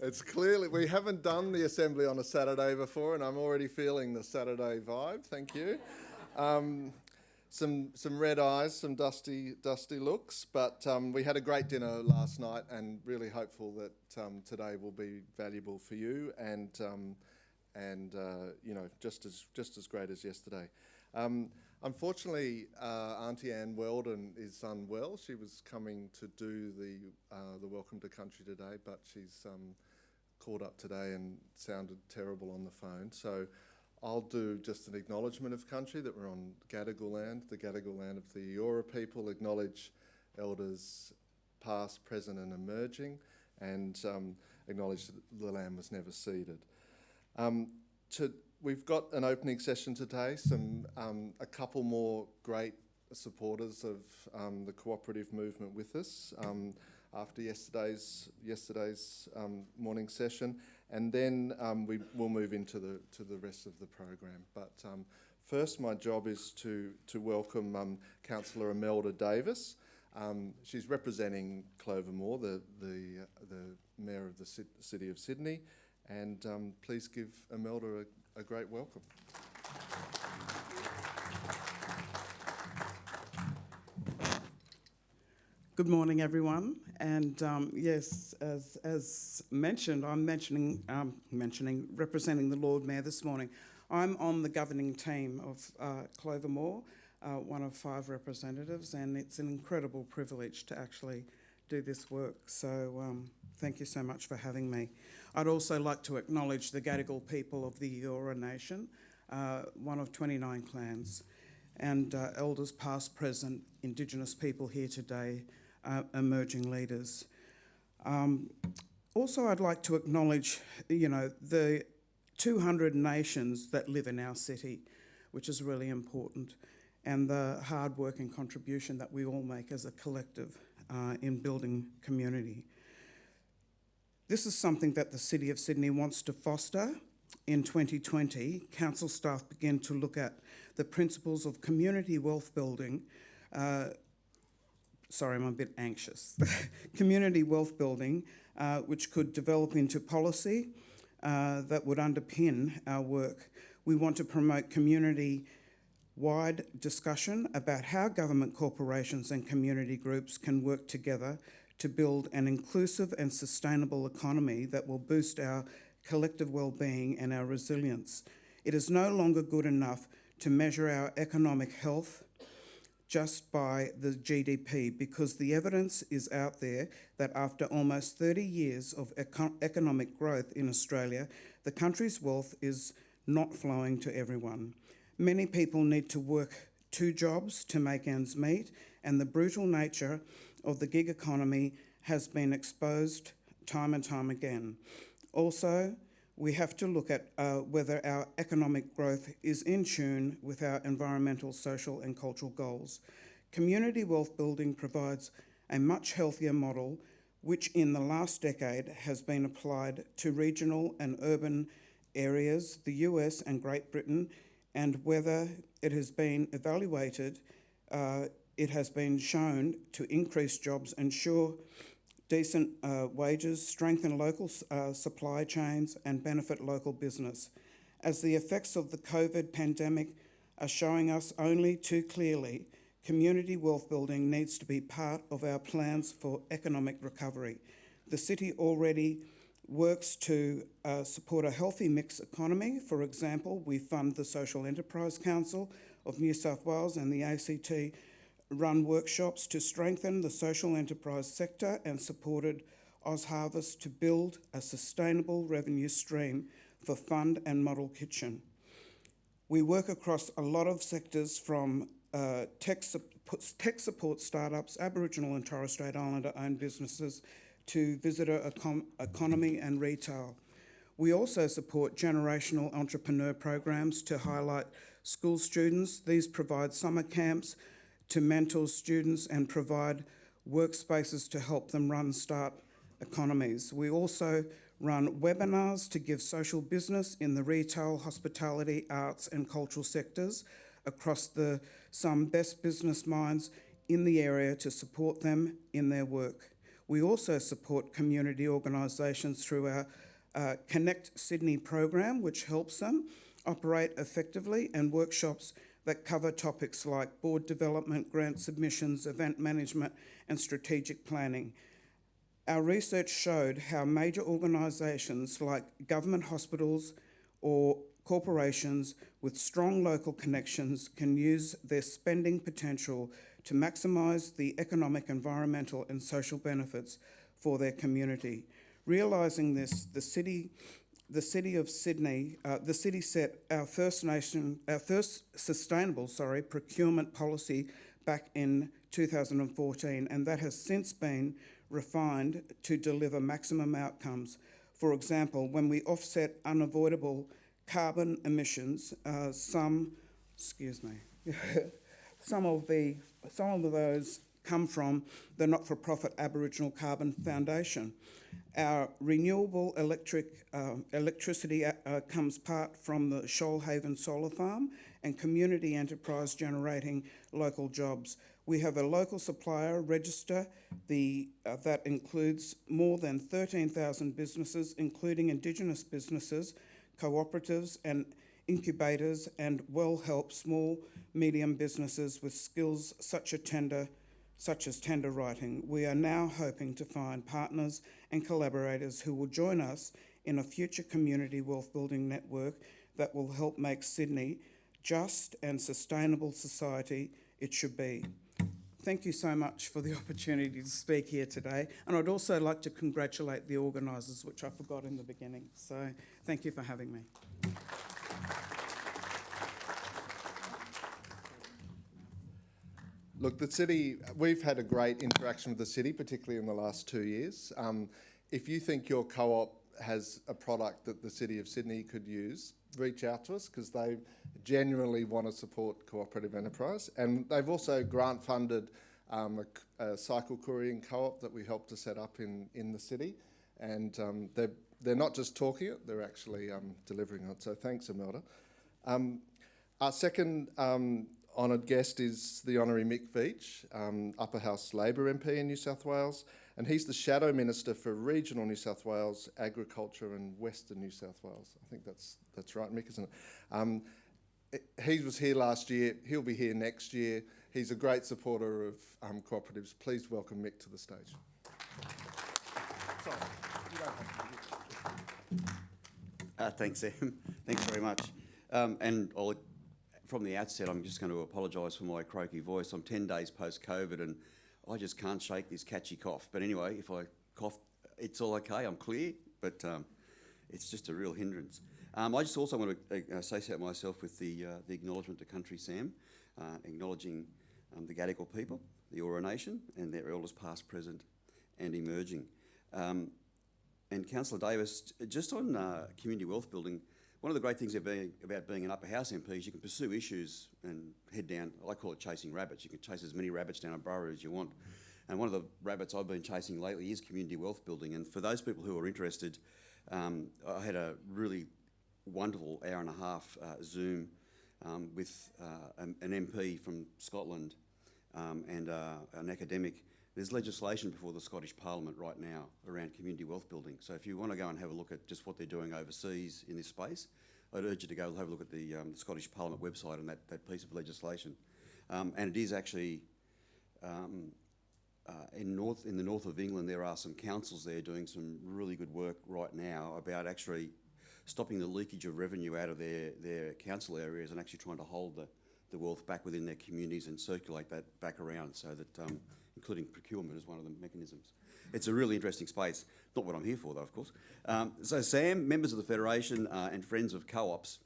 It's clearly, we haven't done the assembly on a Saturday before, and I'm already feeling the Saturday vibe. Thank you. Some red eyes, some dusty looks, but we had a great dinner last night, and really hopeful that today will be valuable for you, and you know, just as great as yesterday. Unfortunately, Auntie Anne Weldon is unwell. She was coming to do the Welcome to Country today, but she's called up today and sounded terrible on the phone. So I'll do just an acknowledgement of country, that we're on Gadigal land, the Gadigal land of the Eora people, acknowledge elders past, present and emerging, and acknowledge that the land was never ceded. We've got an opening session today, a couple more great supporters of the cooperative movement with us after yesterday's morning session, and then we will move into the rest of the program. But first, my job is to welcome Councillor Emelda Davis. She's representing Clover, the Mayor of the City of Sydney, and please give Emelda a great welcome. Good morning, everyone. And yes, as mentioned, I'm representing the Lord Mayor this morning. I'm on the governing team of Clover, one of 5 representatives, and it's an incredible privilege to actually do this work. So thank you so much for having me. I'd also like to acknowledge the Gadigal people of the Eora Nation, one of 29 clans, and elders past, present, indigenous people here today, emerging leaders. Also, I'd like to acknowledge, the 200 nations that live in our city, which is really important, and the hard work and contribution that we all make as a collective in building community. This is something that the City of Sydney wants to foster. In 2020, council staff began to look at the principles of community wealth building. Sorry, I'm a bit anxious. Community wealth building, which could develop into policy that would underpin our work. We want to promote community-wide discussion about how government corporations and community groups can work together to build an inclusive and sustainable economy that will boost our collective well-being and our resilience. It is no longer good enough to measure our economic health just by the GDP, because the evidence is out there that after almost 30 years of economic growth in Australia, the country's wealth is not flowing to everyone. Many people need to work 2 jobs to make ends meet, and the brutal nature of the gig economy has been exposed time and time again. Also, we have to look at whether our economic growth is in tune with our environmental, social and cultural goals. Community wealth building provides a much healthier model, which in the last decade has been applied to regional and urban areas, the US and Great Britain, and whether it has been evaluated, it has been shown to increase jobs, ensure decent wages, strengthen local supply chains and benefit local business. As the effects of the COVID pandemic are showing us only too clearly, community wealth building needs to be part of our plans for economic recovery. The city already works to support a healthy mixed economy. For example, we fund the Social Enterprise Council of New South Wales and the ACT run workshops to strengthen the social enterprise sector and supported OzHarvest to build a sustainable revenue stream for Fund and Model Kitchen. We work across a lot of sectors, from tech support startups, Aboriginal and Torres Strait Islander owned businesses, to visitor economy and retail. We also support generational entrepreneur programs to highlight school students. These provide summer camps to mentor students and provide workspaces to help them run start economies. We also run webinars to give social business in the retail, hospitality, arts and cultural sectors across some best business minds in the area to support them in their work. We also support community organisations through our Connect Sydney program, which helps them operate effectively, and workshops that cover topics like board development, grant submissions, event management and strategic planning. Our research showed how major organisations like government hospitals or corporations with strong local connections can use their spending potential to maximise the economic, environmental and social benefits for their community. Realising this, the city of Sydney, the city set our first sustainable procurement policy back in 2014, and that has since been refined to deliver maximum outcomes. For example, when we offset unavoidable carbon emissions, some of those come from the not-for-profit Aboriginal Carbon Foundation. Our renewable electricity comes part from the Shoalhaven Solar Farm and community enterprise generating local jobs. We have a local supplier register that includes more than 13,000 businesses, including indigenous businesses, co-operatives and incubators, and will help small, medium businesses with skills such as tender writing. We are now hoping to find partners and collaborators who will join us in a future community wealth building network that will help make Sydney just and sustainable society it should be. Thank you so much for the opportunity to speak here today. And I'd also like to congratulate the organisers, which I forgot in the beginning. So thank you for having me. Look, the city, we've had a great interaction with the city, particularly in the last 2 years. If you think your co-op has a product that the City of Sydney could use, reach out to us, because they genuinely want to support cooperative enterprise. And they've also grant funded a cycle couriering co-op that we helped to set up in the city. And they're not just talking it, they're actually delivering it. So thanks, Emelda. Our second honoured guest is the Honorary Mick Veitch, Upper House Labor MP in New South Wales, and he's the Shadow Minister for Regional New South Wales, Agriculture and Western New South Wales. I think that's right, Mick, isn't it? He was here last year, he'll be here next year. He's a great supporter of cooperatives. Please welcome Mick to the stage. Sorry, you don't have to. Thanks, Sam. Thanks very much. And from the outset, I'm just going to apologise for my croaky voice. I'm 10 days post-COVID and I just can't shake this catchy cough. But anyway, if I cough, it's all okay. I'm clear, but it's just a real hindrance. I just also want to associate myself with the Acknowledgement of Country, Sam, acknowledging the Gadigal people, the Eora Nation, and their elders past, present and emerging. And Councillor Davis, just on community wealth building, one of the great things about being an upper house MP is you can pursue issues and head down, I call it chasing rabbits. You can chase as many rabbits down a burrow as you want. And one of the rabbits I've been chasing lately is community wealth building. And for those people who are interested, I had a really wonderful hour and a half Zoom with an MP from Scotland and an academic. There's legislation before the Scottish Parliament right now around community wealth building. So if you want to go and have a look at just what they're doing overseas in this space, I'd urge you to go have a look at the Scottish Parliament website and that piece of legislation. And it is actually, in the north of England, there are some councils there doing some really good work right now about actually stopping the leakage of revenue out of their council areas and actually trying to hold the wealth back within their communities and circulate that back around so that including procurement as one of the mechanisms. It's a really interesting space. Not what I'm here for, though, of course. So Sam, members of the Federation and friends of co-ops,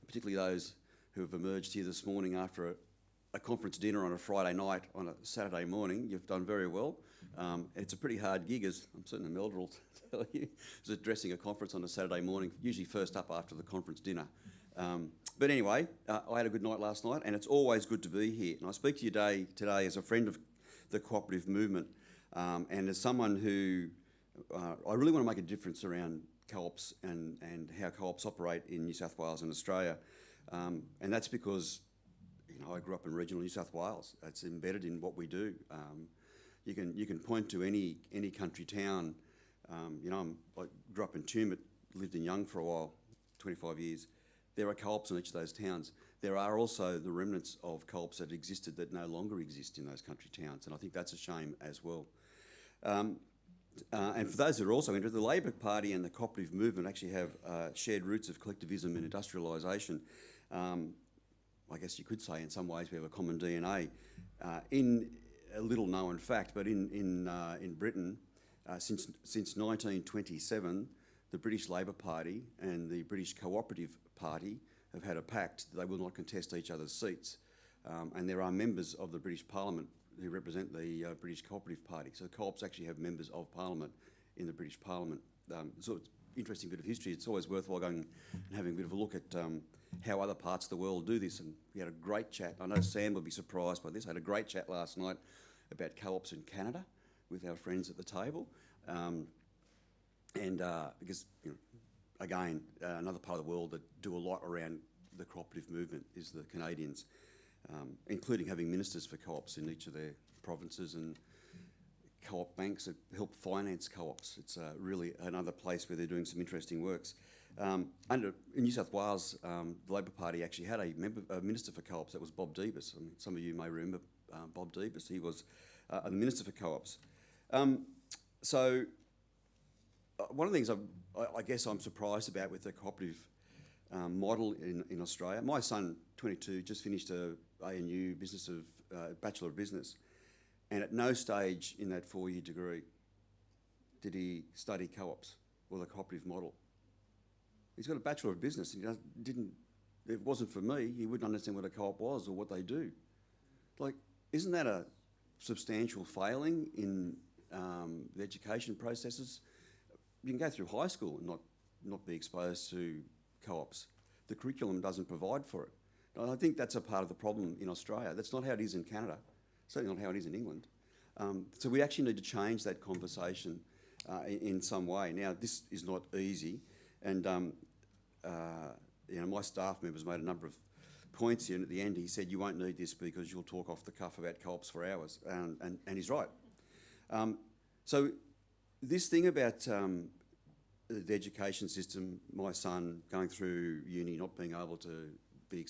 particularly those who have emerged here this morning after a conference dinner on a Friday night on a Saturday morning, you've done very well. It's a pretty hard gig, as I'm certain Emelda will tell you, is addressing a conference on a Saturday morning, usually first up after the conference dinner. But anyway, I had a good night last night, and it's always good to be here. And I speak to you today as a friend of the cooperative movement, and as someone who I really want to make a difference around co-ops and how co-ops operate in New South Wales and Australia. And that's because I grew up in regional New South Wales. It's embedded in what we do. You can point to any country town. I grew up in Tumut, lived in Young for a while, 25 years. There are co-ops in each of those towns. There are also the remnants of co-ops that existed that no longer exist in those country towns, and I think that's a shame as well. And for those that are also interested, the Labor Party and the cooperative movement actually have shared roots of collectivism and industrialisation. I guess you could say in some ways we have a common DNA. In a little known fact, but in Britain, since 1927, the British Labor Party and the British Co-operative Party have had a pact that they will not contest each other's seats. And there are members of the British Parliament who represent the British Co-operative Party. So co-ops actually have members of Parliament in the British Parliament. So it's an interesting bit of history. It's always worthwhile going and having a bit of a look at how other parts of the world do this. And we had a great chat. I know Sam will be surprised by this. I had a great chat last night about co-ops in Canada with our friends at the table. Because, again, another part of the world that do a lot around the cooperative movement is the Canadians, including having ministers for co-ops in each of their provinces and co-op banks that help finance co-ops. It's really another place where they're doing some interesting works. In New South Wales, the Labor Party actually had a minister for co-ops. That was Bob Debus. I mean, some of you may remember Bob Debus. He was the minister for co-ops. One of the things I guess I'm surprised about with the cooperative model in Australia, my son, 22, just finished a ANU Bachelor of Business, and at no stage in that 4-year degree did he study co-ops or the cooperative model. He's got a Bachelor of Business, and if it wasn't for me, he wouldn't understand what a co-op was or what they do. Like, isn't that a substantial failing in the education processes? You can go through high school and not be exposed to co-ops. The curriculum doesn't provide for it. And I think that's a part of the problem in Australia. That's not how it is in Canada, certainly not how it is in England. So we actually need to change that conversation in some way. Now, this is not easy, and my staff members made a number of points here, and at the end he said, you won't need this because you'll talk off the cuff about co-ops for hours, and he's right. So this thing about the education system, my son going through uni, not being able to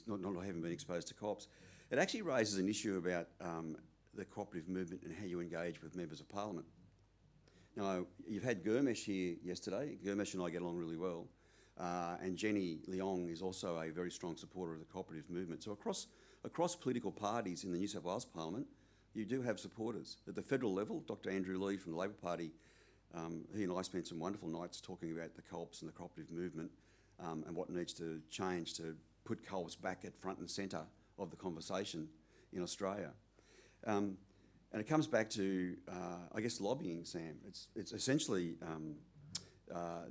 not having been exposed to co-ops, it actually raises an issue about the cooperative movement and how you engage with members of Parliament. Now, you've had Gurmesh here yesterday. Gurmesh and I get along really well. And Jenny Leong is also a very strong supporter of the cooperative movement. So across political parties in the New South Wales Parliament, you do have supporters. At the federal level, Dr. Andrew Lee from the Labor Party, he and I spent some wonderful nights talking about the co-ops and the cooperative movement and what needs to change to put co-ops back at front and centre of the conversation in Australia. And it comes back to, I guess, lobbying, Sam. It's essentially,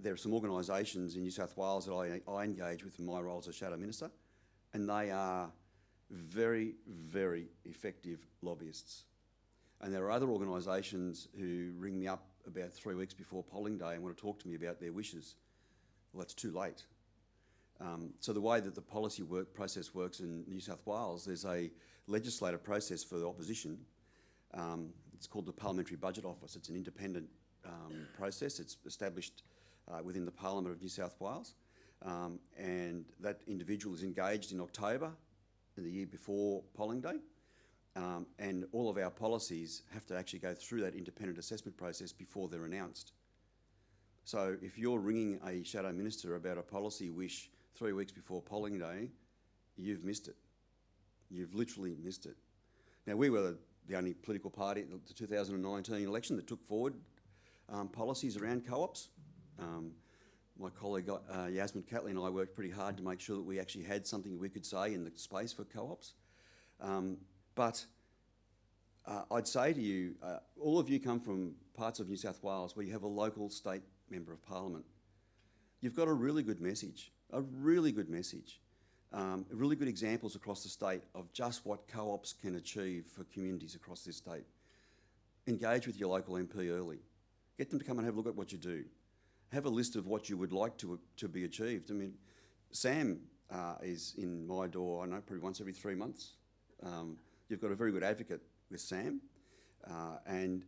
there are some organisations in New South Wales that I engage with in my role as a shadow minister, and they are very, very effective lobbyists. And there are other organisations who ring me up about 3 weeks before polling day and want to talk to me about their wishes. Well, that's too late. So the way that the policy process works in New South Wales, there's a legislative process for the opposition. It's called the Parliamentary Budget Office. It's an independent process. It's established within the Parliament of New South Wales. And that individual is engaged in October, in the year before polling day. And all of our policies have to actually go through that independent assessment process before they're announced. So if you're ringing a shadow minister about a policy wish 3 weeks before polling day, you've missed it. You've literally missed it. Now, we were the only political party at the 2019 election that took forward policies around co-ops. My colleague Yasmin Catley and I worked pretty hard to make sure that we actually had something we could say in the space for co-ops. But I'd say to you, all of you come from parts of New South Wales where you have a local state member of Parliament. You've got a really good message, really good examples across the state of just what co-ops can achieve for communities across this state. Engage with your local MP early. Get them to come and have a look at what you do. Have a list of what you would like to be achieved. I mean, Sam is in my door, I know, probably once every 3 months. You've got a very good advocate with Sam. and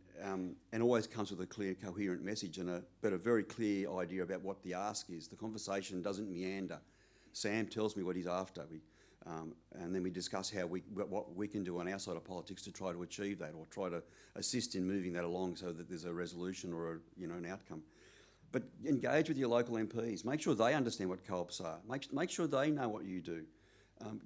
always comes with a clear, coherent message but a very clear idea about what the ask is. The conversation doesn't meander. Sam tells me what he's after, and then we discuss what we can do on our side of politics to try to achieve that, or try to assist in moving that along so that there's a resolution or an outcome. But engage with your local MPs. Make sure they understand what co-ops are. Make sure they know what you do.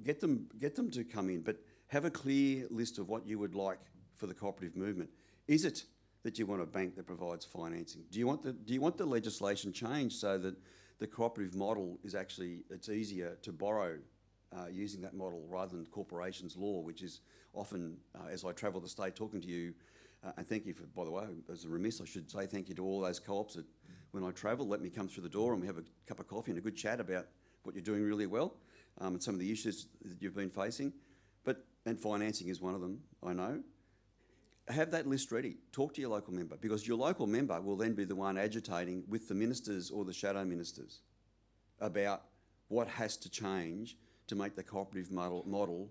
Get them to come in, but have a clear list of what you would like for the cooperative movement. Is it that you want a bank that provides financing? Do you want the legislation changed so that the cooperative model is it's easier to borrow using that model rather than corporations law, which is often, as I travel the state talking to you, and thank you for, by the way, as a remiss, I should say thank you to all those co-ops that when I travel, let me come through the door and we have a cup of coffee and a good chat about what you're doing really well, and some of the issues that you've been facing. And financing is one of them, I know. Have that list ready. Talk to your local member, because your local member will then be the one agitating with the ministers or the shadow ministers about what has to change to make the cooperative model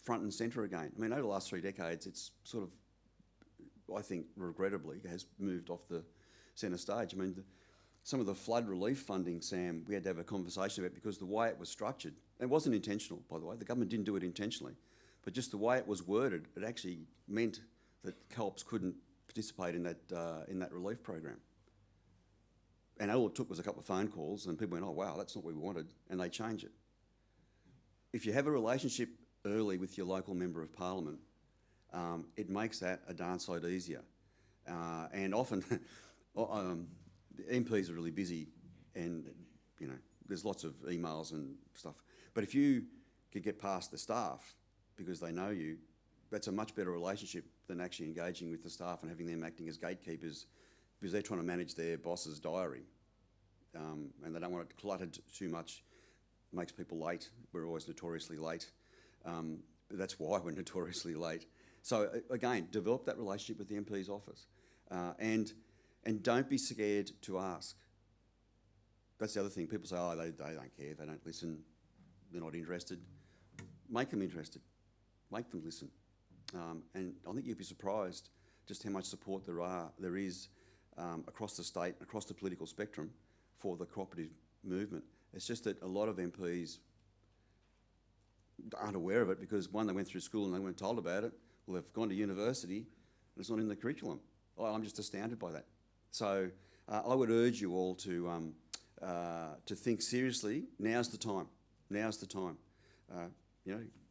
front and centre again. I mean, over the last 3 decades, it's sort of, I think, regrettably, has moved off the centre stage. I mean, some of the flood relief funding, Sam, we had to have a conversation about, because the way it was structured, and it wasn't intentional, by the way, the government didn't do it intentionally, but just the way it was worded, it actually meant that co-ops couldn't participate in that relief program. And all it took was a couple of phone calls and people went, oh wow, that's not what we wanted, and they changed it. If you have a relationship early with your local member of parliament, it makes that a darn sight easier. And often, the MPs are really busy and, there's lots of emails and stuff. But if you could get past the staff because they know you, that's a much better relationship than actually engaging with the staff and having them acting as gatekeepers, because they're trying to manage their boss's diary. And they don't want it cluttered too much. It makes people late. We're always notoriously late. That's why we're notoriously late. So again, develop that relationship with the MP's office. And don't be scared to ask. That's the other thing. People say, oh, they don't care, they don't listen, they're not interested. Make them interested. Make them listen. And I think you'd be surprised just how much support there is across the state, across the political spectrum for the cooperative movement. It's just that a lot of MPs aren't aware of it because, one, they went through school and they weren't told about it. Well, they've gone to university and it's not in the curriculum. I'm just astounded by that. So I would urge you all to think seriously. Now's the time. Now's the time.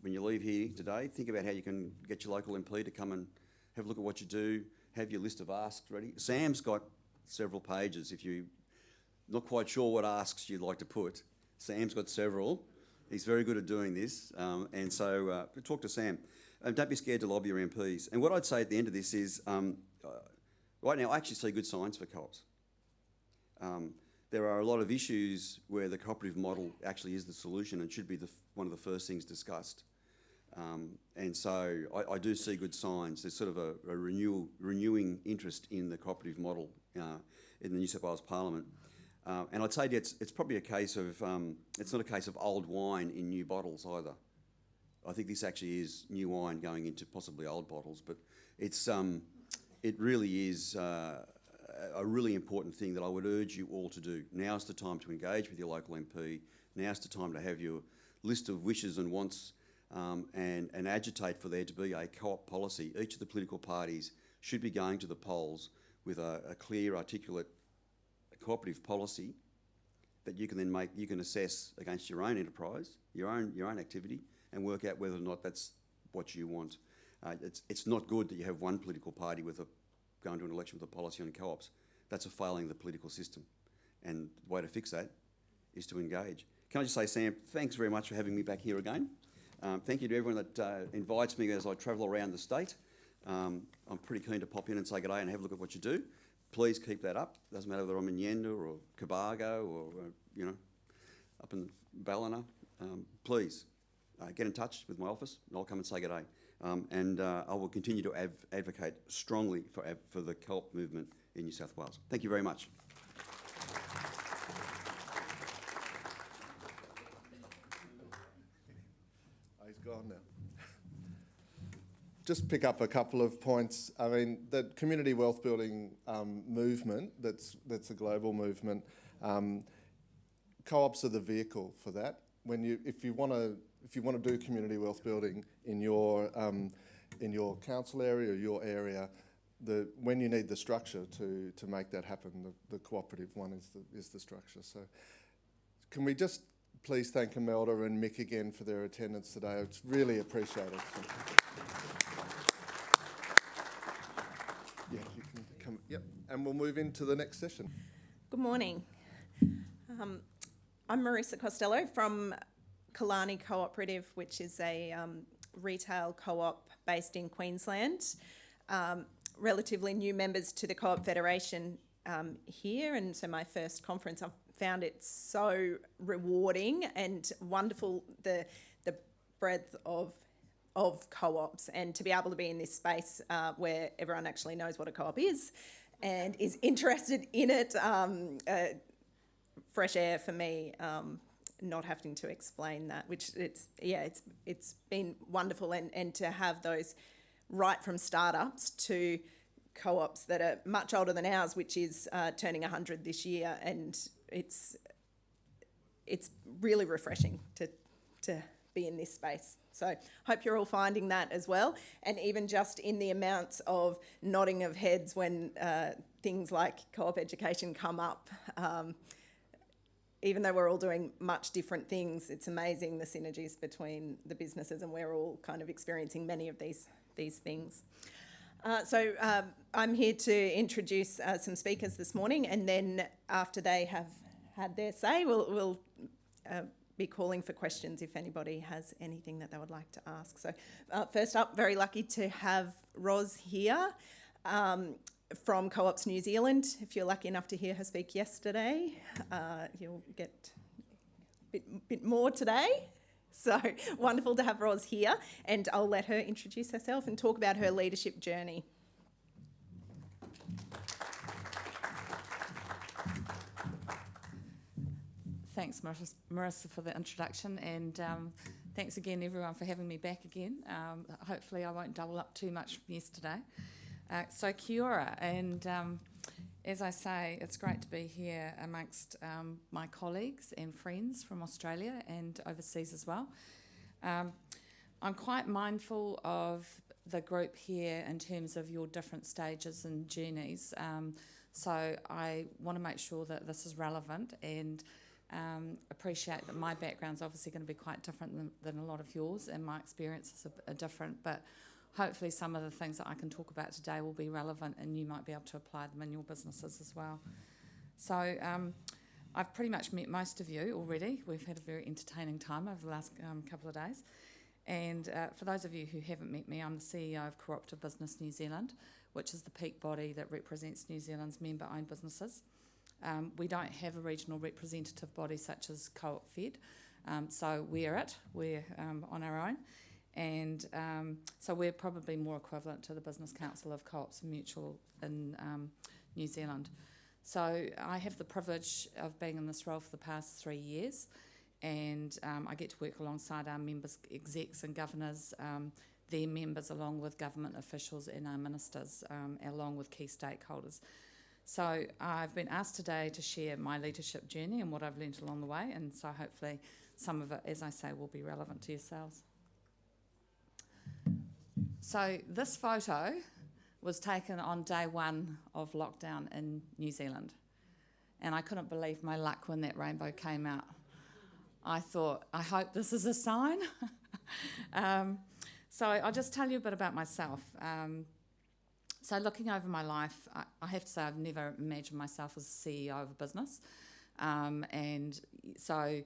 When you leave here today, think about how you can get your local MP to come and have a look at what you do, have your list of asks ready. Sam's got several pages. If you're not quite sure what asks you'd like to put, Sam's got several. He's very good at doing this. And so talk to Sam. Don't be scared to lobby your MPs. And what I'd say at the end of this is, right now I actually see good signs for co-ops. There are a lot of issues where the cooperative model actually is the solution and should be one of the first things discussed. And so I do see good signs. There's sort of a renewing interest in the cooperative model in the New South Wales Parliament. And I'd say it's probably a case of, it's not a case of old wine in new bottles either. I think this actually is new wine going into possibly old bottles, but it really is a really important thing that I would urge you all to do. Now's the time to engage with your local MP. Now's the time to have your list of wishes and wants and agitate for there to be a co-op policy. Each of the political parties should be going to the polls with a clear, articulate cooperative policy that you can then assess against your own enterprise, your own activity, and work out whether or not that's what you want. It's not good that you have one political party going to an election with a policy on co-ops. That's a failing of the political system. And the way to fix that is to engage. Can I just say, Sam, thanks very much for having me back here again. Thank you to everyone that invites me as I travel around the state. I'm pretty keen to pop in and say good day and have a look at what you do. Please keep that up. Doesn't matter whether I'm in Yenda or Cobargo or, up in Ballina. Please get in touch with my office and I'll come and say good day. And I will continue to advocate strongly for the co-op movement in New South Wales. Thank you very much. He's gone now. just pick up a couple of points. I mean, the community wealth building movement, that's a global movement. Co-ops are the vehicle for that. If you want to do community wealth building in your council area or your area, when you need the structure to make that happen, the cooperative one is the structure. So, can we just please thank Emelda and Mick again for their attendance today? It's really appreciated. Yeah, you can come. Yep, and we'll move into the next session. Good morning. I'm Marissa Costello from Killarney Co-operative, which is a retail co-op based in Queensland. Relatively new members to the Co-op Federation here, and so my first conference, I've found it so rewarding and wonderful, the breadth of co-ops, and to be able to be in this space where everyone actually knows what a co-op is and is interested in it. Fresh air for me, not having to explain that, which it's been wonderful, and to have those right from startups to co-ops that are much older than ours, which is turning 100 this year, and it's really refreshing to be in this space. So hope you're all finding that as well, and even just in the amounts of nodding of heads when things like co-op education come up. Even though we're all doing much different things, it's amazing the synergies between the businesses, and we're all kind of experiencing many of these things. So I'm here to introduce some speakers this morning, and then after they have had their say, we'll be calling for questions if anybody has anything that they would like to ask. So first up, very lucky to have Roz here. From Co-ops New Zealand. If you're lucky enough to hear her speak yesterday, you'll get a bit more today. So wonderful to have Roz here, and I'll let her introduce herself and talk about her leadership journey. Thanks, Marissa, for the introduction, and thanks again, everyone, for having me back again. Hopefully I won't double up too much from yesterday. So kia ora, and as I say, it's great to be here amongst my colleagues and friends from Australia and overseas as well. I'm quite mindful of the group here in terms of your different stages and journeys, so I want to make sure that this is relevant, and appreciate that my background's obviously going to be quite different than a lot of yours, and my experiences are different, but hopefully some of the things that I can talk about today will be relevant, and you might be able to apply them in your businesses as well. So I've pretty much met most of you already. We've had a very entertaining time over the last couple of days. And for those of you who haven't met me, I'm the CEO of Co-operative Business New Zealand, which is the peak body that represents New Zealand's member-owned businesses. We don't have a regional representative body such as Co-op Fed, so we're on our own. And so we're probably more equivalent to the Business Council of Co-ops and Mutual in New Zealand. So I have the privilege of being in this role for the past 3 years, and I get to work alongside our members, execs and governors, their members, along with government officials and our ministers, along with key stakeholders. So I've been asked today to share my leadership journey and what I've learnt along the way, and so hopefully some of it, as I say, will be relevant to yourselves. So this photo was taken on day 1 of lockdown in New Zealand, and I couldn't believe my luck when that rainbow came out. I thought, I hope this is a sign. So I'll just tell you a bit about myself. So looking over my life, I have to say I've never imagined myself as a CEO of a business, and so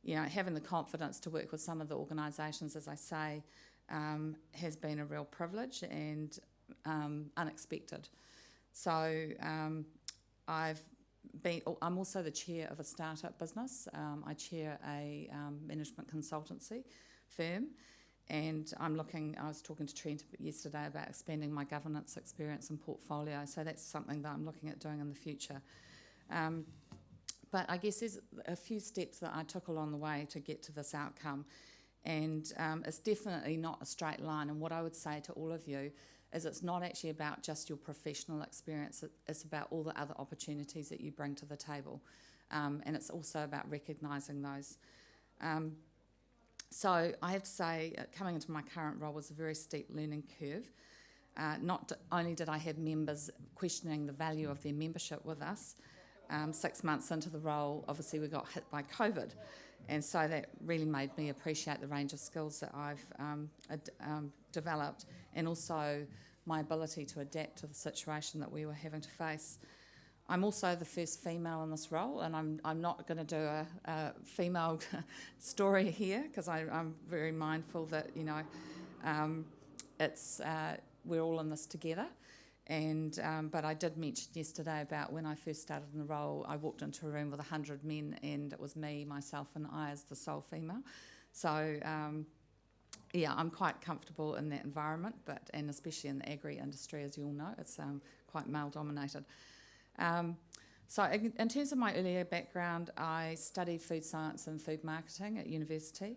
having the confidence to work with some of the organisations, as I say, has been a real privilege and unexpected. So I'm also the chair of a startup business. I chair a management consultancy firm, and I was talking to Trent yesterday about expanding my governance experience and portfolio, so that's something that I'm looking at doing in the future. But I guess there's a few steps that I took along the way to get to this outcome. And it's definitely not a straight line. And what I would say to all of you is it's not actually about just your professional experience, it's about all the other opportunities that you bring to the table. And it's also about recognising those. So I have to say, coming into my current role was a very steep learning curve. Not only did I have members questioning the value of their membership with us, 6 months into the role, obviously we got hit by COVID. And so that really made me appreciate the range of skills that I've developed, and also my ability to adapt to the situation that we were having to face. I'm also the first female in this role, and I'm not going to do a female story here, because I'm very mindful that, you know, we're all in this together. And but I did mention yesterday about when I first started in the role, I walked into a room with 100 men, and it was me, myself, and I as the sole female. So yeah, I'm quite comfortable in that environment, and especially in the agri industry, as you all know, it's quite male dominated. So in terms of my earlier background, I studied food science and food marketing at university.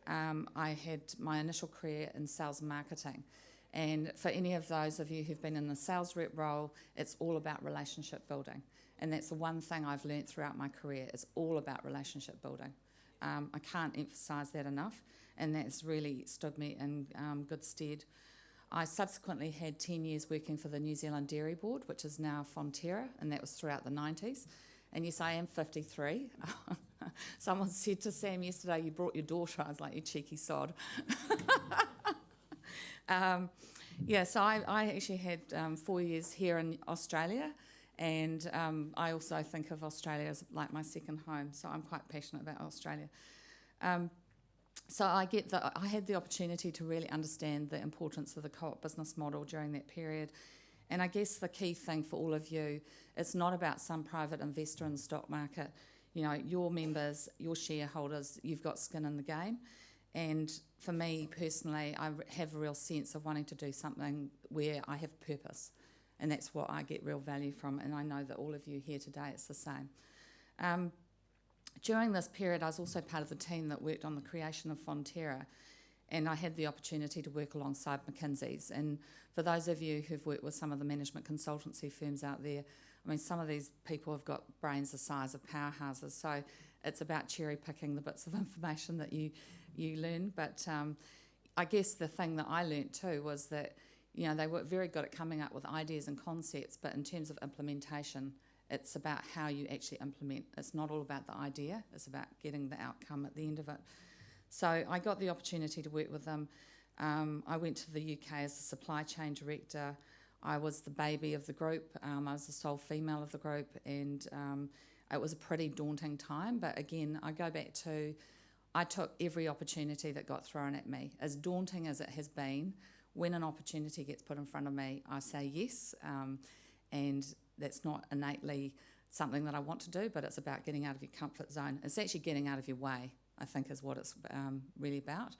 I had my initial career in sales and marketing. And for any of those of you who've been in the sales rep role, it's all about relationship building. And that's the one thing I've learnt throughout my career. It's all about relationship building. I can't emphasise that enough, and that's really stood me in good stead. I subsequently had 10 years working for the New Zealand Dairy Board, which is now Fonterra, and that was throughout the 90s. And yes, I am 53. Someone said to Sam yesterday, "You brought your daughter." I was like, "You cheeky sod." Yeah, so I actually had 4 years here in Australia, and I also think of Australia as like my second home, so I'm quite passionate about Australia. So I had the opportunity to really understand the importance of the co-op business model during that period. And I guess the key thing for all of you, it's not about some private investor in the stock market. You know, your members, your shareholders, you've got skin in the game. And for me personally, I have a real sense of wanting to do something where I have purpose. And that's what I get real value from. And I know that all of you here today, it's the same. During this period, I was also part of the team that worked on the creation of Fonterra, and I had the opportunity to work alongside McKinsey's. And for those of you who've worked with some of the management consultancy firms out there, I mean, some of these people have got brains the size of powerhouses, so it's about cherry picking the bits of information that you learn. But I guess the thing that I learnt too was that, you know, they were very good at coming up with ideas and concepts, but in terms of implementation, it's about how you actually implement. It's not all about the idea, it's about getting the outcome at the end of it. So I got the opportunity to work with them. I went to the UK as the supply chain director. I was the baby of the group. I was the sole female of the group, and it was a pretty daunting time. But again, I go back to, I took every opportunity that got thrown at me. As daunting as it has been, when an opportunity gets put in front of me, I say yes. And that's not innately something that I want to do, but it's about getting out of your comfort zone. It's actually getting out of your way, I think, is what it's really about,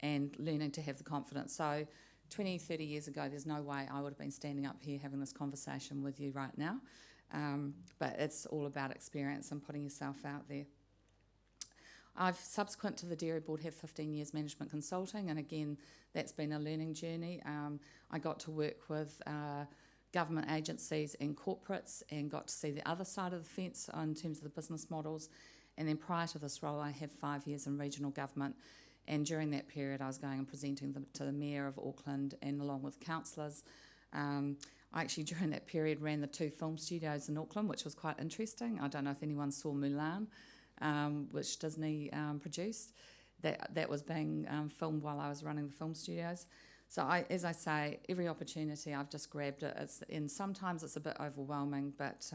and learning to have the confidence. So 20, 30 years ago, there's no way I would have been standing up here having this conversation with you right now. But it's all about experience and putting yourself out there. I've, subsequent to the Dairy Board, have 15 years management consulting, and again, that's been a learning journey. I got to work with government agencies and corporates, and got to see the other side of the fence in terms of the business models. And then prior to this role, I had 5 years in regional government, and during that period I was going and presenting to the Mayor of Auckland, and along with councillors. I actually, during that period, ran the 2 film studios in Auckland, which was quite interesting. I don't know if anyone saw Mulan, which Disney produced. That was being filmed while I was running the film studios. So as I say, every opportunity I've just grabbed it. And sometimes it's a bit overwhelming, but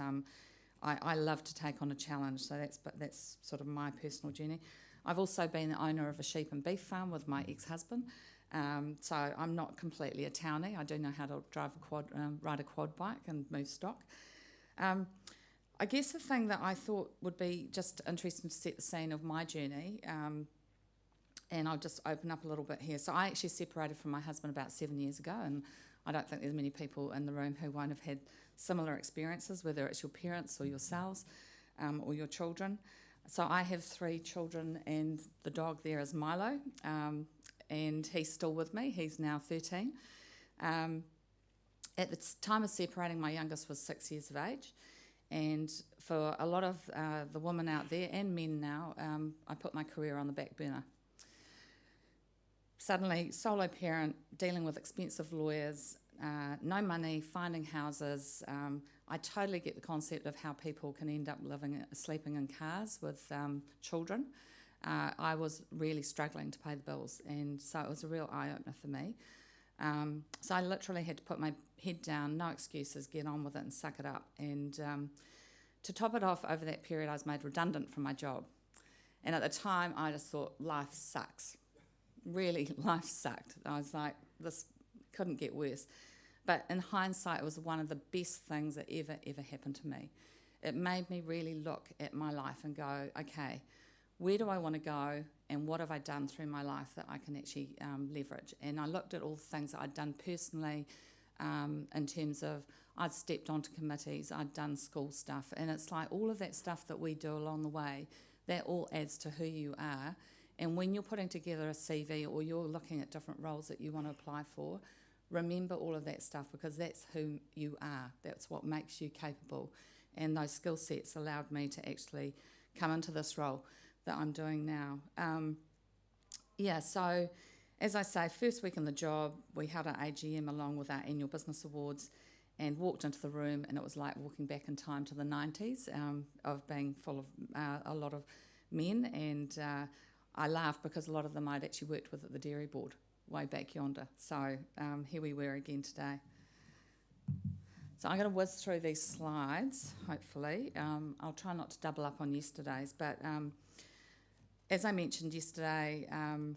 I love to take on a challenge. So that's sort of my personal journey. I've also been the owner of a sheep and beef farm with my ex-husband. So I'm not completely a townie. I do know how to ride a quad bike and move stock. I guess the thing that I thought would be just interesting to set the scene of my journey, and I'll just open up a little bit here. So I actually separated from my husband about 7 years ago, and I don't think there's many people in the room who won't have had similar experiences, whether it's your parents or yourselves or your children. So I have 3 children, and the dog there is Milo, and he's still with me. He's now 13. At the time of separating, my youngest was 6 years of age, and for a lot of the women out there, and men now, I put my career on the back burner. Suddenly, solo parent, dealing with expensive lawyers, no money, finding houses. I totally get the concept of how people can end up sleeping in cars with children. I was really struggling to pay the bills, and so it was a real eye-opener for me. So I literally had to put my head down, no excuses, get on with it and suck it up. And to top it off, over that period, I was made redundant from my job. And at the time, I just thought, life sucks. Really, life sucked. I was like, this couldn't get worse. But in hindsight, it was one of the best things that ever happened to me. It made me really look at my life and go, okay, where do I want to go, and what have I done through my life that I can actually leverage? And I looked at all the things that I'd done personally in terms of I'd stepped onto committees, I'd done school stuff, and it's like all of that stuff that we do along the way, that all adds to who you are. And when you're putting together a CV or you're looking at different roles that you want to apply for, remember all of that stuff, because that's who you are. That's what makes you capable. And those skill sets allowed me to actually come into this role that I'm doing now. So as I say, first week in the job, we held our AGM along with our annual business awards and walked into the room, and it was like walking back in time to the 90s of being full of a lot of men. And I laughed because a lot of them I'd actually worked with at the dairy board way back yonder. So here we were again today. So I'm going to whiz through these slides, hopefully. I'll try not to double up on yesterday's, but as I mentioned yesterday, I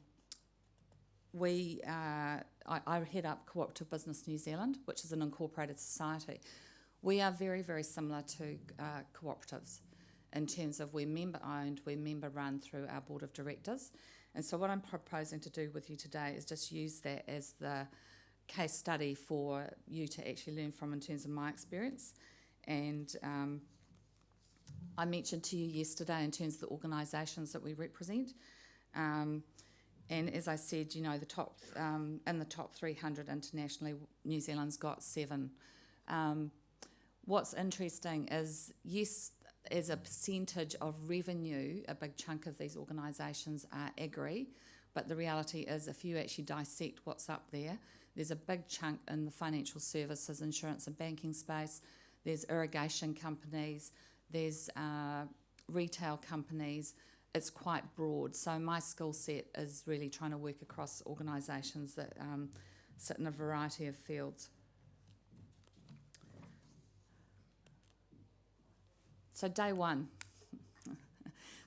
head up Co-operative Business New Zealand, which is an incorporated society. We are very, very similar to cooperatives in terms of we're member-owned, we're member-run through our board of directors. And so what I'm proposing to do with you today is just use that as the case study for you to actually learn from in terms of my experience. And I mentioned to you yesterday in terms of the organisations that we represent. And as I said, you know, the top in the top 300 internationally, New Zealand's got 7. What's interesting is, yes, as a percentage of revenue, a big chunk of these organisations are agri, but the reality is if you actually dissect what's up there, there's a big chunk in the financial services, insurance and banking space, there's irrigation companies, there's retail companies. It's quite broad. So my skill set is really trying to work across organisations that sit in a variety of fields. So day one.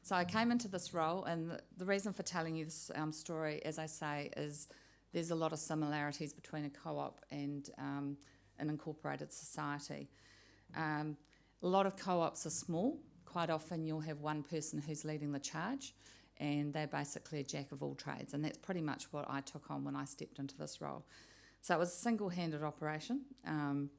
So I came into this role, and the reason for telling you this story, as I say, is there's a lot of similarities between a co-op and an incorporated society. A lot of co-ops are small. Quite often you'll have one person who's leading the charge, and they're basically a jack of all trades, and that's pretty much what I took on when I stepped into this role. So it was a single-handed operation, and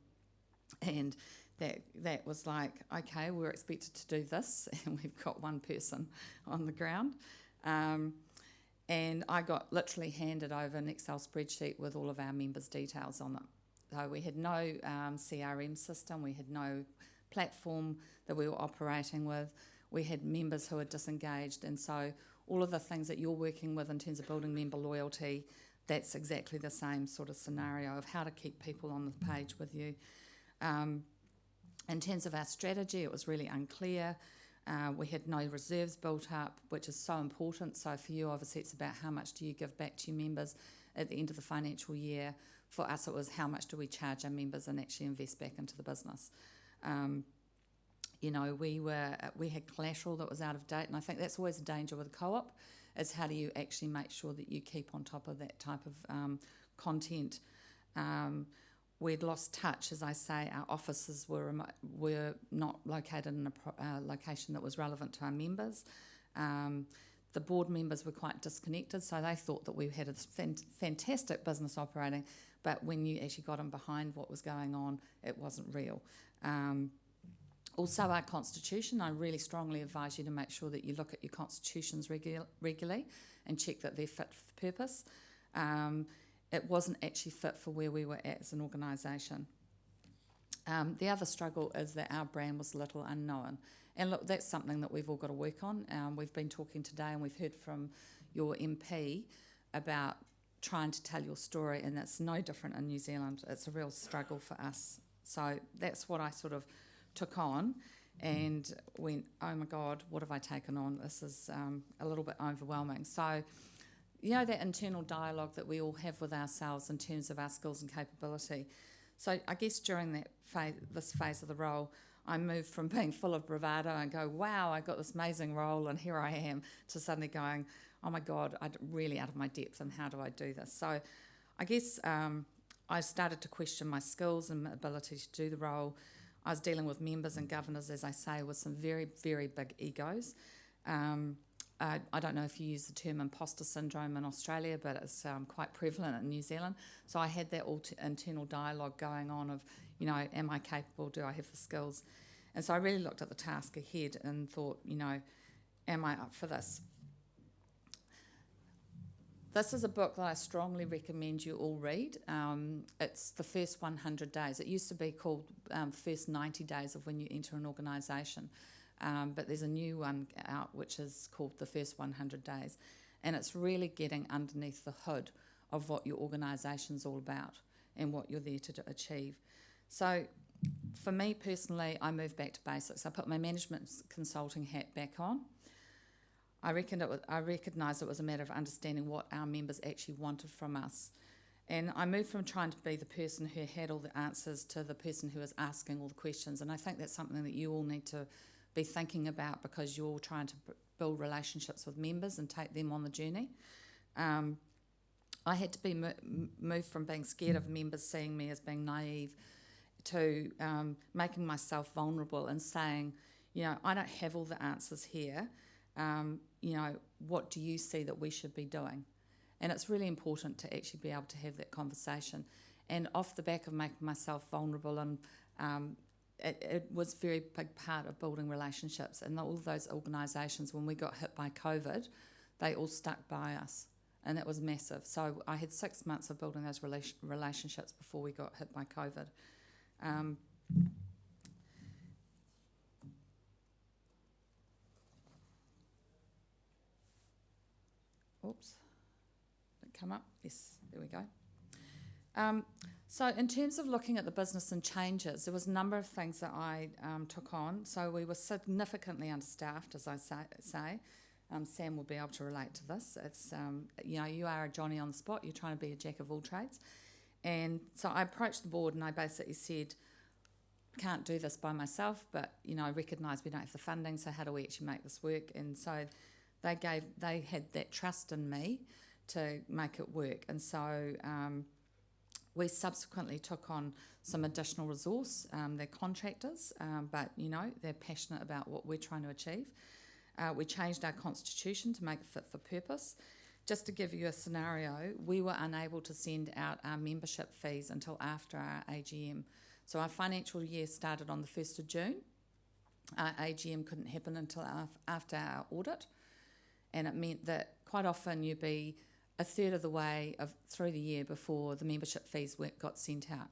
that was like, okay, we're expected to do this, and we've got one person on the ground. And I got literally handed over an Excel spreadsheet with all of our members' details on it. So we had no CRM system, we had no platform that we were operating with. We had members who were disengaged, and so all of the things that you're working with in terms of building member loyalty, that's exactly the same sort of scenario of how to keep people on the page with you. In terms of our strategy, it was really unclear. We had no reserves built up, which is so important. So for you, obviously, it's about how much do you give back to your members at the end of the financial year. For us, it was how much do we charge our members and actually invest back into the business. You know, we had collateral that was out of date, and I think that's always a danger with a co-op, is how do you actually make sure that you keep on top of that type of content. We'd lost touch, as I say. Our offices were not located in a location that was relevant to our members. The board members were quite disconnected, so they thought that we had a fantastic business operating, but when you actually got them behind what was going on, it wasn't real. Also, our constitution, I really strongly advise you to make sure that you look at your constitutions regularly and check that they're fit for purpose. It wasn't actually fit for where we were at as an organisation. The other struggle is that our brand was little unknown. And look, that's something that we've all got to work on. We've been talking today and we've heard from your MP about trying to tell your story, and that's no different in New Zealand. It's a real struggle for us. So that's what I sort of took on and went, oh my God, what have I taken on? This is a little bit overwhelming. So, you know, that internal dialogue that we all have with ourselves in terms of our skills and capability. So I guess during that this phase of the role, I moved from being full of bravado and go, wow, I got this amazing role and here I am, to suddenly going, oh my God, I'm really out of my depth and how do I do this? So I guess I started to question my skills and ability to do the role. I was dealing with members and governors, as I say, with some very, very big egos. I don't know if you use the term imposter syndrome in Australia, but it's quite prevalent in New Zealand. So I had that internal dialogue going on of, you know, am I capable? Do I have the skills? And so I really looked at the task ahead and thought, you know, am I up for this? This is a book that I strongly recommend you all read. It's The First 100 Days. It used to be called The First 90 Days of When You Enter an Organisation. But there's a new one out which is called The First 100 Days. And it's really getting underneath the hood of what your organisation's all about and what you're there to achieve. So for me personally, I moved back to basics. I put my management consulting hat back on. I recognised it was a matter of understanding what our members actually wanted from us. And I moved from trying to be the person who had all the answers to the person who was asking all the questions. And I think that's something that you all need to be thinking about, because you're all trying to build relationships with members and take them on the journey. I had to be moved from being scared of members seeing me as being naive to making myself vulnerable and saying, you know, I don't have all the answers here. You know, what do you see that we should be doing? And it's really important to actually be able to have that conversation. And off the back of making myself vulnerable, and it was a very big part of building relationships. And all those organisations, when we got hit by COVID, they all stuck by us. And that was massive. So I had 6 months of building those relationships before we got hit by COVID. Oops, did it come up? Yes, there we go. So in terms of looking at the business and changes, there was a number of things that I took on. So we were significantly understaffed, as I say. Sam will be able to relate to this. It's, you know, you are a Johnny on the spot. You're trying to be a jack of all trades. And so I approached the board and I basically said, can't do this by myself, but, you know, I recognise we don't have the funding, so how do we actually make this work? And so they had that trust in me to make it work. And so we subsequently took on some additional resource. They're contractors, but, you know, they're passionate about what we're trying to achieve. We changed our constitution to make it fit for purpose. Just to give you a scenario, we were unable to send out our membership fees until after our AGM. So our financial year started on the 1st of June. Our AGM couldn't happen until after our audit. And it meant that quite often you'd be a third of the way through the year before the membership fees got sent out.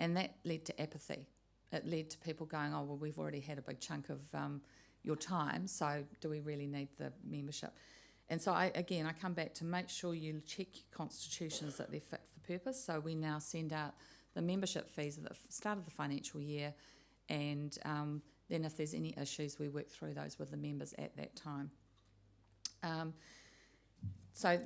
And that led to apathy. It led to people going, oh, well, we've already had a big chunk of your time, so do we really need the membership? And so, I come back to make sure you check your constitutions that they're fit for purpose. So we now send out the membership fees at the start of the financial year, and then if there's any issues, we work through those with the members at that time. So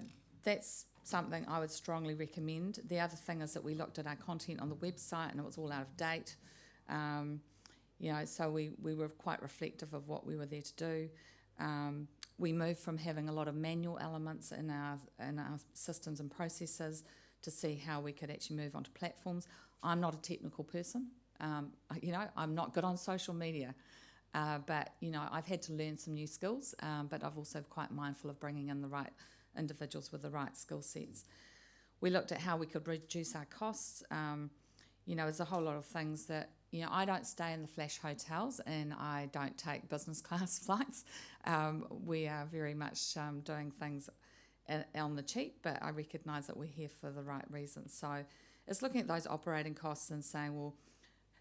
that's something I would strongly recommend. The other thing is that we looked at our content on the website and it was all out of date. You know, so we were quite reflective of what we were there to do. We moved from having a lot of manual elements in our systems and processes to see how we could actually move onto platforms. I'm not a technical person. You know, I'm not good on social media. But, you know, I've had to learn some new skills, but I've also quite mindful of bringing in the right individuals with the right skill sets. We looked at how we could reduce our costs. You know, there's a whole lot of things that I don't stay in the flash hotels and I don't take business class flights. We are very much doing things on the cheap, but I recognise that we're here for the right reasons. So it's looking at those operating costs and saying, well,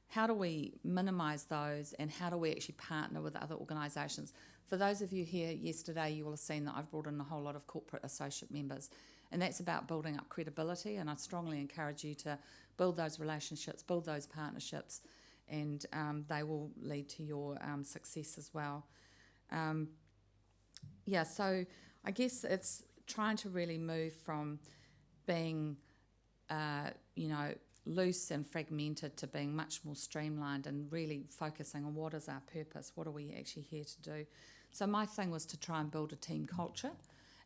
how do we minimise those and how do we actually partner with other organisations? For those of you here yesterday, you will have seen that I've brought in a whole lot of corporate associate members, and that's about building up credibility, and I strongly encourage you to build those relationships, build those partnerships, and they will lead to your success as well. So I guess it's trying to really move from being, loose and fragmented to being much more streamlined and really focusing on what is our purpose, what are we actually here to do. So my thing was to try and build a team culture,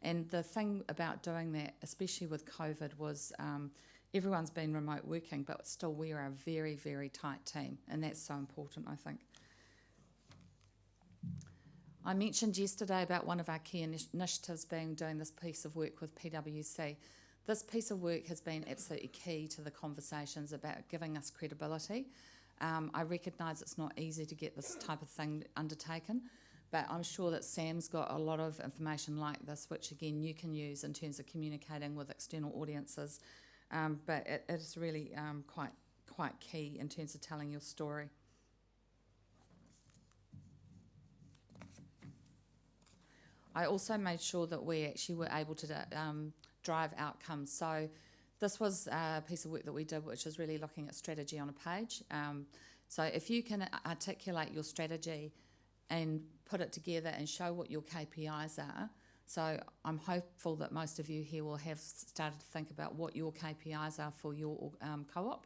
and the thing about doing that, especially with COVID, was everyone's been remote working, but still we are a very, very tight team, and that's so important, I think. I mentioned yesterday about one of our key initiatives being doing this piece of work with PwC. This piece of work has been absolutely key to the conversations about giving us credibility. I recognise it's not easy to get this type of thing undertaken, but I'm sure that Sam's got a lot of information like this, which again you can use in terms of communicating with external audiences. But it is really quite key in terms of telling your story. I also made sure that we actually were able to drive outcomes. So this was a piece of work that we did, which is really looking at strategy on a page. So if you can articulate your strategy and put it together and show what your KPIs are, so I'm hopeful that most of you here will have started to think about what your KPIs are for your co-op.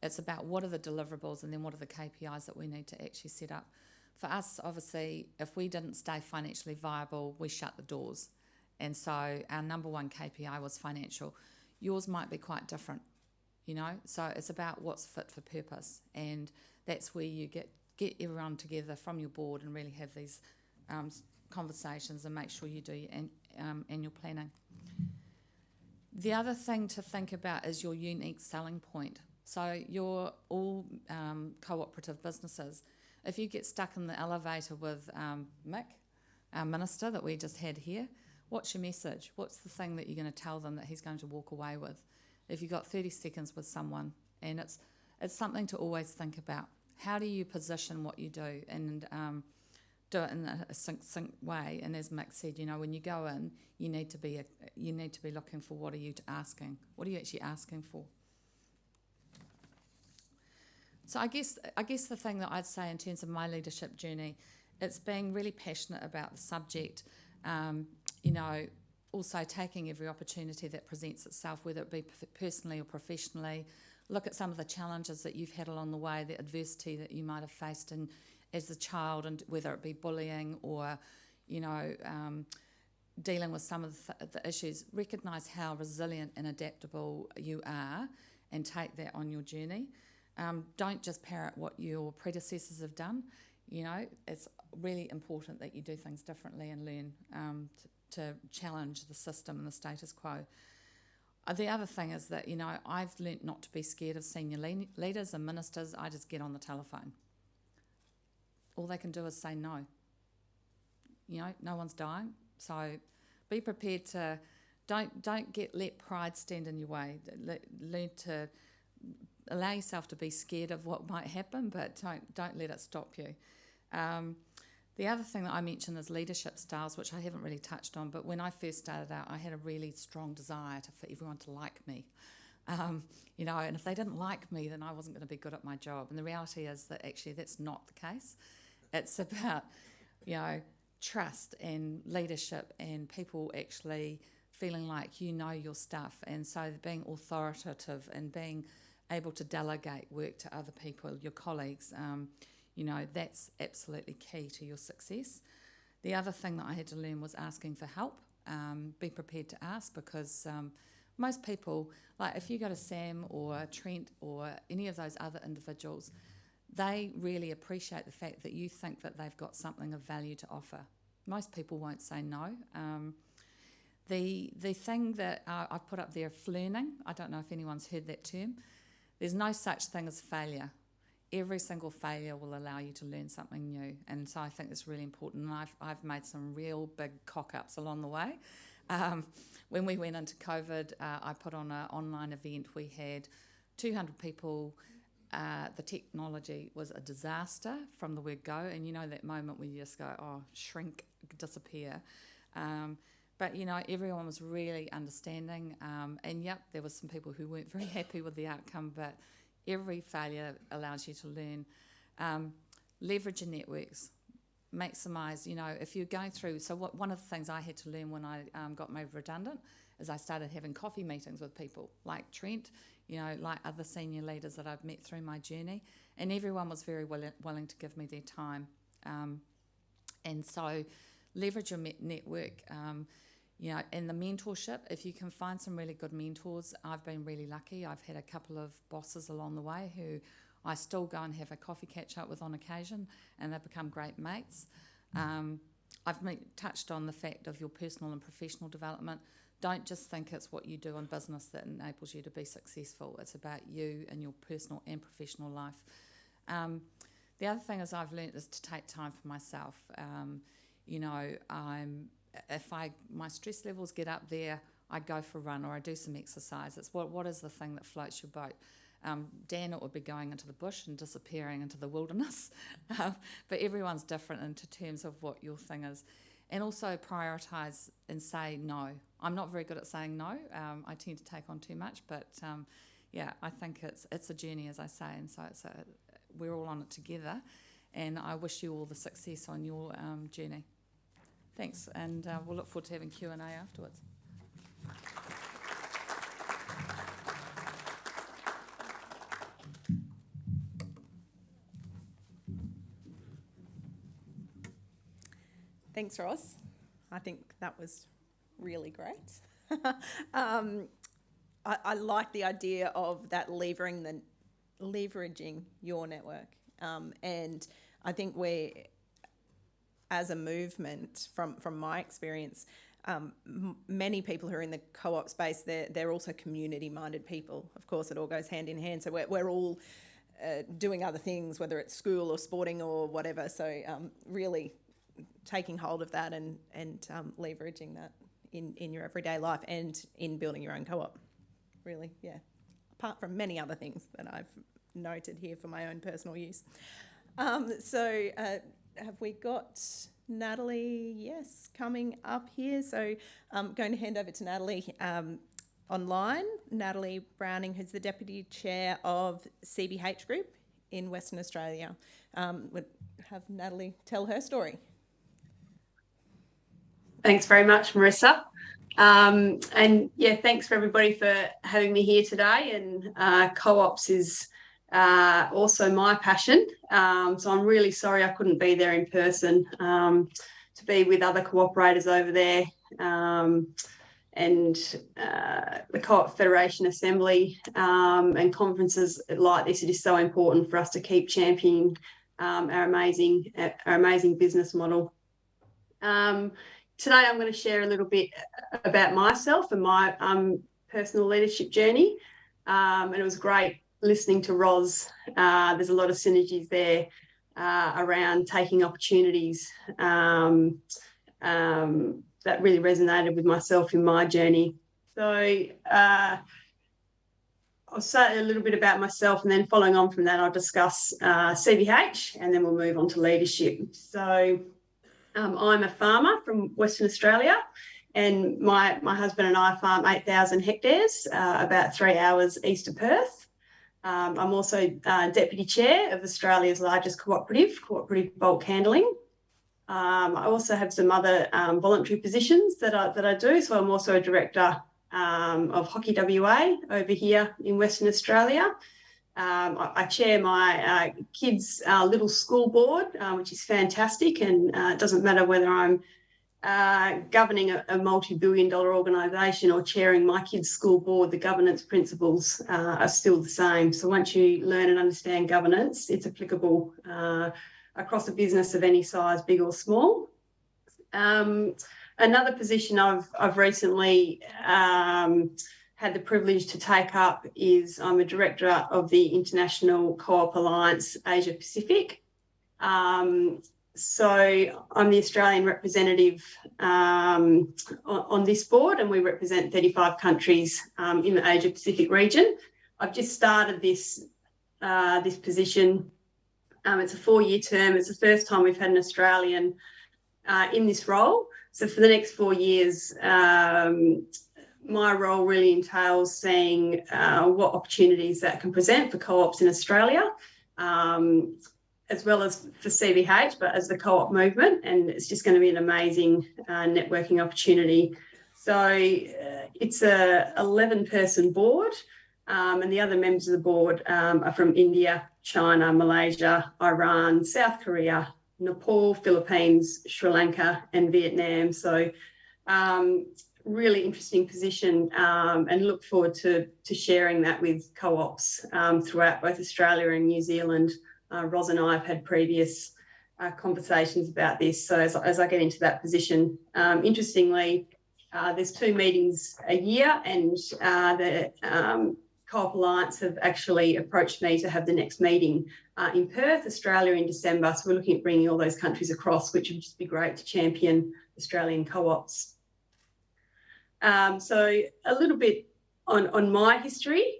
It's about what are the deliverables and then what are the KPIs that we need to actually set up. For us, obviously, if we didn't stay financially viable, we shut the doors. And so our number one KPI was financial. Yours might be quite different, So it's about what's fit for purpose. And that's where you get everyone together from your board and really have these conversations and make sure you do your annual planning. The other thing to think about is your unique selling point. So you're all cooperative businesses. If you get stuck in the elevator with Mick, our minister that we just had here, what's your message? What's the thing that you're going to tell them that he's going to walk away with? If you've got 30 seconds with someone, and it's something to always think about. How do you position what you do and do it in a succinct way? And as Mick said, when you go in, you need to be looking for what are you asking? What are you actually asking for? So I guess the thing that I'd say in terms of my leadership journey, it's being really passionate about the subject, also taking every opportunity that presents itself, whether it be personally or professionally. Look at some of the challenges that you've had along the way, the adversity that you might have faced as a child, and whether it be bullying or, dealing with some of the issues. Recognise how resilient and adaptable you are and take that on your journey. Don't just parrot what your predecessors have done. It's really important that you do things differently and learn to challenge the system and the status quo. The other thing is that, I've learnt not to be scared of senior leaders and ministers. I just get on the telephone. All they can do is say no. No one's dying. So be prepared to, don't let pride stand in your way. Learn to allow yourself to be scared of what might happen, but don't let it stop you. The other thing that I mentioned is leadership styles, which I haven't really touched on, but when I first started out, I had a really strong desire for everyone to like me. And if they didn't like me, then I wasn't going to be good at my job. And the reality is that actually that's not the case. It's about, trust and leadership and people actually feeling like your stuff. And so being authoritative and being able to delegate work to other people, your colleagues, that's absolutely key to your success. The other thing that I had to learn was asking for help. Be prepared to ask, because most people, like if you go to Sam or Trent or any of those other individuals, they really appreciate the fact that you think that they've got something of value to offer. Most people won't say no. The thing that I've put up there, flirting, I don't know if anyone's heard that term. there's no such thing as failure. Every single failure will allow you to learn something new, and so I think it's really important. And I've made some real big cock-ups along the way. When we went into COVID, I put on an online event. We had 200 people. The technology was a disaster from the word go, and you know that moment where you just go, oh, shrink, disappear. But, you know, everyone was really understanding, and yep, there were some people who weren't very happy with the outcome, but every failure allows you to learn. Leverage your networks. Maximise, you know, if you're going through... So one of the things I had to learn when I got made redundant is I started having coffee meetings with people like Trent, you know, like other senior leaders that I've met through my journey, and everyone was very willing to give me their time. And so leverage your network, you know, and the mentorship. If you can find some really good mentors, I've been really lucky. I've had a couple of bosses along the way who I still go and have a coffee catch up with on occasion, and they've become great mates. I've touched on the fact of your personal and professional development. Don't just think it's what you do in business that enables you to be successful. It's about you and your personal and professional life. The other thing is I've learnt is to take time for myself. You know, my stress levels get up there, I go for a run or I do some exercise. It's what is the thing that floats your boat? Dan, it would be going into the bush and disappearing into the wilderness. But everyone's different in terms of what your thing is. And also prioritise and say no. I'm not very good at saying no. I tend to take on too much, but yeah, I think it's a journey, as I say, and so we're all on it together. And I wish you all the success on your journey. Thanks, and we'll look forward to having Q&A afterwards. Thanks, Roz. I think that was really great. I like the idea of that leveraging your network. And I think as a movement, from my experience, many people who are in the co-op space, they're also community-minded people. Of course, it all goes hand in hand. So we're all doing other things, whether it's school or sporting or whatever. So really taking hold of that and leveraging that in your everyday life and in building your own co-op. Really, yeah. Apart from many other things that I've noted here for my own personal use. So have we got Natalie? Yes, coming up here. So I'm going to hand over to Natalie online. Natalie Browning, who's the Deputy Chair of CBH Group in Western Australia. Would have Natalie tell her story. Thanks very much, Marissa. And yeah, thanks for everybody for having me here today. And co-ops is also my passion. So I'm really sorry I couldn't be there in person to be with other cooperators over there. And the Co-op Federation Assembly and conferences like this, it is so important for us to keep championing our amazing business model. Today I'm going to share a little bit about myself and my personal leadership journey. And it was great listening to Roz. There's a lot of synergies there around taking opportunities that really resonated with myself in my journey. So I'll say a little bit about myself, and then following on from that, I'll discuss CBH, and then we'll move on to leadership. So I'm a farmer from Western Australia, and my husband and I farm 8,000 hectares, about 3 hours east of Perth. I'm also Deputy Chair of Australia's largest cooperative bulk handling. I also have some other voluntary positions that I do. So I'm also a Director of Hockey WA over here in Western Australia. I chair my kids' little school board, which is fantastic, and it doesn't matter whether I'm governing a multi-billion-dollar organisation or chairing my kids' school board, the governance principles are still the same. So once you learn and understand governance, it's applicable across a business of any size, big or small. Another position I've recently had had the privilege to take up is I'm a director of the International Co-op Alliance Asia Pacific. So I'm the Australian representative on this board, and we represent 35 countries in the Asia Pacific region. I've just started this position. It's a 4-year term. It's the first time we've had an Australian in this role. So for the next 4 years, my role really entails seeing what opportunities that can present for co-ops in Australia, as well as for CBH, but as the co-op movement. And it's just going to be an amazing networking opportunity. So it's a 11-person board, and the other members of the board are from India, China, Malaysia, Iran, South Korea, Nepal, Philippines, Sri Lanka, and Vietnam. So really interesting position, and look forward to sharing that with co-ops throughout both Australia and New Zealand. Roz and I have had previous conversations about this. So as I get into that position, interestingly, there's 2 meetings a year, and the Co-op Alliance have actually approached me to have the next meeting in Perth, Australia, in December. So we're looking at bringing all those countries across, which would just be great to champion Australian co-ops. So a little bit on my history.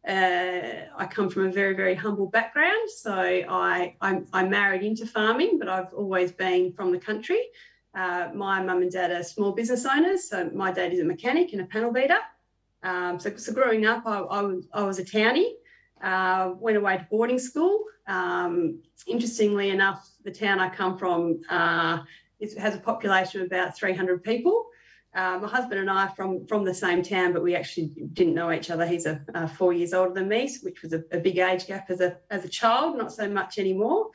I come from a very, very humble background. So I married into farming, but I've always been from the country. My mum and dad are small business owners. So my dad is a mechanic and a panel beater. So growing up, I was a townie, went away to boarding school. Interestingly enough, the town I come from has a population of about 300 people. My husband and I are from the same town, but we actually didn't know each other. He's 4 years older than me, which was a big age gap as a child, not so much anymore.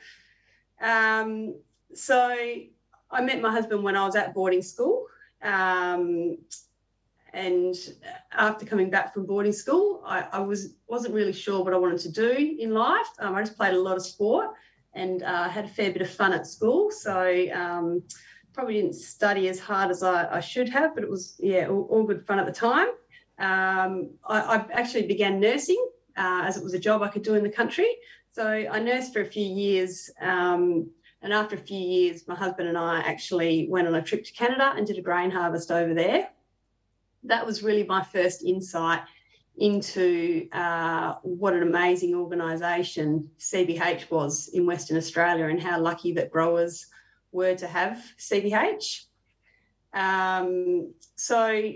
So I met my husband when I was at boarding school. And after coming back from boarding school, I wasn't really sure what I wanted to do in life. I just played a lot of sport and had a fair bit of fun at school. So probably didn't study as hard as I should have, but it was, yeah, all good fun at the time. I actually began nursing as it was a job I could do in the country. So I nursed for a few years. And after a few years, my husband and I actually went on a trip to Canada and did a grain harvest over there. That was really my first insight into what an amazing organisation CBH was in Western Australia, and how lucky that growers were to have CBH. So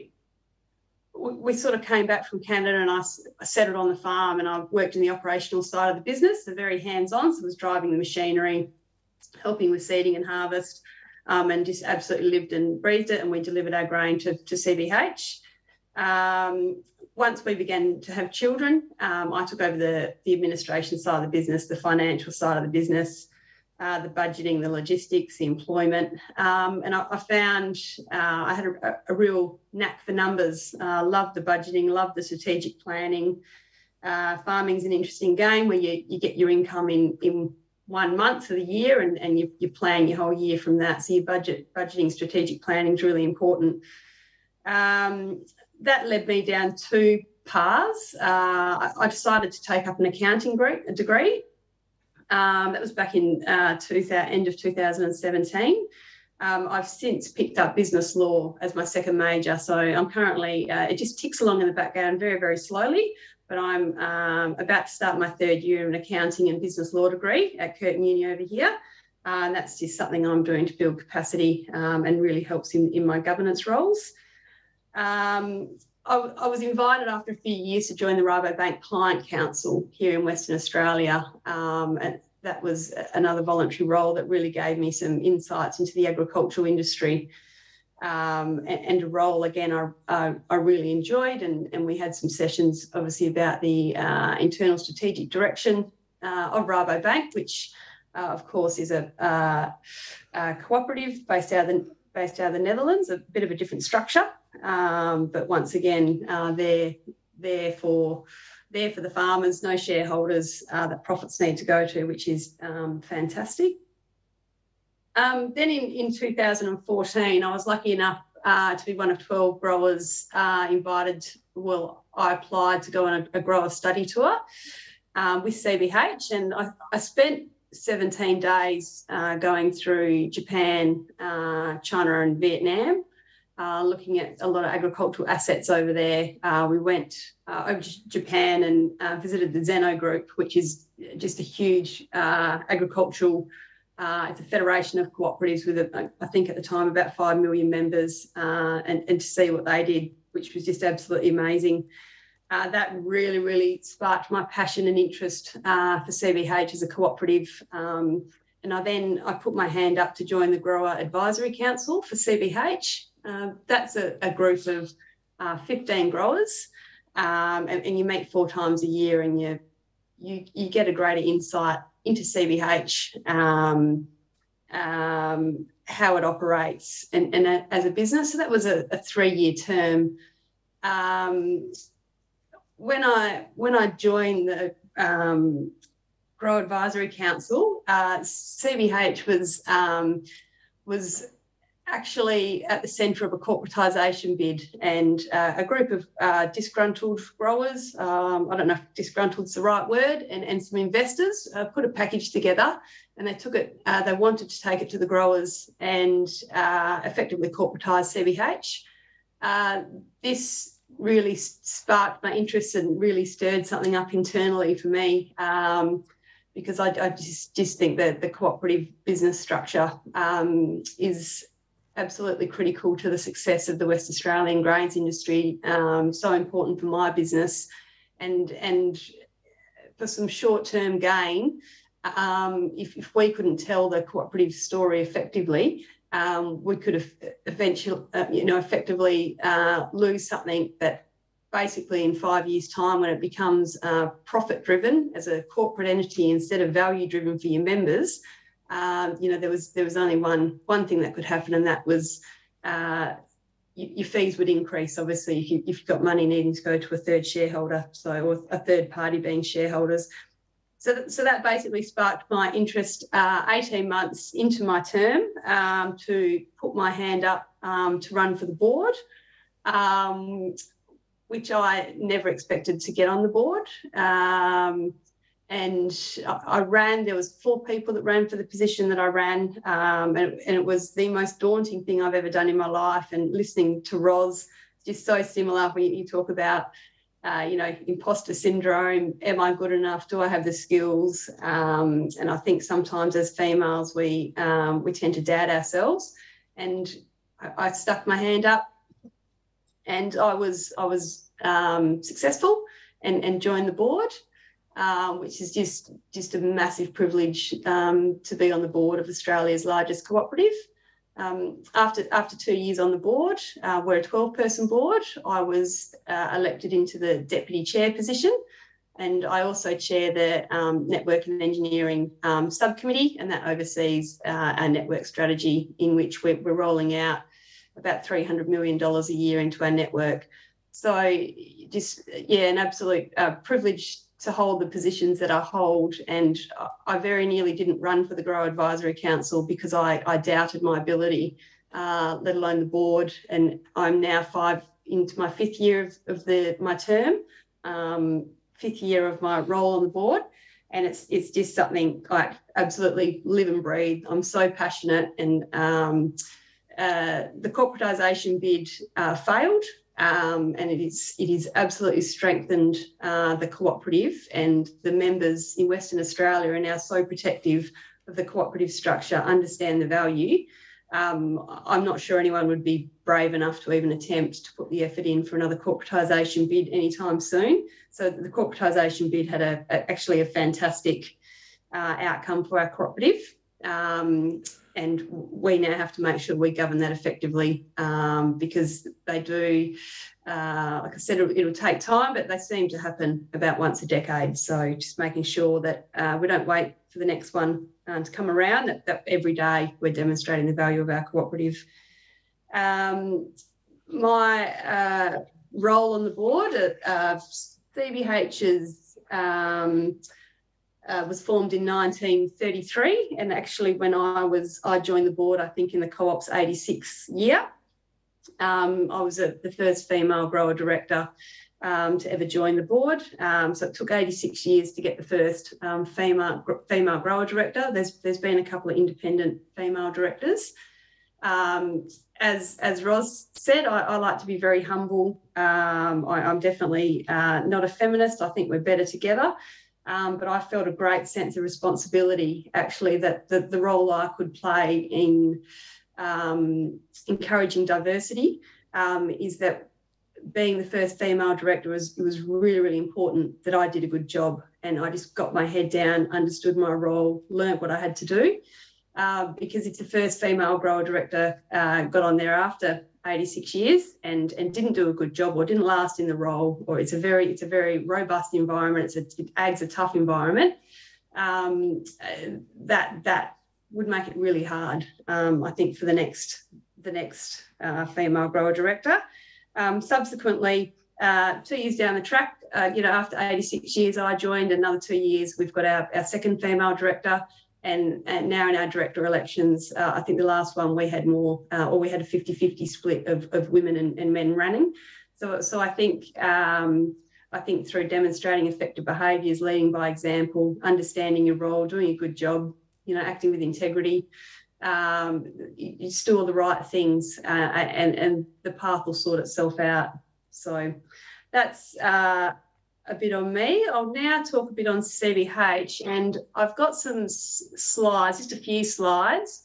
we sort of came back from Canada, and I settled on the farm, and I worked in the operational side of the business, so very hands-on. So I was driving the machinery, helping with seeding and harvest, and just absolutely lived and breathed it, and we delivered our grain to CBH. Once we began to have children, I took over the administration side of the business, the financial side of the business, the budgeting, the logistics, the employment, and I found I had a real knack for numbers. Loved the budgeting, loved the strategic planning. Farming's an interesting game where you get your income in 1 month of the year, and you plan your whole year from that. So your budgeting, strategic planning is really important. That led me down 2 paths. I decided to take up an accounting degree. That was back in end of 2017. I've since picked up business law as my second major. So I'm currently, it just ticks along in the background very, very slowly, but I'm about to start my 3rd year of an accounting and business law degree at Curtin Uni over here. And that's just something I'm doing to build capacity and really helps in my governance roles. I was invited after a few years to join the Rabobank Client Council here in Western Australia, and that was another voluntary role that really gave me some insights into the agricultural industry, and a role, again, I really enjoyed, and we had some sessions, obviously, about the internal strategic direction of Rabobank, which, of course, is a cooperative based out of the Netherlands, a bit of a different structure. But once again, they're there for the farmers, no shareholders that profits need to go to, which is fantastic. Then in 2014, I was lucky enough to be one of 12 growers invited. Well, I applied to go on a grower study tour with CBH, and I spent 17 days going through Japan, China and Vietnam, looking at a lot of agricultural assets over there. We went over to Japan and visited the Zeno Group, which is just a huge agricultural, it's a federation of cooperatives with, I think at the time, about 5 million members, and to see what they did, which was just absolutely amazing. That really, really sparked my passion and interest for CBH as a cooperative. And I put my hand up to join the Grower Advisory Council for CBH. That's a group of 15 growers, and you meet 4 times a year, and you get a greater insight into CBH, how it operates, and as a business. So that was a 3-year term. When I joined the Grower Advisory Council, CBH was actually at the centre of a corporatisation bid, and a group of disgruntled growers, I don't know if disgruntled's the right word, and some investors put a package together, and they took it, they wanted to take it to the growers and effectively corporatise CBH. This really sparked my interest and really stirred something up internally for me, because I just think that the cooperative business structure is absolutely critical to the success of the West Australian grains industry, so important for my business, and for some short-term gain, if we couldn't tell the cooperative story effectively, we could have eventually, effectively lose something that basically in 5 years' time, when it becomes profit-driven as a corporate entity instead of value-driven for your members, there was only one thing that could happen, and that was your fees would increase, obviously, if you've got money needing to go to a third shareholder, or a third party being shareholders. So that basically sparked my interest 18 months into my term to put my hand up to run for the board, which I never expected to get on the board. And I ran, there was 4 people that ran for the position that I ran, and it was the most daunting thing I've ever done in my life. And listening to Roz, just so similar when you talk about, imposter syndrome. Am I good enough? Do I have the skills? And I think sometimes as females, we tend to doubt ourselves. And I stuck my hand up, and I was successful and joined the board, which is just a massive privilege to be on the board of Australia's largest cooperative. After 2 years on the board, we're a 12-person board. I was elected into the deputy chair position, and I also chair the network and engineering subcommittee, and that oversees our network strategy, in which we're rolling out about $300 million a year into our network. So an absolute privilege to hold the positions that I hold, and I very nearly didn't run for the Grower Advisory Council because I doubted my ability, let alone the board. And I'm now into my 5th year of my term, 5th year of my role on the board, and it's just something I absolutely live and breathe. I'm so passionate, and the corporatisation bid failed. And it is absolutely strengthened the cooperative, and the members in Western Australia are now so protective of the cooperative structure, understand the value. I'm not sure anyone would be brave enough to even attempt to put the effort in for another corporatisation bid anytime soon. So the corporatisation bid had actually a fantastic outcome for our cooperative. And we now have to make sure we govern that effectively, because they do, like I said, it'll take time, but they seem to happen about once a decade. So just making sure that we don't wait for the next one to come around, that every day we're demonstrating the value of our cooperative. My role on the board at CBH's was formed in 1933, and actually when I joined the board, I think in the Co-op's 86 year. I was the first female grower director to ever join the board. So it took 86 years to get the first female grower director. There's been a couple of independent female directors. As Roz said, I like to be very humble. I'm definitely not a feminist. I think we're better together. But I felt a great sense of responsibility, actually, that the role I could play in encouraging diversity is that being the first female director, it was really, really important that I did a good job, and I just got my head down, understood my role, learned what I had to do. Because if the first female grower director got on there after 86 years and didn't do a good job or didn't last in the role, or it's a very robust environment, ag's a tough environment, that would make it really hard, I think, for the next female grower director. Subsequently, 2 years down the track, after 86 years, I joined. Another 2 years, we've got our second female director. And now in our director elections, I think the last one we had more, or we had a 50-50 split of women and men running. So I think through demonstrating effective behaviours, leading by example, understanding your role, doing a good job, acting with integrity, you do all the right things, and the path will sort itself out. So that's a bit on me. I'll now talk a bit on CBH, and I've got some slides, just a few slides.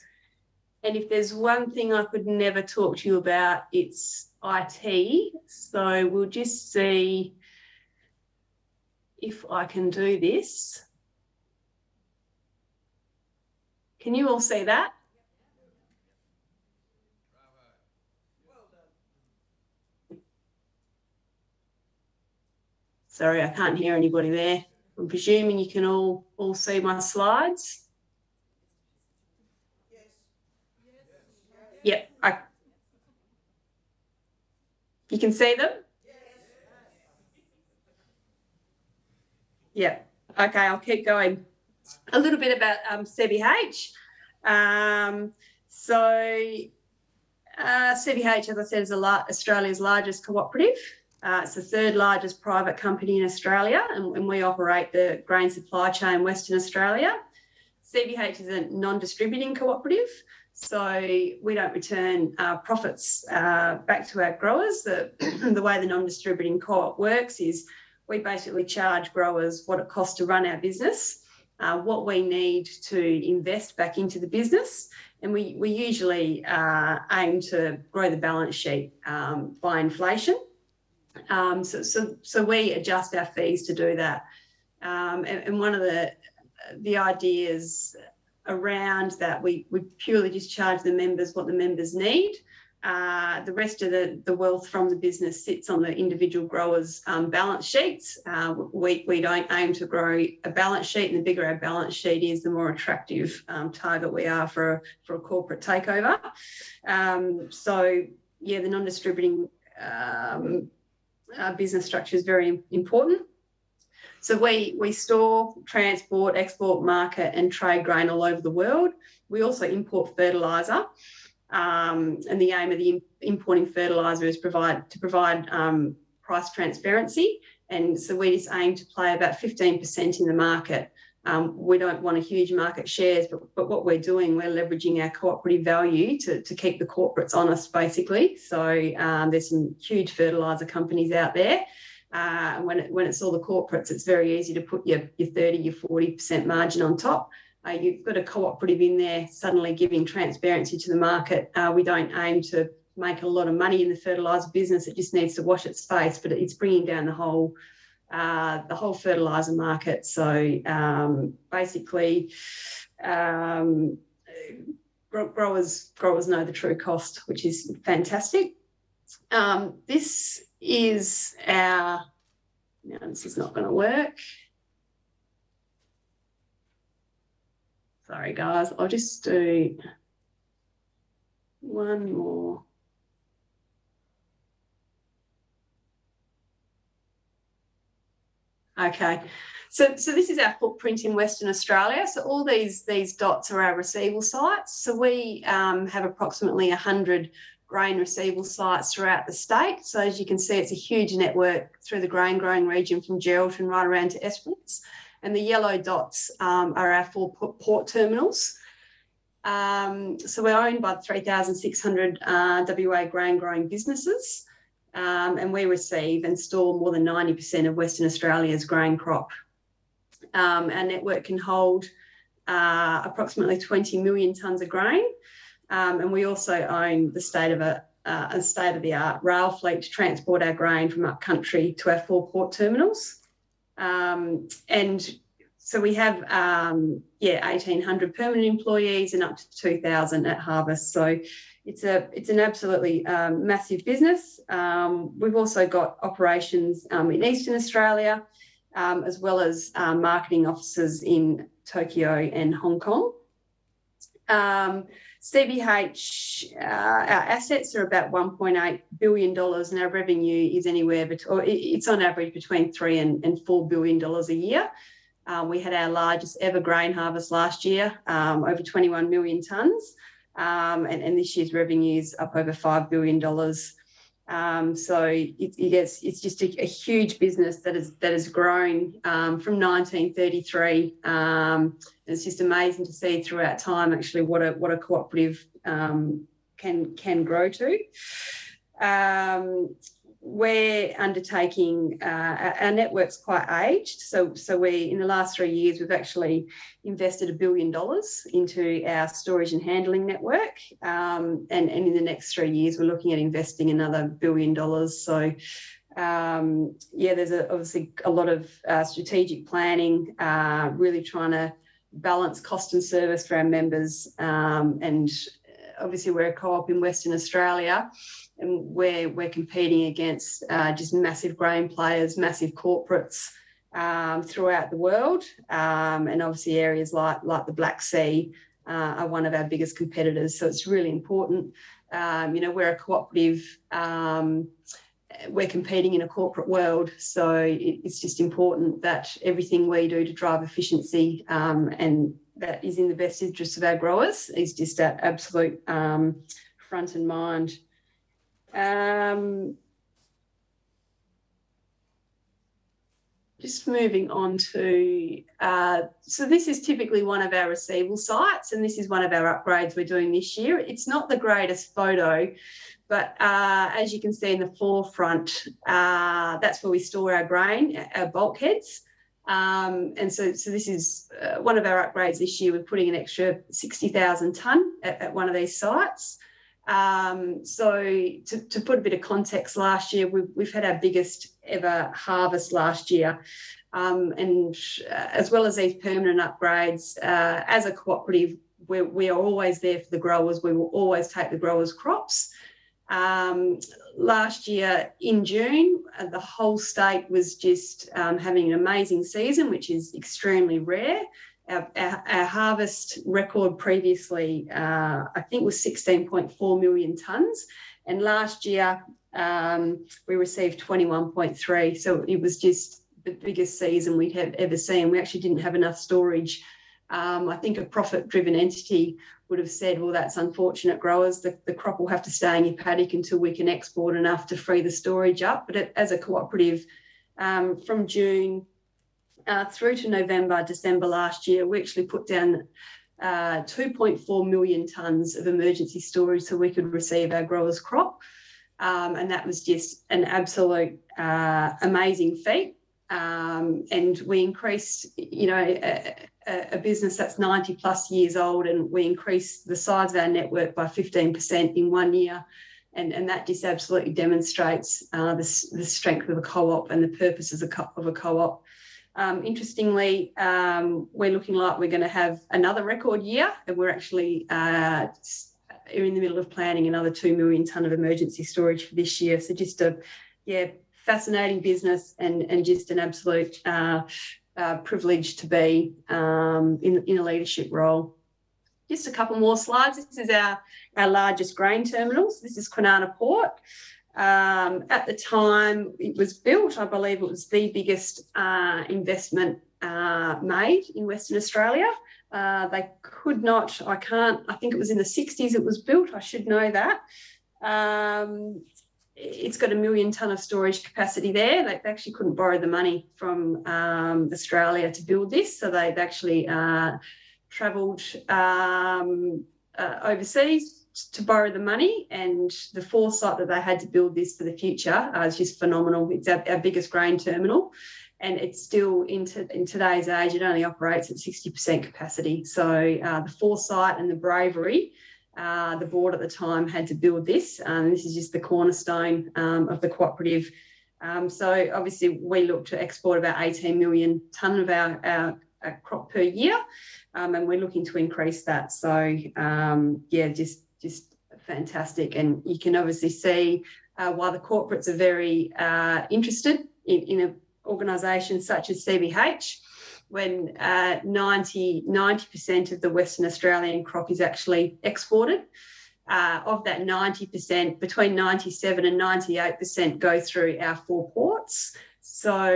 And if there's one thing I could never talk to you about, it's IT. So we'll just see if I can do this. Can you all see that? Sorry, I can't hear anybody there. I'm presuming you can all see my slides. Yes. Yep. You can see them? Yeah. Okay, I'll keep going. A little bit about CBH. CBH, as I said, is Australia's largest cooperative. It's the third largest private company in Australia, and we operate the grain supply chain Western Australia. CBH is a non-distributing cooperative, so we don't return profits back to our growers. The way the non-distributing co-op works is we basically charge growers what it costs to run our business, what we need to invest back into the business, and we usually aim to grow the balance sheet by inflation. So we adjust our fees to do that. And one of the ideas around that, we purely just charge the members what the members need. The rest of the wealth from the business sits on the individual growers' balance sheets. We don't aim to grow a balance sheet, and the bigger our balance sheet is, the more attractive target we are for a corporate takeover. So yeah, the non-distributing business structure is very important. So we store, transport, export, market and trade grain all over the world. We also import fertiliser, and the aim of the importing fertiliser is to provide price transparency, and so we just aim to play about 15% in the market. We don't want a huge market shares, but what we're doing, we're leveraging our cooperative value to keep the corporates honest, basically. So there's some huge fertiliser companies out there. When it's all the corporates, it's very easy to put your 30, your 40% margin on top. You've got a cooperative in there suddenly giving transparency to the market. We don't aim to make a lot of money in the fertiliser business. It just needs to wash its face, but it's bringing down the whole fertiliser market. So basically, growers know the true cost, which is fantastic. This is our. No, this is not going to work. Sorry, guys. I'll just do one more. Okay, so this is our footprint in Western Australia. So all these dots are our receival sites. So we have approximately 100 grain receival sites throughout the state. So as you can see, it's a huge network through the grain growing region from Geraldton right around to Esperance. And the yellow dots are our 4 port terminals. So we're owned by 3,600 WA grain growing businesses, and we receive and store more than 90% of Western Australia's grain crop. Our network can hold approximately 20 million tonnes of grain, and we also own the state-of-the-art rail fleet to transport our grain from upcountry to our 4 port terminals. And so we have 1,800 permanent employees and up to 2,000 at harvest. So it's an absolutely massive business. We've also got operations in Eastern Australia, as well as marketing offices in Tokyo and Hong Kong. CBH, our assets are about $1.8 billion, and our revenue is it's on average between $3 and $4 billion a year. We had our largest ever grain harvest last year, over 21 million tonnes, and this year's revenue is up over $5 billion. So it's just a huge business that has grown from 1933. And it's just amazing to see throughout time actually what a cooperative can grow to. We're undertaking, our network's quite aged. So we, in the last 3 years, we've actually invested $1 billion into our storage and handling network. And in the next 3 years, we're looking at investing another $1 billion. So, there's obviously a lot of strategic planning, really trying to balance cost and service for our members. And obviously we're a co-op in Western Australia, and we're competing against just massive grain players, massive corporates throughout the world. And obviously areas like the Black Sea are one of our biggest competitors. So it's really important. We're a cooperative, we're competing in a corporate world. So it's just important that everything we do to drive efficiency and that is in the best interest of our growers is just at absolute front and mind. Just moving on to, so this is typically one of our receival sites, and this is one of our upgrades we're doing this year. It's not the greatest photo, but as you can see in the forefront, that's where we store our grain, our bulkheads. And so this is one of our upgrades this year. We're putting an extra 60,000 tonne at one of these sites. So to put a bit of context, last year we've had our biggest ever harvest last year, and as well as these permanent upgrades, as a cooperative, we are always there for the growers. We will always take the growers' crops. Last year in June, the whole state was just having an amazing season, which is extremely rare. Our harvest record previously, I think, was 16.4 million tonnes. And last year, we received 21.3. So it was just the biggest season we'd have ever seen. We actually didn't have enough storage. I think a profit-driven entity would have said, well, that's unfortunate, growers. The crop will have to stay in your paddock until we can export enough to free the storage up. But as a cooperative, from June through to November, December last year, we actually put down 2.4 million tonnes of emergency storage so we could receive our growers' crop. And that was just an absolute amazing feat. And we increased, a business that's 90 plus years old, and we increased the size of our network by 15% in 1 year. And that just absolutely demonstrates the strength of a co-op and the purposes of a co-op. Interestingly, we're looking like we're going to have another record year, and we're actually in the middle of planning another 2 million tonne of emergency storage for this year. So just a fascinating business and just an absolute privilege to be in a leadership role. Just a couple more slides. This is our largest grain terminals. This is Kwinana Port. At the time it was built, I believe it was the biggest investment made in Western Australia. They could not, I think it was in the 60s it was built, I should know that. It's got 1 million tonne of storage capacity there. They actually couldn't borrow the money from Australia to build this, so they've actually travelled overseas to borrow the money, and the foresight that they had to build this for the future is just phenomenal. It's our biggest grain terminal, and it's still in today's age, it only operates at 60% capacity. So the foresight and the bravery, the board at the time had to build this. This is just the cornerstone of the cooperative. So obviously we look to export about 18 million tonne of our crop per year, and we're looking to increase that. So yeah, just fantastic. And you can obviously see why the corporates are very interested in an organisation such as CBH, when 90% of the Western Australian crop is actually exported. Of that 90%, between 97 and 98% go through our 4 ports. So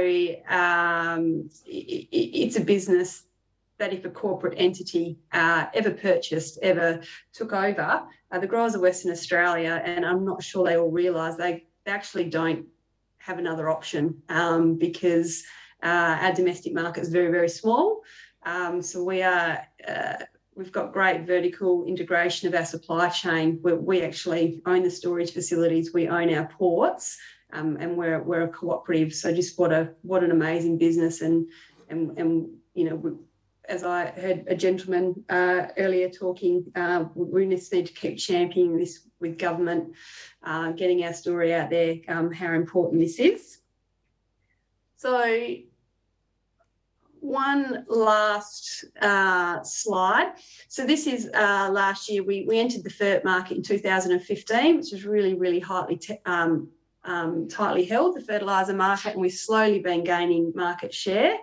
it's a business that if a corporate entity ever purchased, ever took over, the growers of Western Australia, and I'm not sure they all realise, they actually don't have another option because our domestic market is very, very small. So we've got great vertical integration of our supply chain. We actually own the storage facilities, we own our ports, and we're a cooperative. So just what an amazing business. And you know, as I heard a gentleman earlier talking, we just need to keep championing this with government, getting our story out there, how important this is. So one last slide. So this is last year, we entered the FERT market in 2015, which was really, really tightly held, the fertiliser market, and we've slowly been gaining market share.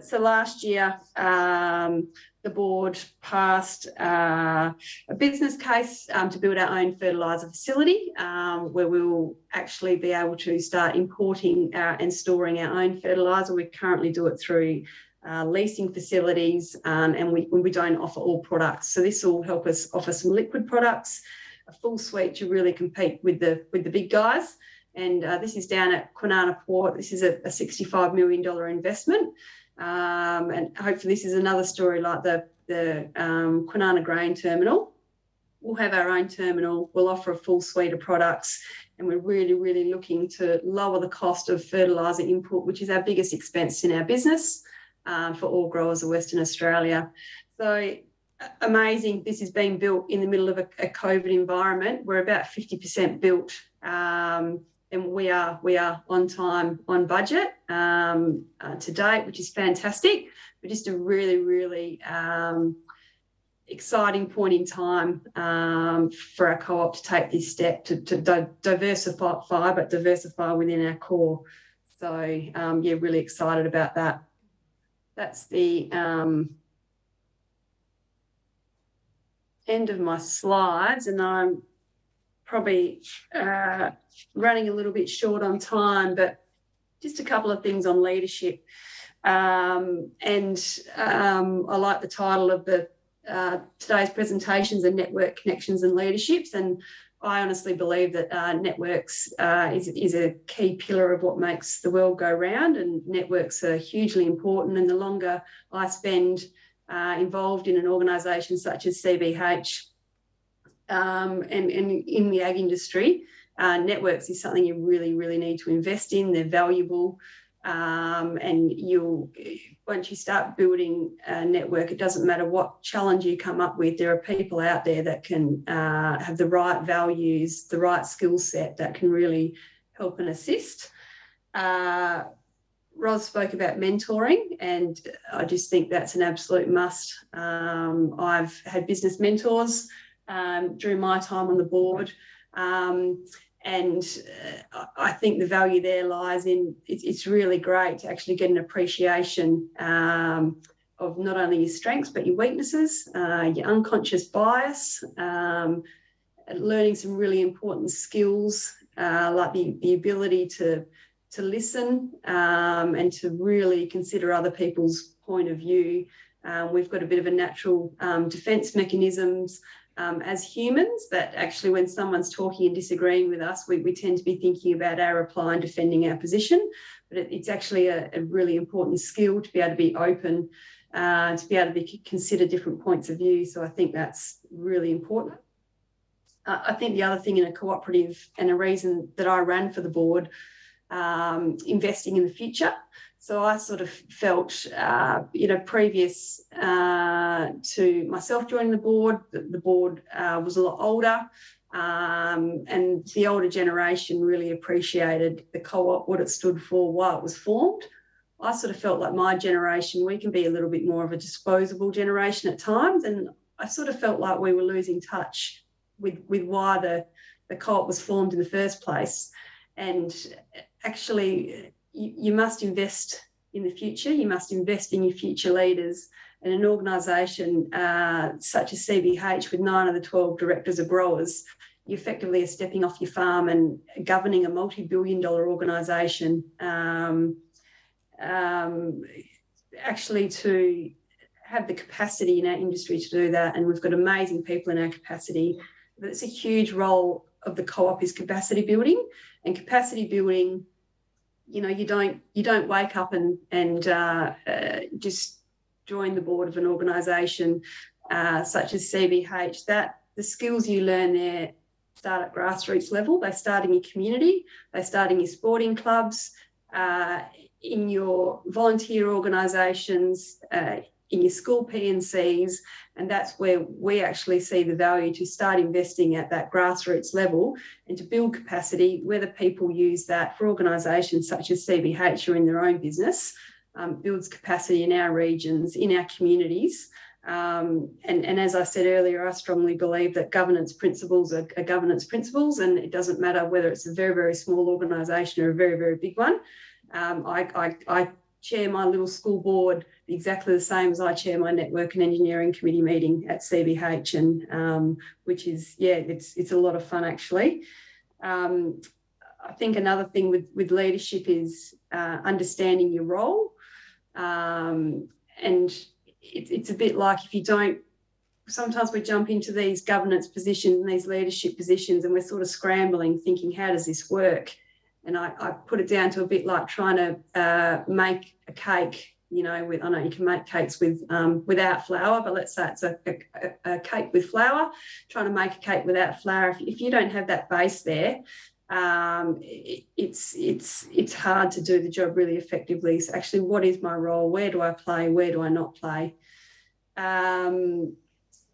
So last year, the board passed a business case to build our own fertiliser facility, where we will actually be able to start importing and storing our own fertiliser. We currently do it through leasing facilities, and we don't offer all products. So this will help us offer some liquid products, a full suite to really compete with the big guys. And this is down at Kwinana Port. This is a $65 million investment. And hopefully this is another story like the Kwinana grain terminal. We'll have our own terminal, we'll offer a full suite of products, and we're really, really looking to lower the cost of fertiliser input, which is our biggest expense in our business, for all growers of Western Australia. So amazing. This is being built in the middle of a COVID environment. We're about 50% built, and we are on time, on budget to date, which is fantastic. But just a really, really exciting point in time for our co-op to take this step to diversify, but diversify within our core. So yeah, really excited about that. That's the end of my slides, and I'm probably running a little bit short on time, but just a couple of things on leadership. And I like the title of the today's presentations, and network connections and leaderships. And I honestly believe that networks is a key pillar of what makes the world go round, and networks are hugely important. And the longer I spend involved in an organisation such as CBH, and in the ag industry, networks is something you really, really need to invest in. They're valuable, and once you start building a network, it doesn't matter what challenge you come up with, there are people out there that can have the right values, the right skill set that can really help and assist. Roz spoke about mentoring, and I just think that's an absolute must. I've had business mentors during my time on the board, and I think the value there lies in it's really great to actually get an appreciation of not only your strengths but your weaknesses, your unconscious bias, learning some really important skills like the ability to listen and to really consider other people's point of view. We've got a bit of a natural defence mechanisms as humans, that actually when someone's talking and disagreeing with us, we tend to be thinking about our reply and defending our position. But it's actually a really important skill to be able to be open, to be able to consider different points of view. So I think that's really important. I think the other thing in a cooperative, and a reason that I ran for the board, investing in the future. So I sort of felt, previous to myself joining the board was a lot older, and the older generation really appreciated the co-op, what it stood for, why it was formed. I sort of felt like my generation, we can be a little bit more of a disposable generation at times, and I sort of felt like we were losing touch with why the co-op was formed in the first place. And actually, you must invest in the future. You must invest in your future leaders. And an organisation such as CBH, with 9 of the 12 directors are growers, you effectively are stepping off your farm and governing a multi-billion-dollar organisation. Actually, to have the capacity in our industry to do that, and we've got amazing people in our capacity. But it's a huge role of the co-op is capacity building, and capacity building. You don't wake up and just join the board of an organisation such as CBH. That the skills you learn there start at grassroots level. They start in your community. They start in your sporting clubs, in your volunteer organisations, in your school P&Cs, and that's where we actually see the value to start investing at that grassroots level and to build capacity, whether people use that for organisations such as CBH or in their own business, builds capacity in our regions, in our communities. And as I said earlier, I strongly believe that governance principles are governance principles, and it doesn't matter whether it's a very, very small organisation or a very, very big one. I chair my little school board exactly the same as I chair my network and engineering committee meeting at CBH, and which is, it's a lot of fun actually. I think another thing with leadership is understanding your role, and it's a bit like if you don't, sometimes we jump into these governance positions and these leadership positions and we're sort of scrambling thinking, how does this work? And I put it down to a bit like trying to make a cake, I know you can make cakes without flour, but let's say it's a cake with flour, trying to make a cake without flour. If you don't have that base there, it's hard to do the job really effectively. So actually, what is my role? Where do I play? Where do I not play? And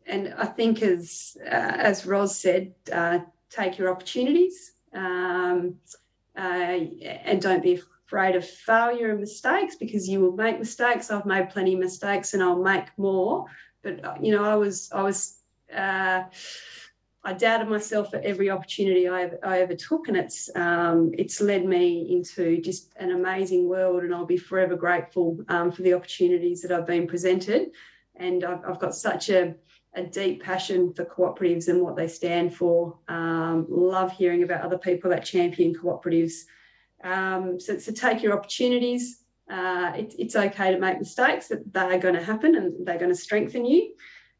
I think as Roz said, take your opportunities, and don't be afraid of failure and mistakes, because you will make mistakes. I've made plenty of mistakes and I'll make more. But, I doubted myself at every opportunity I ever took, and it's led me into just an amazing world, and I'll be forever grateful for the opportunities that I've been presented. And I've got such a deep passion for cooperatives and what they stand for. Love hearing about other people that champion cooperatives. So take your opportunities. It's okay to make mistakes, that they are going to happen and they're going to strengthen you.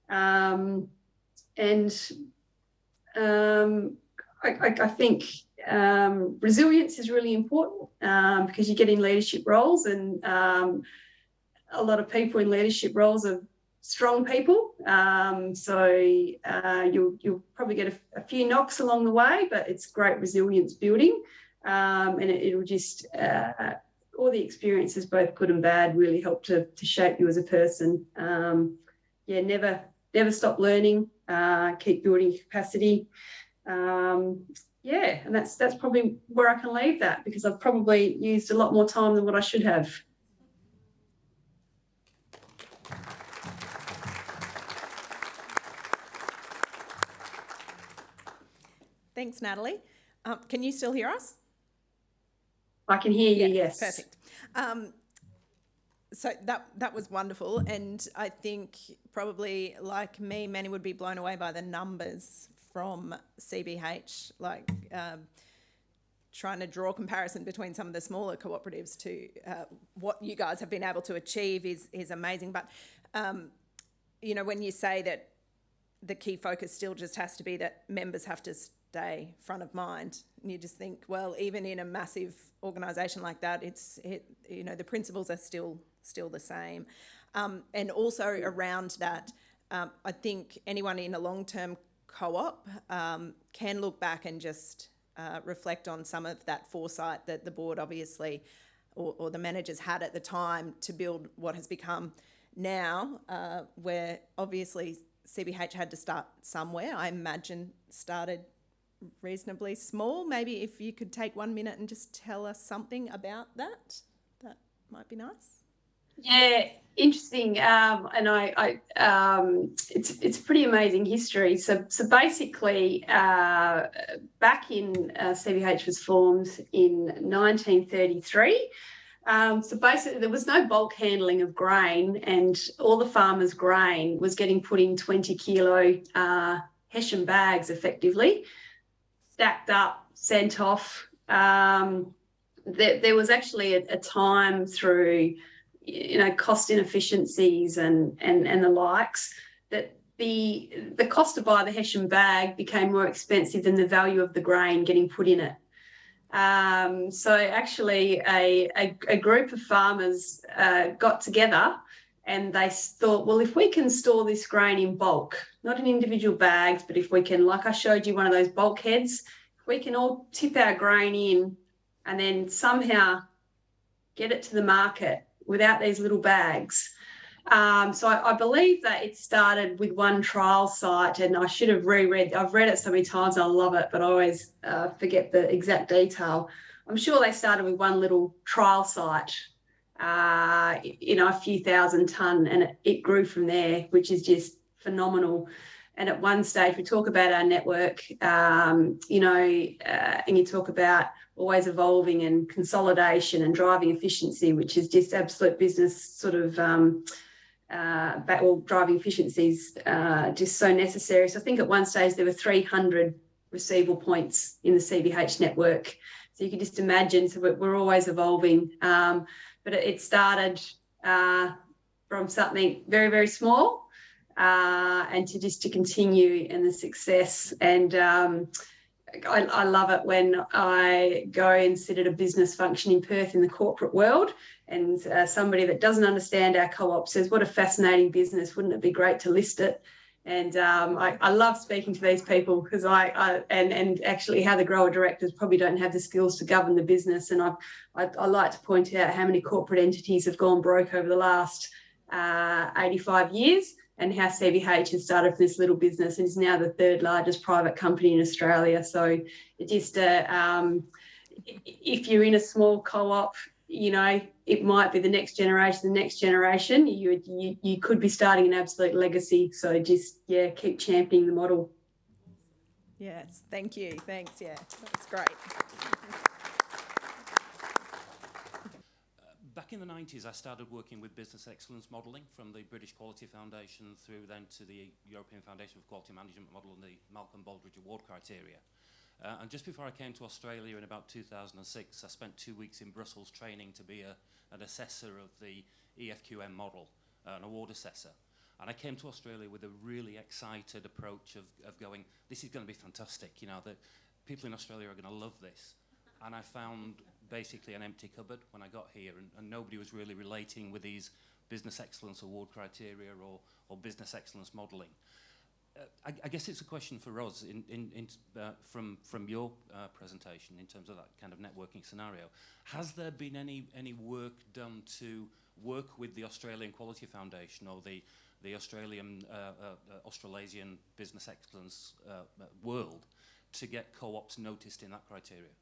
I think resilience is really important, because you get in leadership roles, and a lot of people in leadership roles are strong people. So you'll probably get a few knocks along the way, but it's great resilience building. And it'll just, all the experiences, both good and bad, really help to shape you as a person. Never stop learning, keep building capacity. And that's probably where I can leave that, because I've probably used a lot more time than what I should have. Thanks, Natalie. Can you still hear us? I can hear you, yes. Perfect. So that was wonderful, and I think probably like me, many would be blown away by the numbers from CBH, like trying to draw a comparison between some of the smaller cooperatives to what you guys have been able to achieve is amazing. But when you say that the key focus still just has to be that members have to stay front of mind. And you just think, well, even in a massive organisation like that, the principles are still the same. And also around that, I think anyone in a long-term co-op can look back and just reflect on some of that foresight that the board obviously or the managers had at the time to build what has become now, where obviously CBH had to start somewhere. I imagine started reasonably small. Maybe if you could take 1 minute and just tell us something about that might be nice. Yeah, interesting. It's pretty amazing history. So basically, back in CBH was formed in 1933. So basically, there was no bulk handling of grain, and all the farmers' grain was getting put in 20-kilo Hessian bags, effectively stacked up, sent off. There was actually a time through, cost inefficiencies and the likes, that the cost to buy the Hessian bag became more expensive than the value of the grain getting put in it. So actually a group of farmers got together and they thought, well, if we can store this grain in bulk, not in individual bags, but if we can, like I showed you one of those bulkheads, if we can all tip our grain in and then somehow get it to the market without these little bags. So I believe that it started with one trial site, and I should have I've read it so many times, I love it, but I always forget the exact detail. I'm sure they started with one little trial site, a few thousand tonne, and it grew from there, which is just phenomenal. And at one stage, we talk about our network, and you talk about always evolving and consolidation and driving efficiency, which is just absolute business sort of driving efficiencies just so necessary. So I think at one stage there were 300 receivable points in the CBH network. So you can just imagine, so we're always evolving. But it started from something very, very small and to continue in the success. And I love it when I go and sit at a business function in Perth in the corporate world, and somebody that doesn't understand our co-op says, what a fascinating business, wouldn't it be great to list it? And I love speaking to these people because and actually how the grower directors probably don't have the skills to govern the business. And I like to point out how many corporate entities have gone broke over the last 85 years, and how CBH has started from this little business and is now the third largest private company in Australia. So it just, if you're in a small co-op, it might be the next generation. You could be starting an absolute legacy. So just, keep championing the model. Yes, thank you. Thanks, yeah, that's great. Back in the 90s, I started working with business excellence modelling from the British Quality Foundation through then to the European Foundation for Quality Management Model and the Malcolm Baldrige Award criteria. And just before I came to Australia in about 2006, I spent 2 weeks in Brussels training to be an assessor of the EFQM model, an award assessor. And I came to Australia with a really excited approach of going, this is going to be fantastic, that people in Australia are going to love this. And I found basically an empty cupboard when I got here, and nobody was really relating with these business excellence award criteria or business excellence modelling. I guess it's a question for Roz from your presentation in terms of that kind of networking scenario. Has there been any work done to work with the Australian Quality Foundation or the Australian Australasian business excellence world to get co-ops noticed in that criteria?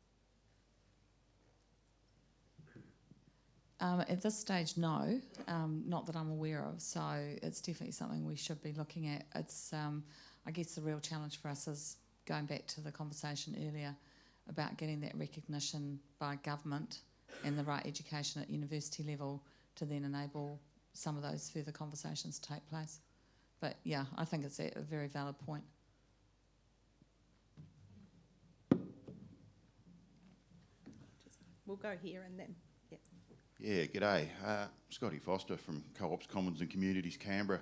At this stage, no, not that I'm aware of. So it's definitely something we should be looking at. It's, I guess, the real challenge for us is going back to the conversation earlier about getting that recognition by government and the right education at university level to then enable some of those further conversations to take place. But yeah, I think it's a very valid point. We'll go here and then. Yeah, g'day. Scotty Foster from Co-ops, Commons and Communities, Canberra.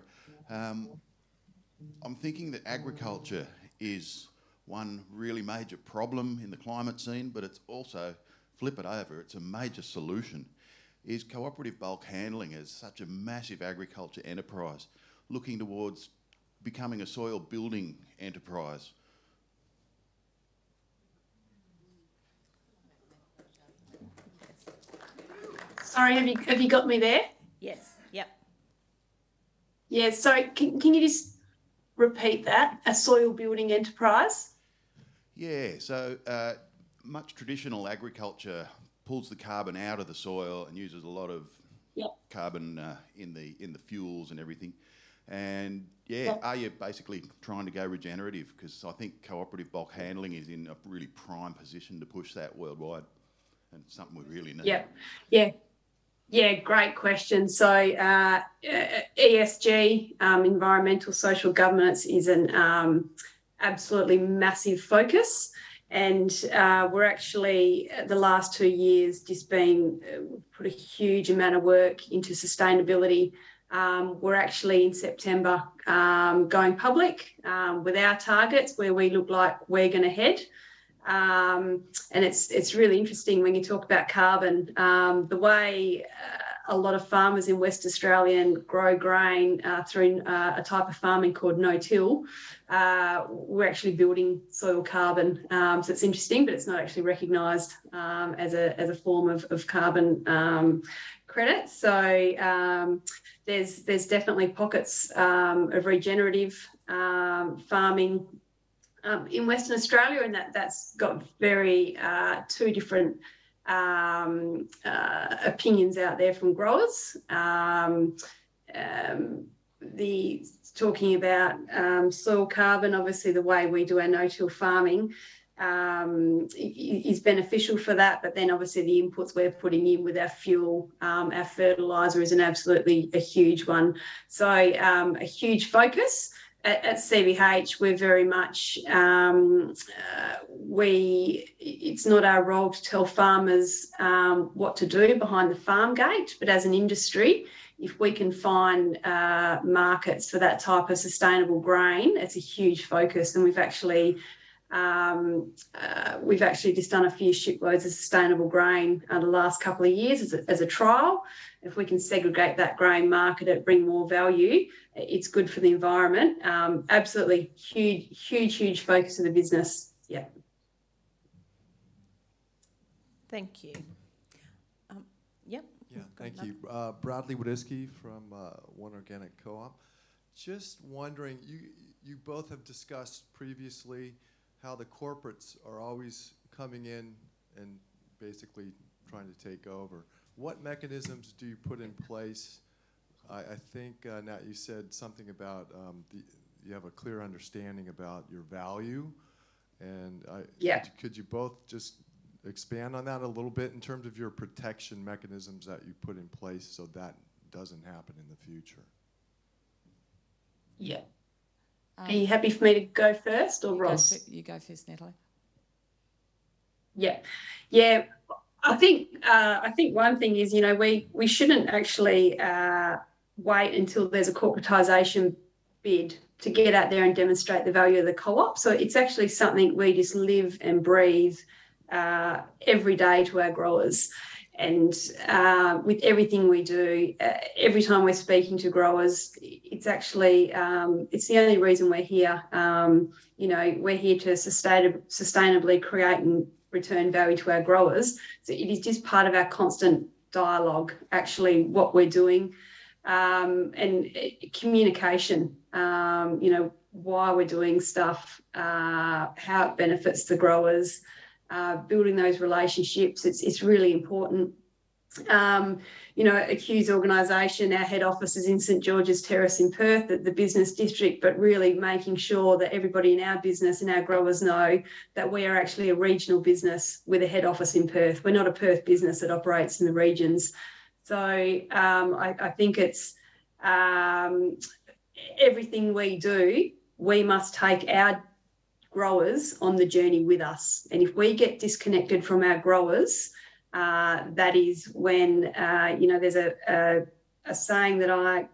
I'm thinking that agriculture is one really major problem in the climate scene, but it's also, flip it over, it's a major solution. Is cooperative bulk handling as such a massive agriculture enterprise looking towards becoming a soil building enterprise? Sorry, have you got me there? Yes. Yep. Yeah, sorry, can you just repeat that? A soil building enterprise? Yeah, so much traditional agriculture pulls the carbon out of the soil and uses a lot of carbon in the fuels and everything. And are you basically trying to go regenerative? Because I think cooperative bulk handling is in a really prime position to push that worldwide, and it's something we really need. Yeah, great question. So ESG, environmental social governance, is an absolutely massive focus. And we're actually, the last 2 years, just put a huge amount of work into sustainability. We're actually in September going public with our targets, where we look like we're going to head. And it's really interesting when you talk about carbon. The way a lot of farmers in West Australia grow grain through a type of farming called no-till, we're actually building soil carbon. So it's interesting, but it's not actually recognised as a form of carbon credit. So there's definitely pockets of regenerative farming in Western Australia, and that's got very two different opinions out there from growers. Talking about soil carbon, obviously the way we do our no-till farming is beneficial for that, but then obviously the inputs we're putting in with our fuel, our fertiliser is absolutely a huge one. So a huge focus. At CBH, we're very much, it's not our role to tell farmers what to do behind the farm gate, but as an industry, if we can find markets for that type of sustainable grain, it's a huge focus. And we've actually just done a few shiploads of sustainable grain the last couple of years as a trial. If we can segregate that grain, market it, bring more value, it's good for the environment. Absolutely huge focus of the business. Yeah. Thank you. Yep. Yeah, thank you. Bradley Wadisky from One Organic Co-op. Just wondering, you both have discussed previously how the corporates are always coming in and basically trying to take over. What mechanisms do you put in place? I think, Nat, you said something about you have a clear understanding about your value. And could you both just expand on that a little bit in terms of your protection mechanisms that you put in place so that doesn't happen in the future? Yeah. Are you happy for me to go first, or Roz? You go first, Natalie. Yeah. I think one thing is, we shouldn't actually wait until there's a corporatisation bid to get out there and demonstrate the value of the co-op. So it's actually something we just live and breathe every day to our growers. And with everything we do, every time we're speaking to growers, it's actually, it's the only reason we're here. We're here to sustainably create and return value to our growers. So it is just part of our constant dialogue, actually, what we're doing. And communication, why we're doing stuff, how it benefits the growers, building those relationships. It's really important. A Q's organisation, our head office is in St George's Terrace in Perth, the business district, but really making sure that everybody in our business and our growers know that we are actually a regional business with a head office in Perth. We're not a Perth business that operates in the regions. So I think it's everything we do, we must take our growers on the journey with us. And if we get disconnected from our growers, that is when, there's a saying that I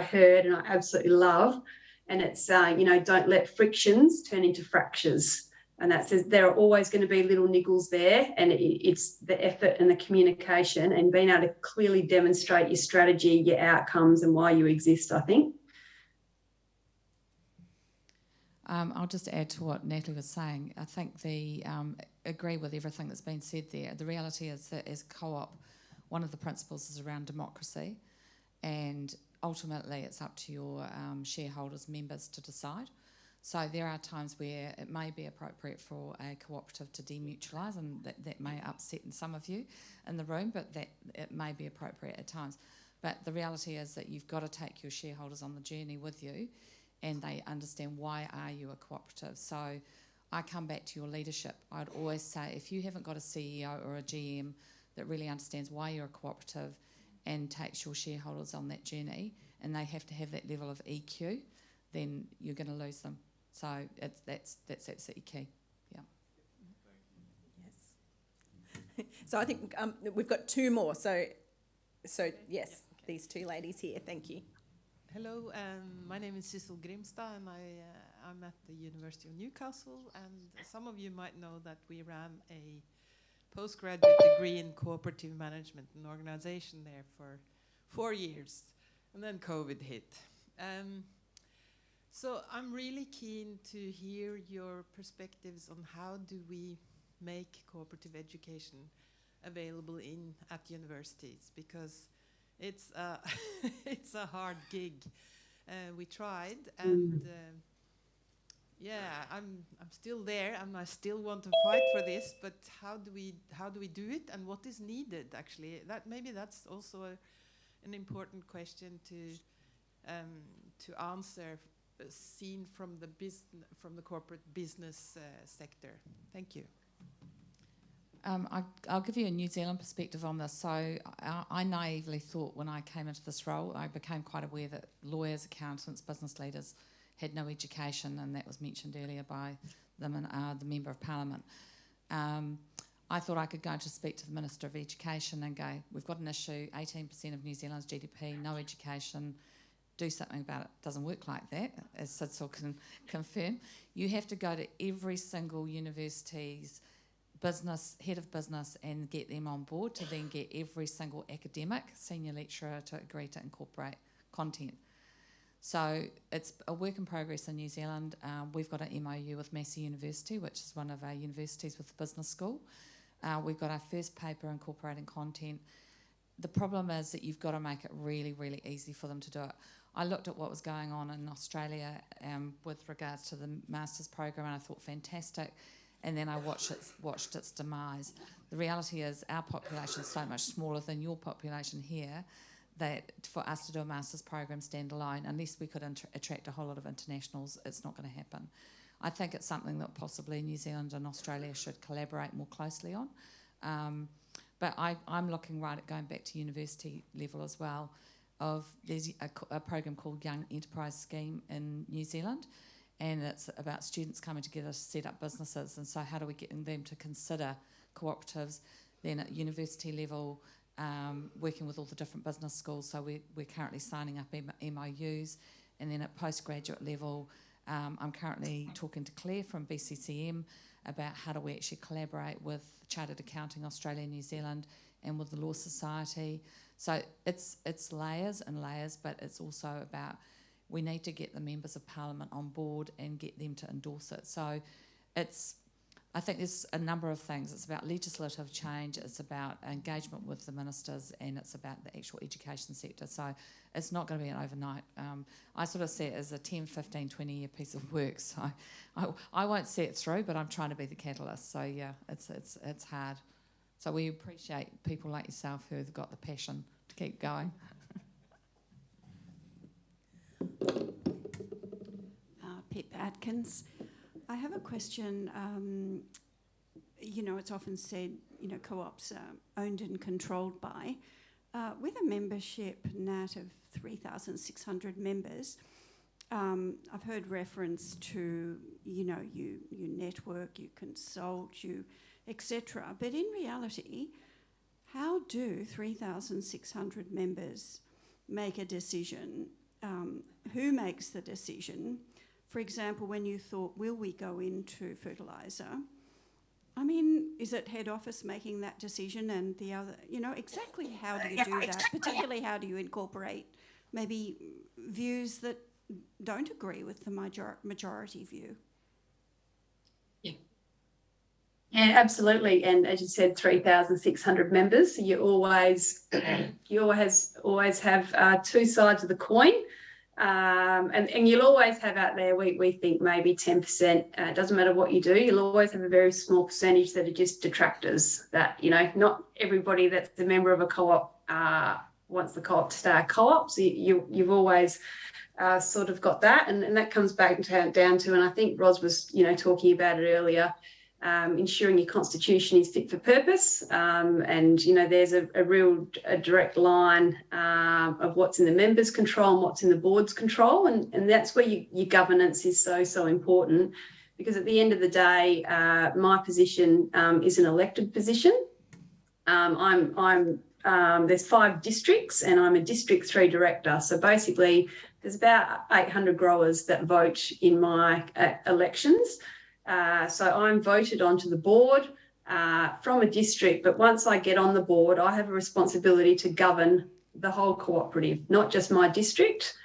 heard and I absolutely love, And it's, you know, don't let frictions turn into fractures. And that says there are always going to be little niggles there, and it's the effort and the communication and being able to clearly demonstrate your strategy, your outcomes, and why you exist, I think. I'll just add to what Natalie was saying. I think agree with everything that's been said there. The reality is that as co-op, one of the principles is around democracy, and ultimately it's up to your shareholders, members to decide. So there are times where it may be appropriate for a cooperative to demutualise, and that may upset some of you in the room, but that it may be appropriate at times. But the reality is that you've got to take your shareholders on the journey with you, and they understand why are you a cooperative. So I come back to your leadership. I'd always say if you haven't got a CEO or a GM that really understands why you're a cooperative and takes your shareholders on that journey, and they have to have that level of EQ, then you're going to lose them. So that's absolutely key. Yeah. Yes. So I think we've got two more. So yes, these two ladies here. Thank you. Hello, my name is Sissel Grimstad, and I'm at the University of Newcastle. And some of you might know that we ran a postgraduate degree in cooperative management and organisation there for 4 years, and then COVID hit. So I'm really keen to hear your perspectives on how do we make cooperative education available at universities, because it's it's a hard gig. We tried, and yeah, I'm still there, and I still want to fight for this. But how do we do it, and what is needed actually? Maybe that's also an important question to answer, seen from the corporate business sector. Thank you. I'll give you a New Zealand perspective on this. So I naively thought when I came into this role, I became quite aware that lawyers, accountants, business leaders had no education, and that was mentioned earlier by the Member of Parliament. I thought I could go to speak to the Minister of Education and go, we've got an issue, 18% of New Zealand's GDP, no education, do something about it. Doesn't work like that, as Sidsel can confirm. You have to go to every single university's head of business and get them on board to then get every single academic senior lecturer to agree to incorporate content. So it's a work in progress in New Zealand. We've got an MOU with Massey University, which is one of our universities with the business school. We've got our first paper incorporating content. The problem is that you've got to make it really, really easy for them to do it. I looked at what was going on in Australia with regards to the master's program, and I thought fantastic. And then I watched its demise. The reality is our population is so much smaller than your population here that for us to do a master's program standalone, unless we could attract a whole lot of internationals, it's not going to happen. I think it's something that possibly New Zealand and Australia should collaborate more closely on. But I'm looking right at going back to university level as well. There's a program called Young Enterprise Scheme in New Zealand, and it's about students coming together to set up businesses. And so how do we get them to consider cooperatives? Then at university level, working with all the different business schools. So we're currently signing up MOUs. And then at postgraduate level, I'm currently talking to Claire from BCCM about how do we actually collaborate with Chartered Accounting Australia and New Zealand and with the Law Society. So it's layers and layers, but it's also about we need to get the members of Parliament on board and get them to endorse it. So I think there's a number of things. It's about legislative change, it's about engagement with the ministers, and it's about the actual education sector. So it's not going to be an overnight. I sort of see it as a 10, 15, 20-year piece of work. So I won't see it through, but I'm trying to be the catalyst. So yeah, it's hard. So we appreciate people like yourself who've got the passion to keep going. Pip Atkins. I have a question. It's often said, co-ops are owned and controlled by. With a membership, Nat, of 3,600 members, I've heard reference to, you network, you consult, etc. But in reality, how do 3,600 members make a decision who makes the decision. For example, when you thought, will we go into fertiliser? I mean, is it head office making that decision and the other, exactly how do you do that? Particularly, how do you incorporate maybe views that don't agree with the majority view? Yeah, absolutely. And as you said, 3,600 members. You always have two sides of the coin. And you'll always have out there, we think maybe 10%, it doesn't matter what you do, you'll always have a very small percentage that are just detractors, that, not everybody that's a member of a co-op wants the co-op to stay a co-op. So you've always sort of got that. And that comes back down to, and I think Roz was, talking about it earlier, ensuring your constitution is fit for purpose, and there's a direct line of what's in the members' control and what's in the board's control, and that's where your governance is so important, because at the end of the day, my position is an elected position. There's 5 districts and I'm a District 3 director, so basically there's about 800 growers that vote in my elections. So I'm voted onto the board from a district, but once I get on the board, I have a responsibility to govern the whole cooperative, not just my district.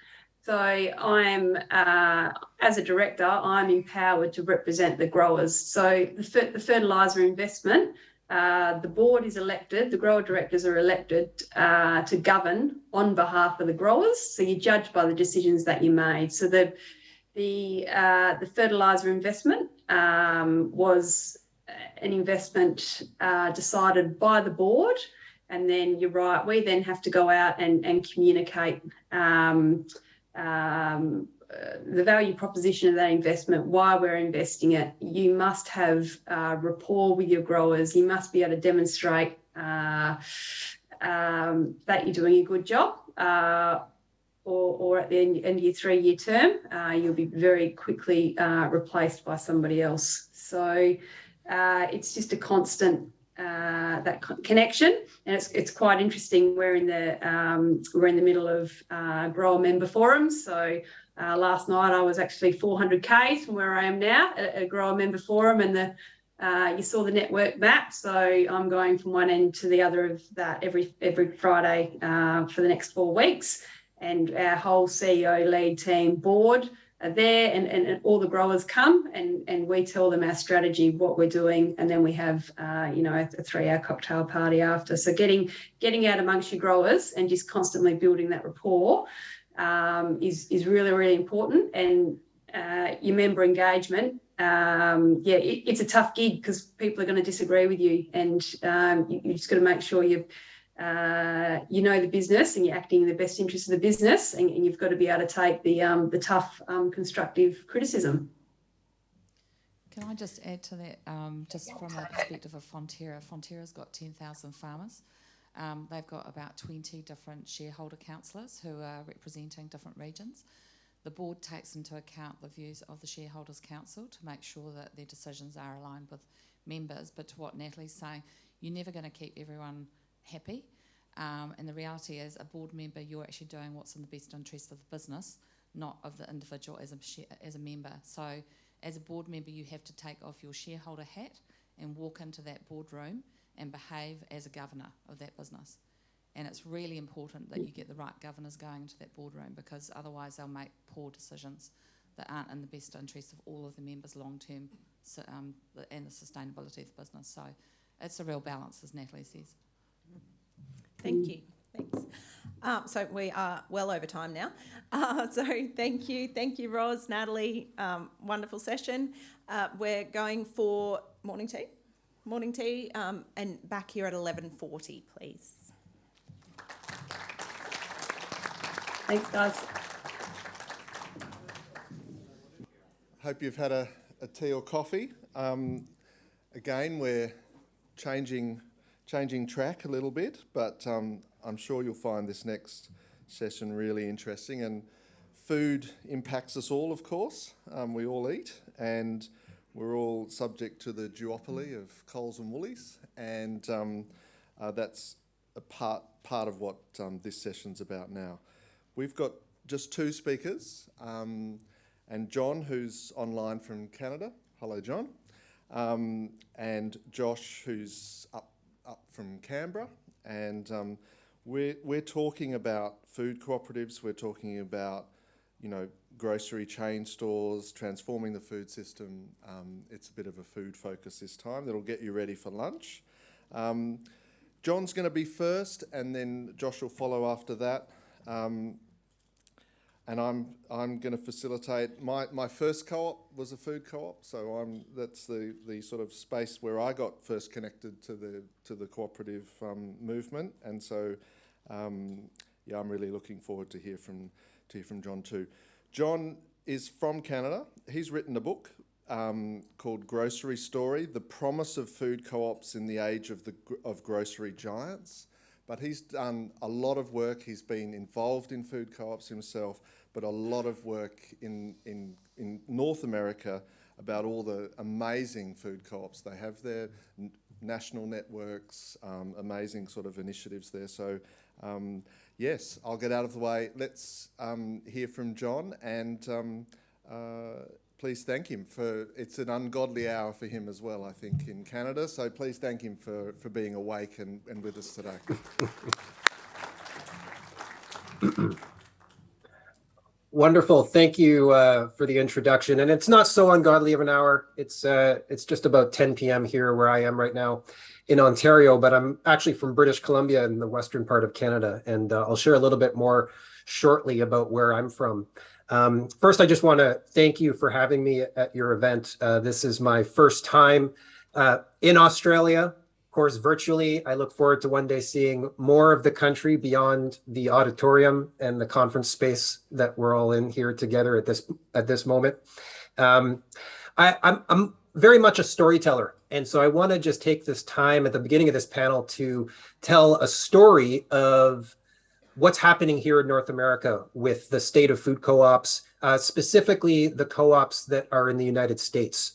So I'm, as a director, I'm empowered to represent the growers. So the fertiliser investment, the board is elected, the grower directors are elected to govern on behalf of the growers. So you're judged by the decisions that you made. So the fertiliser investment was an investment decided by the board, and then you're right, we then have to go out and communicate the value proposition of that investment, why we're investing it. You must have rapport with your growers. You must be able to demonstrate that you're doing a good job. Or at the end of your 3-year term, you'll be very quickly replaced by somebody else. So it's just a constant connection, and it's quite interesting. We're in the middle of grower member forums. So last night I was actually 400 k's from where I am now at a grower member forum, and you saw the network map. So I'm going from one end to the other of that every Friday for the next 4 weeks. And our whole CEO lead team board are there, and all the growers come, and we tell them our strategy, what we're doing, and then we have a 3-hour cocktail party after. So getting out amongst your growers and just constantly building that rapport is really, really important. And your member engagement, it's a tough gig because people are going to disagree with you, and you just got to make sure you know the business and you're acting in the best interest of the business, and you've got to be able to take the tough, constructive criticism. Can I just add to that, just from the perspective of Fonterra? Fonterra's got 10,000 farmers. They've got about 20 different shareholder councillors who are representing different regions. The board takes into account the views of the Shareholders' Council to make sure that their decisions are aligned with members. But to what Natalie's saying, you're never going to keep everyone happy, and the reality is, a board member, you're actually doing what's in the best interest of the business, not of the individual as a member. So as a board member, you have to take off your shareholder hat and walk into that boardroom and behave as a governor of that business. And it's really important that you get the right governors going into that boardroom, because otherwise they'll make poor decisions that aren't in the best interest of all of the members long term, and the sustainability of the business. So it's a real balance, as Natalie says. Thank you. Thanks. So we are well over time now. So thank you, Roz, Natalie. Wonderful session. We're going for morning tea, and back here at 11:40, please. Thanks, guys. Hope you've had a tea or coffee. Again, we're changing track a little bit, but I'm sure you'll find this next session really interesting. And food impacts us all, of course. We all eat, and we're all subject to the duopoly of Coles and Woolies, and that's a part of what this session's about now. We've got just two speakers, and Jon, who's online from Canada. Hello, Jon. And Josh, who's up from Canberra. And we're talking about food cooperatives. We're talking about, you know, grocery chain stores, transforming the food system. It's a bit of a food focus this time that'll get you ready for lunch. Jon's going to be first, and then Josh will follow after that. And I'm going to facilitate. My first co-op was a food co-op, so that's the sort of space where I got first connected to the cooperative movement, and so yeah, I'm really looking forward to hear from Jon too. Jon is from Canada. He's written a book called Grocery Story: The Promise of Food Co-ops in the Age of Grocery Giants. But he's done a lot of work. He's been involved in food co-ops himself, but a lot of work in North America about all the amazing food co-ops they have there, national networks, amazing sort of initiatives there. So yes, I'll get out of the way. Let's hear from Jon, and please thank him it's an ungodly hour for him as well, I think, in Canada. So please thank him for being awake and with us today. Wonderful. Thank you for the introduction. And it's not so ungodly of an hour. It's just about 10 p.m. here where I am right now in Ontario, but I'm actually from British Columbia in the western part of Canada. And I'll share a little bit more shortly about where I'm from. First, I just want to thank you for having me at your event. This is my first time in Australia, of course, virtually. I look forward to one day seeing more of the country beyond the auditorium and the conference space that we're all in here together at this moment. I'm very much a storyteller. And so I want to just take this time at the beginning of this panel to tell a story of what's happening here in North America with the state of food co-ops, specifically the co-ops that are in the United States.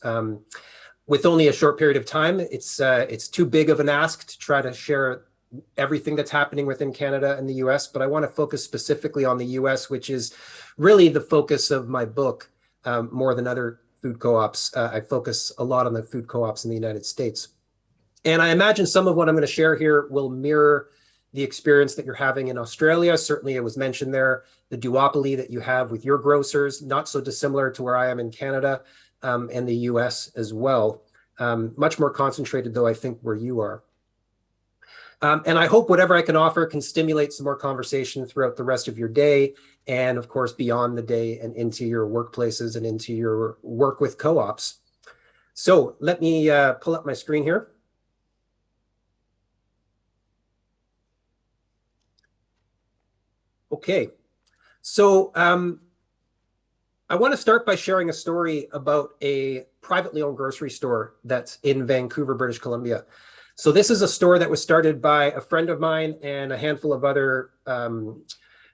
With only a short period of time, it's too big of an ask to try to share everything that's happening within Canada and the US, but I want to focus specifically on the US, which is really the focus of my book, more than other food co-ops. I focus a lot on the food co-ops in the United States. And I imagine some of what I'm going to share here will mirror the experience that you're having in Australia. Certainly it was mentioned there, the duopoly that you have with your grocers, not so dissimilar to where I am in Canada and the US as well. Much more concentrated though, I think, where you are. And I hope whatever I can offer can stimulate some more conversation throughout the rest of your day, and of course beyond the day and into your workplaces and into your work with co-ops. So let me pull up my screen here. Okay, so I want to start by sharing a story about a privately owned grocery store that's in Vancouver, British Columbia. So this is a store that was started by a friend of mine and a handful of other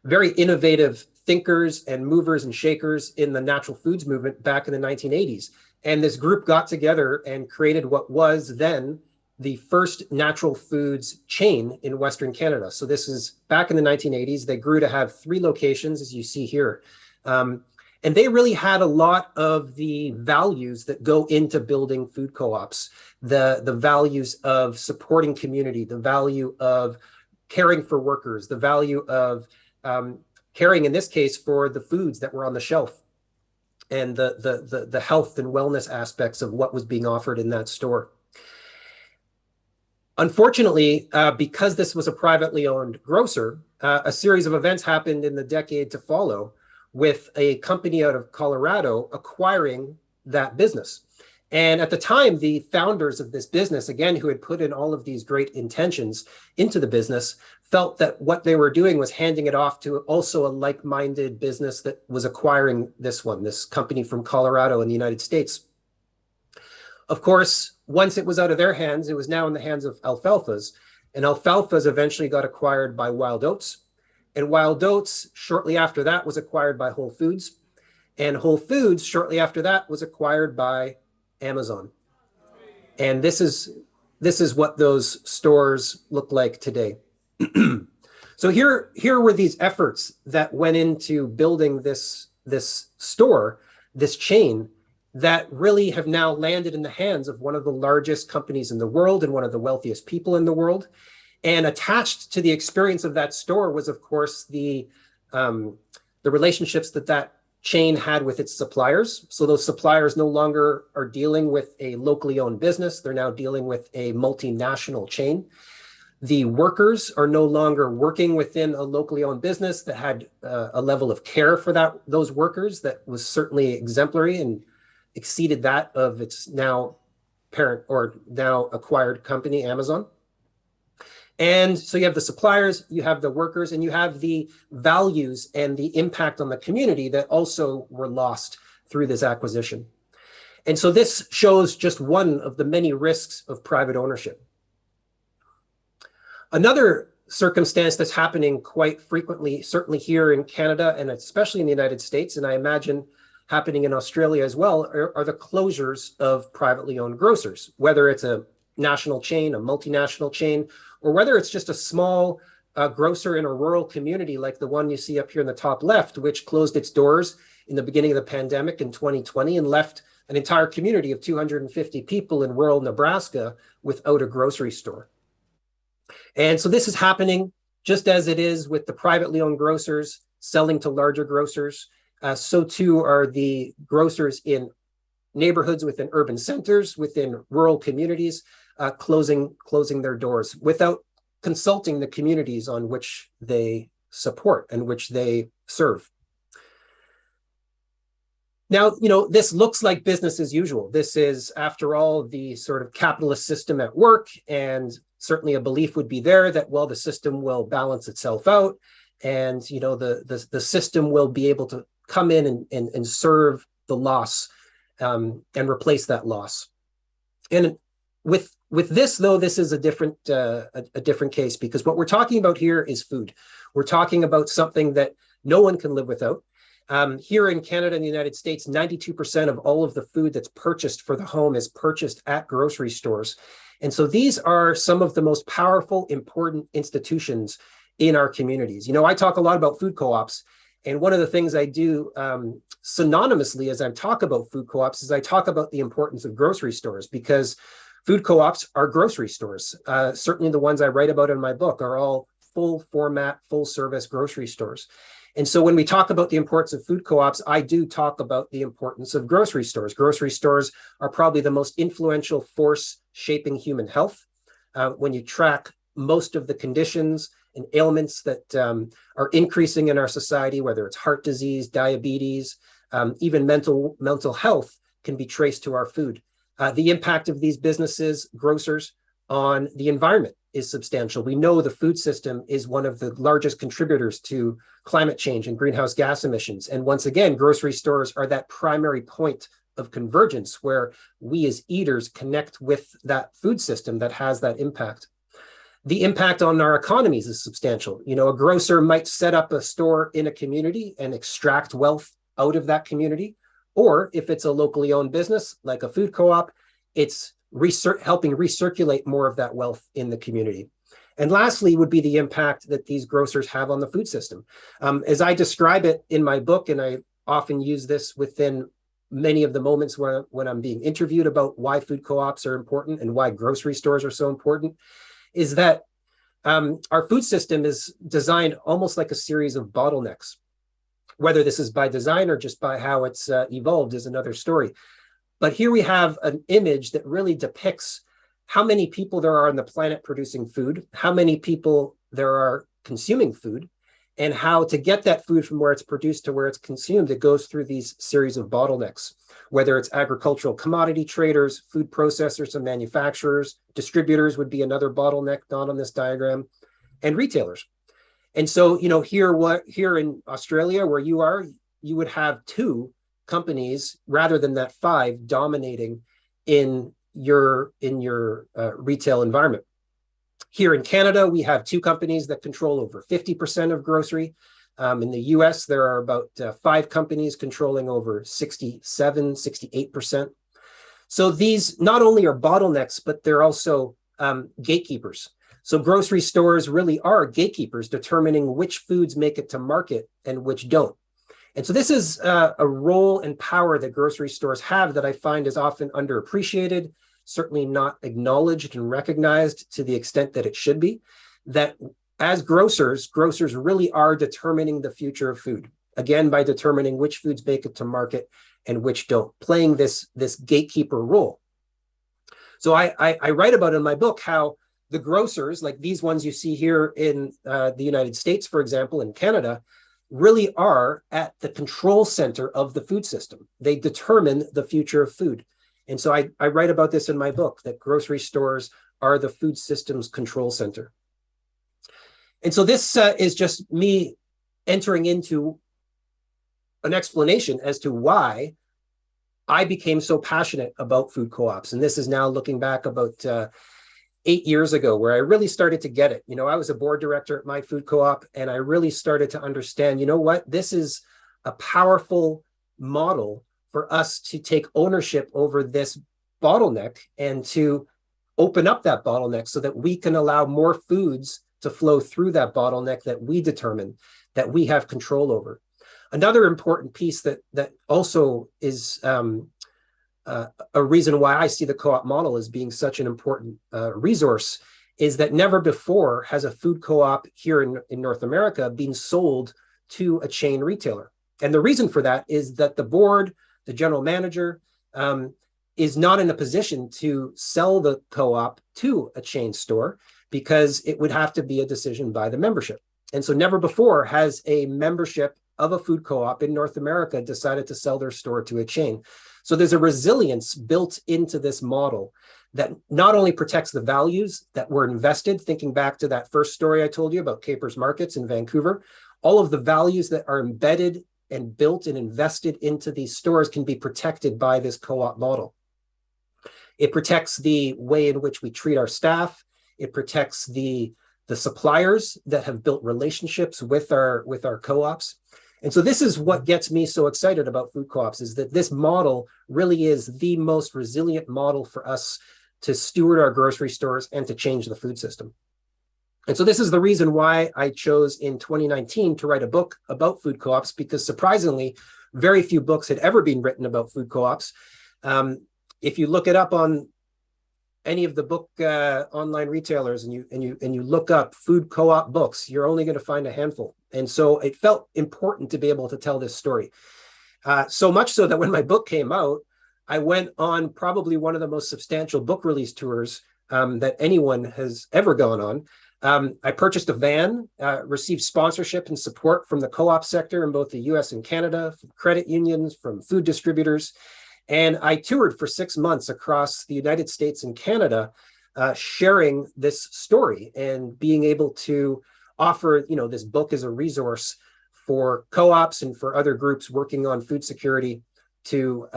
very innovative thinkers and movers and shakers in the natural foods movement back in the 1980s. And this group got together and created what was then the first natural foods chain in Western Canada. So this is back in the 1980s. They grew to have 3 locations, as you see here. And they really had a lot of the values that go into building food co-ops, the values of supporting community, the value of caring for workers, the value of caring, in this case, for the foods that were on the shelf, and the health and wellness aspects of what was being offered in that store. Unfortunately, because this was a privately owned grocer, a series of events happened in the decade to follow, with a company out of Colorado acquiring that business. And at the time, the founders of this business, again, who had put in all of these great intentions into the business, felt that what they were doing was handing it off to also a like-minded business that was acquiring this company from Colorado in the United States. Of course, once it was out of their hands, it was now in the hands of Alfalfa's, and Alfalfa's eventually got acquired by Wild Oats. And Wild Oats, shortly after that, was acquired by Whole Foods. And Whole Foods, shortly after that, was acquired by Amazon. And this is what those stores look like today. So here were these efforts that went into building this store, this chain, that really have now landed in the hands of one of the largest companies in the world and one of the wealthiest people in the world. And attached to the experience of that store was, of course, the relationships that chain had with its suppliers. So those suppliers no longer are dealing with a locally owned business. They're now dealing with a multinational chain. The workers are no longer working within a locally owned business that had a level of care for those workers that was certainly exemplary and exceeded that of its now parent or now acquired company, Amazon. And so you have the suppliers, you have the workers, and you have the values and the impact on the community that also were lost through this acquisition. And so this shows just one of the many risks of private ownership. Another circumstance that's happening quite frequently, certainly here in Canada and especially in the United States, and I imagine happening in Australia as well, are the closures of privately owned grocers, whether it's a national chain, a multinational chain, or whether it's just a small grocer in a rural community like the one you see up here in the top left, which closed its doors in the beginning of the pandemic in 2020 and left an entire community of 250 people in rural Nebraska without a grocery store. And so this is happening just as it is with the privately owned grocers selling to larger grocers. So too are the grocers in neighborhoods within urban centers, within rural communities, closing their doors without consulting the communities on which they support and which they serve. Now, this looks like business as usual. This is, after all, the sort of capitalist system at work, and certainly a belief would be there that, well, the system will balance itself out, and the system will be able to come in and serve the loss and replace that loss. And with this, though, this is a different case, because what we're talking about here is food. We're talking about something that no one can live without. Here in Canada and the United States, 92% of all of the food that's purchased for the home is purchased at grocery stores. And so these are some of the most powerful, important institutions in our communities. I talk a lot about food co-ops, and one of the things I do synonymously as I talk about food co-ops is I talk about the importance of grocery stores, because food co-ops are grocery stores. Certainly the ones I write about in my book are all full format, full service grocery stores. And so when we talk about the importance of food co-ops, I do talk about the importance of grocery stores. Grocery stores are probably the most influential force shaping human health. When you track most of the conditions and ailments that are increasing in our society, whether it's heart disease, diabetes, even mental health can be traced to our food. The impact of these businesses, grocers, on the environment is substantial. We know the food system is one of the largest contributors to climate change and greenhouse gas emissions. And once again, grocery stores are that primary point of convergence where we as eaters connect with that food system that has that impact. The impact on our economies is substantial. A grocer might set up a store in a community and extract wealth out of that community. Or if it's a locally owned business, like a food co-op, it's helping recirculate more of that wealth in the community. And lastly would be the impact that these grocers have on the food system. As I describe it in my book, and I often use this within many of the moments when I'm being interviewed about why food co-ops are important and why grocery stores are so important, is that our food system is designed almost like a series of bottlenecks. Whether this is by design or just by how it's evolved is another story. But here we have an image that really depicts how many people there are on the planet producing food, how many people there are consuming food, and how to get that food from where it's produced to where it's consumed. It goes through these series of bottlenecks, whether it's agricultural commodity traders, food processors and manufacturers, distributors would be another bottleneck not on this diagram, and retailers. And so, here in Australia, where you are, you would have 2 companies rather than that 5 dominating in your retail environment. Here in Canada, we have 2 companies that control over 50% of grocery. In the US, there are about 5 companies controlling over 67, 68%. So these not only are bottlenecks, but they're also gatekeepers. So grocery stores really are gatekeepers determining which foods make it to market and which don't. And so this is a role and power that grocery stores have that I find is often underappreciated, certainly not acknowledged and recognized to the extent that it should be, that as grocers really are determining the future of food, again, by determining which foods make it to market and which don't, playing this gatekeeper role. So I write about in my book how the grocers, like these ones you see here in the United States, for example, in Canada, really are at the control center of the food system. They determine the future of food. And so I write about this in my book, that grocery stores are the food system's control center. And so this is just me entering into an explanation as to why I became so passionate about food co-ops. And this is now looking back about 8 years ago, where I really started to get it. You know, I was a board director at my food co-op, and I really started to understand, you know what, this is a powerful model for us to take ownership over this bottleneck and to open up that bottleneck so that we can allow more foods to flow through that bottleneck that we determine, that we have control over. Another important piece that also is a reason why I see the co-op model as being such an important resource is that never before has a food co-op here in North America been sold to a chain retailer. And the reason for that is that the board, the general manager, is not in a position to sell the co-op to a chain store because it would have to be a decision by the membership. And so never before has a membership of a food co-op in North America decided to sell their store to a chain. So there's a resilience built into this model that not only protects the values that were invested, thinking back to that first story I told you about Capers Markets in Vancouver, all of the values that are embedded and built and invested into these stores can be protected by this co-op model. It protects the way in which we treat our staff. It protects the suppliers that have built relationships with our co-ops. And so this is what gets me so excited about food co-ops, is that this model really is the most resilient model for us to steward our grocery stores and to change the food system. And so this is the reason why I chose in 2019 to write a book about food co-ops, because surprisingly, very few books had ever been written about food co-ops. If you look it up on any of the book online retailers and you look up food co-op books, you're only going to find a handful. And so it felt important to be able to tell this story. So much so that when my book came out, I went on probably one of the most substantial book release tours that anyone has ever gone on. I purchased a van, received sponsorship and support from the co-op sector in both the US and Canada, from credit unions, from food distributors. And I toured for 6 months across the United States and Canada, sharing this story and being able to offer, you know, this book as a resource for co-ops and for other groups working on food security to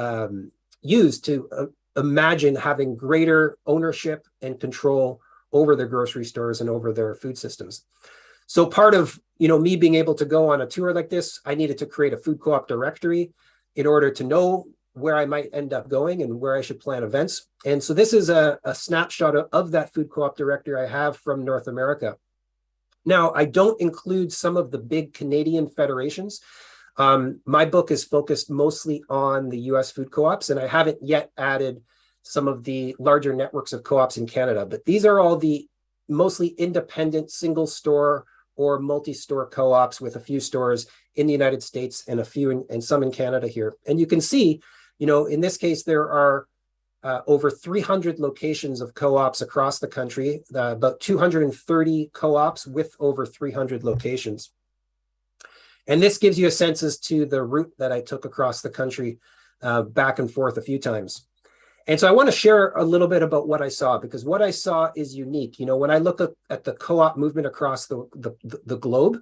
use to imagine having greater ownership and control over their grocery stores and over their food systems. So part of, you know, me being able to go on a tour like this, I needed to create a food co-op directory in order to know where I might end up going and where I should plan events. And so this is a snapshot of that food co-op directory I have from North America. Now, I don't include some of the big Canadian federations. My book is focused mostly on the US food co-ops, and I haven't yet added some of the larger networks of co-ops in Canada. But these are all the mostly independent single store or multi-store co-ops with a few stores in the United States and a few and some in Canada here. And you can see, you know, in this case, there are over 300 locations of co-ops across the country, about 230 co-ops with over 300 locations. And this gives you a sense as to the route that I took across the country back and forth a few times. And so I want to share a little bit about what I saw, because what I saw is unique. You know, when I look at the co-op movement across the globe,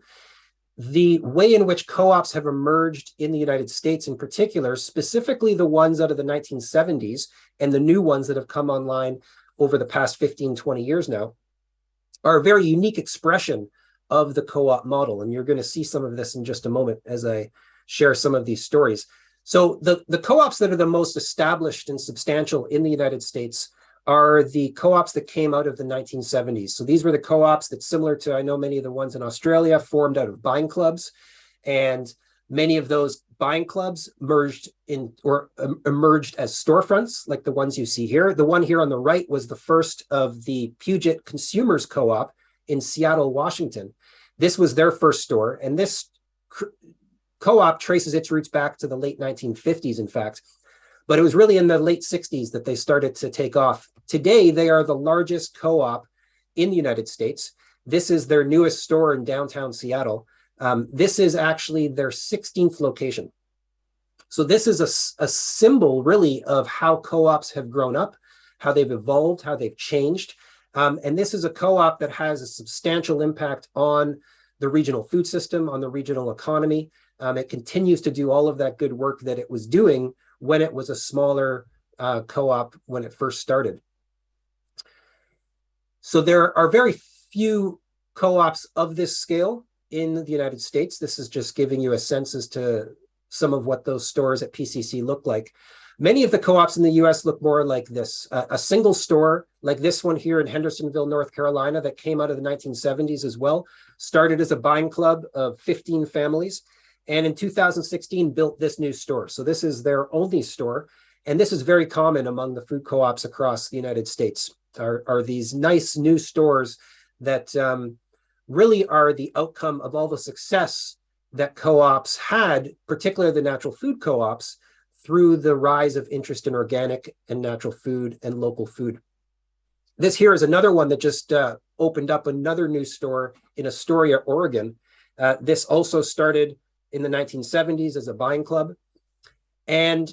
the way in which co-ops have emerged in the United States in particular, specifically the ones out of the 1970s and the new ones that have come online over the past 15, 20 years now, are a very unique expression of the co-op model. And you're going to see some of this in just a moment as I share some of these stories. So the co-ops that are the most established and substantial in the United States are the co-ops that came out of the 1970s. So these were the co-ops that, similar to, I know many of the ones in Australia, formed out of buying clubs. And many of those buying clubs merged in or emerged as storefronts, like the ones you see here. The one here on the right was the first of the Puget Consumers Co-op in Seattle, Washington. This was their first store, and this co-op traces its roots back to the late 1950s, in fact. But it was really in the late 60s that they started to take off. Today, they are the largest co-op in the United States. This is their newest store in downtown Seattle. This is actually their 16th location. So this is a symbol, really, of how co-ops have grown up, how they've evolved, how they've changed. And this is a co-op that has a substantial impact on the regional food system, on the regional economy. It continues to do all of that good work that it was doing when it was a smaller co-op when it first started. So there are very few co-ops of this scale in the United States. This is just giving you a sense as to some of what those stores at PCC look like. Many of the co-ops in the US look more like this. A single store like this one here in Hendersonville, North Carolina, that came out of the 1970s as well, started as a buying club of 15 families, and in 2016 built this new store. So this is their only store, and this is very common among the food co-ops across the United States, are these nice new stores that really are the outcome of all the success that co-ops had, particularly the natural food co-ops, through the rise of interest in organic and natural food and local food. This here is another one that just opened up another new store in Astoria, Oregon. This also started in the 1970s as a buying club. And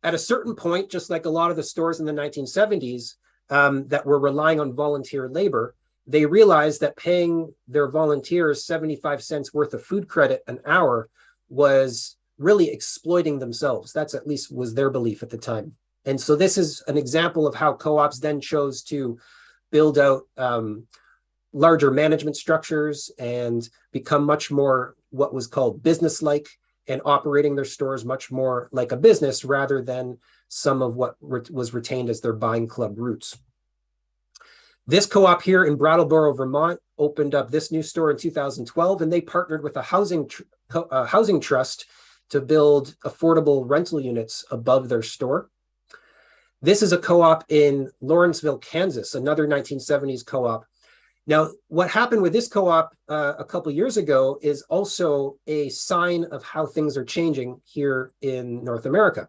at a certain point, just like a lot of the stores in the 1970s that were relying on volunteer labor, they realized that paying their volunteers 75 cents worth of food credit an hour was really exploiting themselves. That's at least was their belief at the time. And so this is an example of how co-ops then chose to build out larger management structures and become much more what was called business-like, and operating their stores much more like a business rather than some of what was retained as their buying club roots. This co-op here in Brattleboro, Vermont, opened up this new store in 2012, and they partnered with a housing trust to build affordable rental units above their store. This is a co-op in Lawrenceville, Kansas, another 1970s co-op. Now, what happened with this co-op a couple years ago is also a sign of how things are changing here in North America.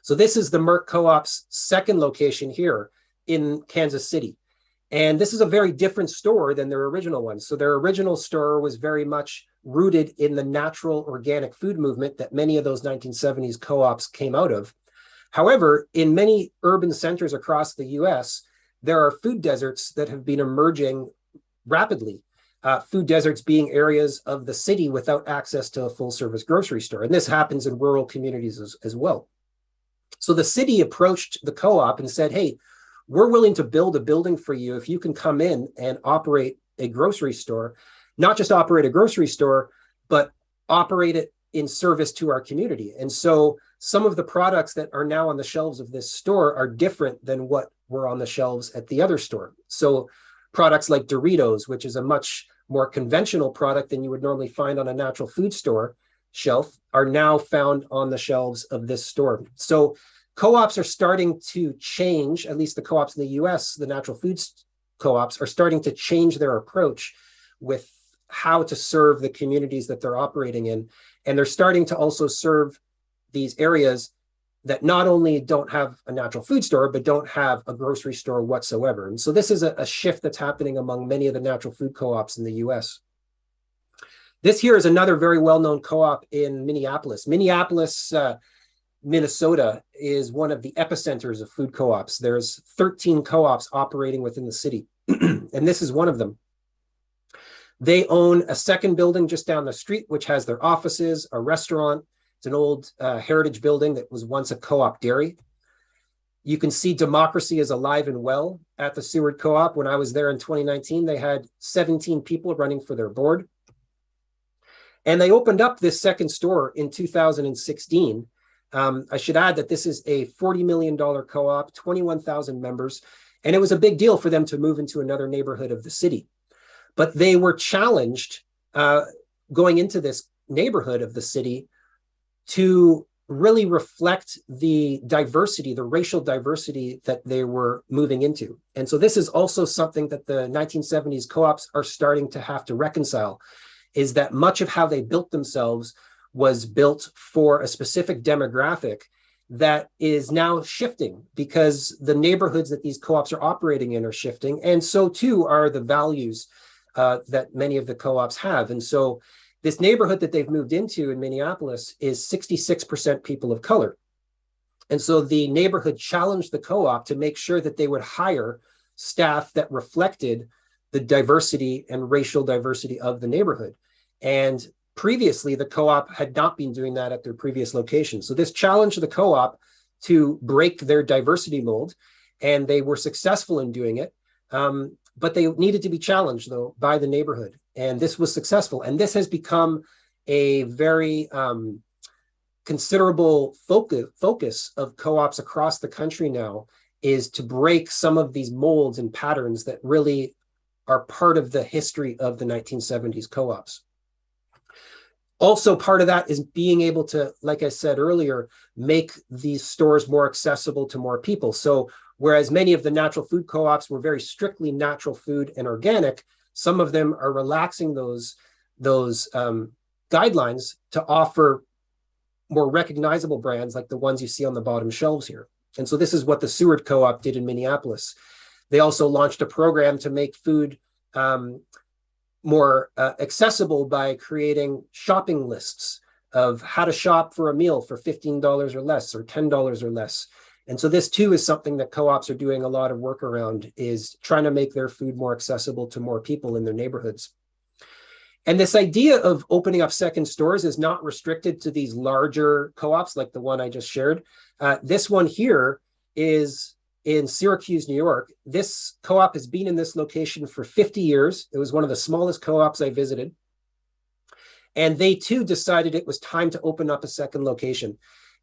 So this is the Merck Co-op's second location here in Kansas City. And this is a very different store than their original one. So their original store was very much rooted in the natural organic food movement that many of those 1970s co-ops came out of. However, in many urban centers across the US, there are food deserts that have been emerging rapidly. Food deserts being areas of the city without access to a full service grocery store. And this happens in rural communities as well. So the city approached the co-op and said, hey, we're willing to build a building for you if you can come in and operate a grocery store, not just operate a grocery store, but operate it in service to our community. And so some of the products that are now on the shelves of this store are different than what were on the shelves at the other store. So products like Doritos, which is a much more conventional product than you would normally find on a natural food store shelf, are now found on the shelves of this store. So co-ops are starting to change, at least the co-ops in the US, the natural foods co-ops are starting to change their approach with how to serve the communities that they're operating in. And they're starting to also serve these areas that not only don't have a natural food store, but don't have a grocery store whatsoever. And so this is a shift that's happening among many of the natural food co-ops in the US. This here is another very well-known co-op in Minneapolis. Minneapolis, Minnesota is one of the epicenters of food co-ops. There's 13 co-ops operating within the city, and this is one of them. They own a second building just down the street, which has their offices, a restaurant. It's an old heritage building that was once a co-op dairy. You can see democracy is alive and well at the Seward Co-op. When I was there in 2019, they had 17 people running for their board. And they opened up this second store in 2016. I should add that this is a $40 million co-op, 21,000 members, and it was a big deal for them to move into another neighborhood of the city. But they were challenged going into this neighborhood of the city to really reflect the diversity, the racial diversity that they were moving into. And so this is also something that the 1970s co-ops are starting to have to reconcile, is that much of how they built themselves was built for a specific demographic that is now shifting because the neighborhoods that these co-ops are operating in are shifting. And so too are the values that many of the co-ops have. And so this neighborhood that they've moved into in Minneapolis is 66% people of color. And so the neighborhood challenged the co-op to make sure that they would hire staff that reflected the diversity and racial diversity of the neighborhood. And previously, the co-op had not been doing that at their previous location. So this challenged the co-op to break their diversity mold, and they were successful in doing it. But they needed to be challenged, though, by the neighborhood. And this was successful. And this has become a very considerable focus of co-ops across the country now, is to break some of these molds and patterns that really are part of the history of the 1970s co-ops. Also, part of that is being able to, like I said earlier, make these stores more accessible to more people. So whereas many of the natural food co-ops were very strictly natural food and organic, some of them are relaxing those guidelines to offer more recognizable brands like the ones you see on the bottom shelves here. And so this is what the Seward Co-op did in Minneapolis. They also launched a program to make food more accessible by creating shopping lists of how to shop for a meal for $15 or less or $10 or less. And so this too is something that co-ops are doing a lot of work around, is trying to make their food more accessible to more people in their neighborhoods. And this idea of opening up second stores is not restricted to these larger co-ops like the one I just shared. This one here is in Syracuse, New York. This co-op has been in this location for 50 years. It was one of the smallest co-ops I visited. And they too decided it was time to open up a second location.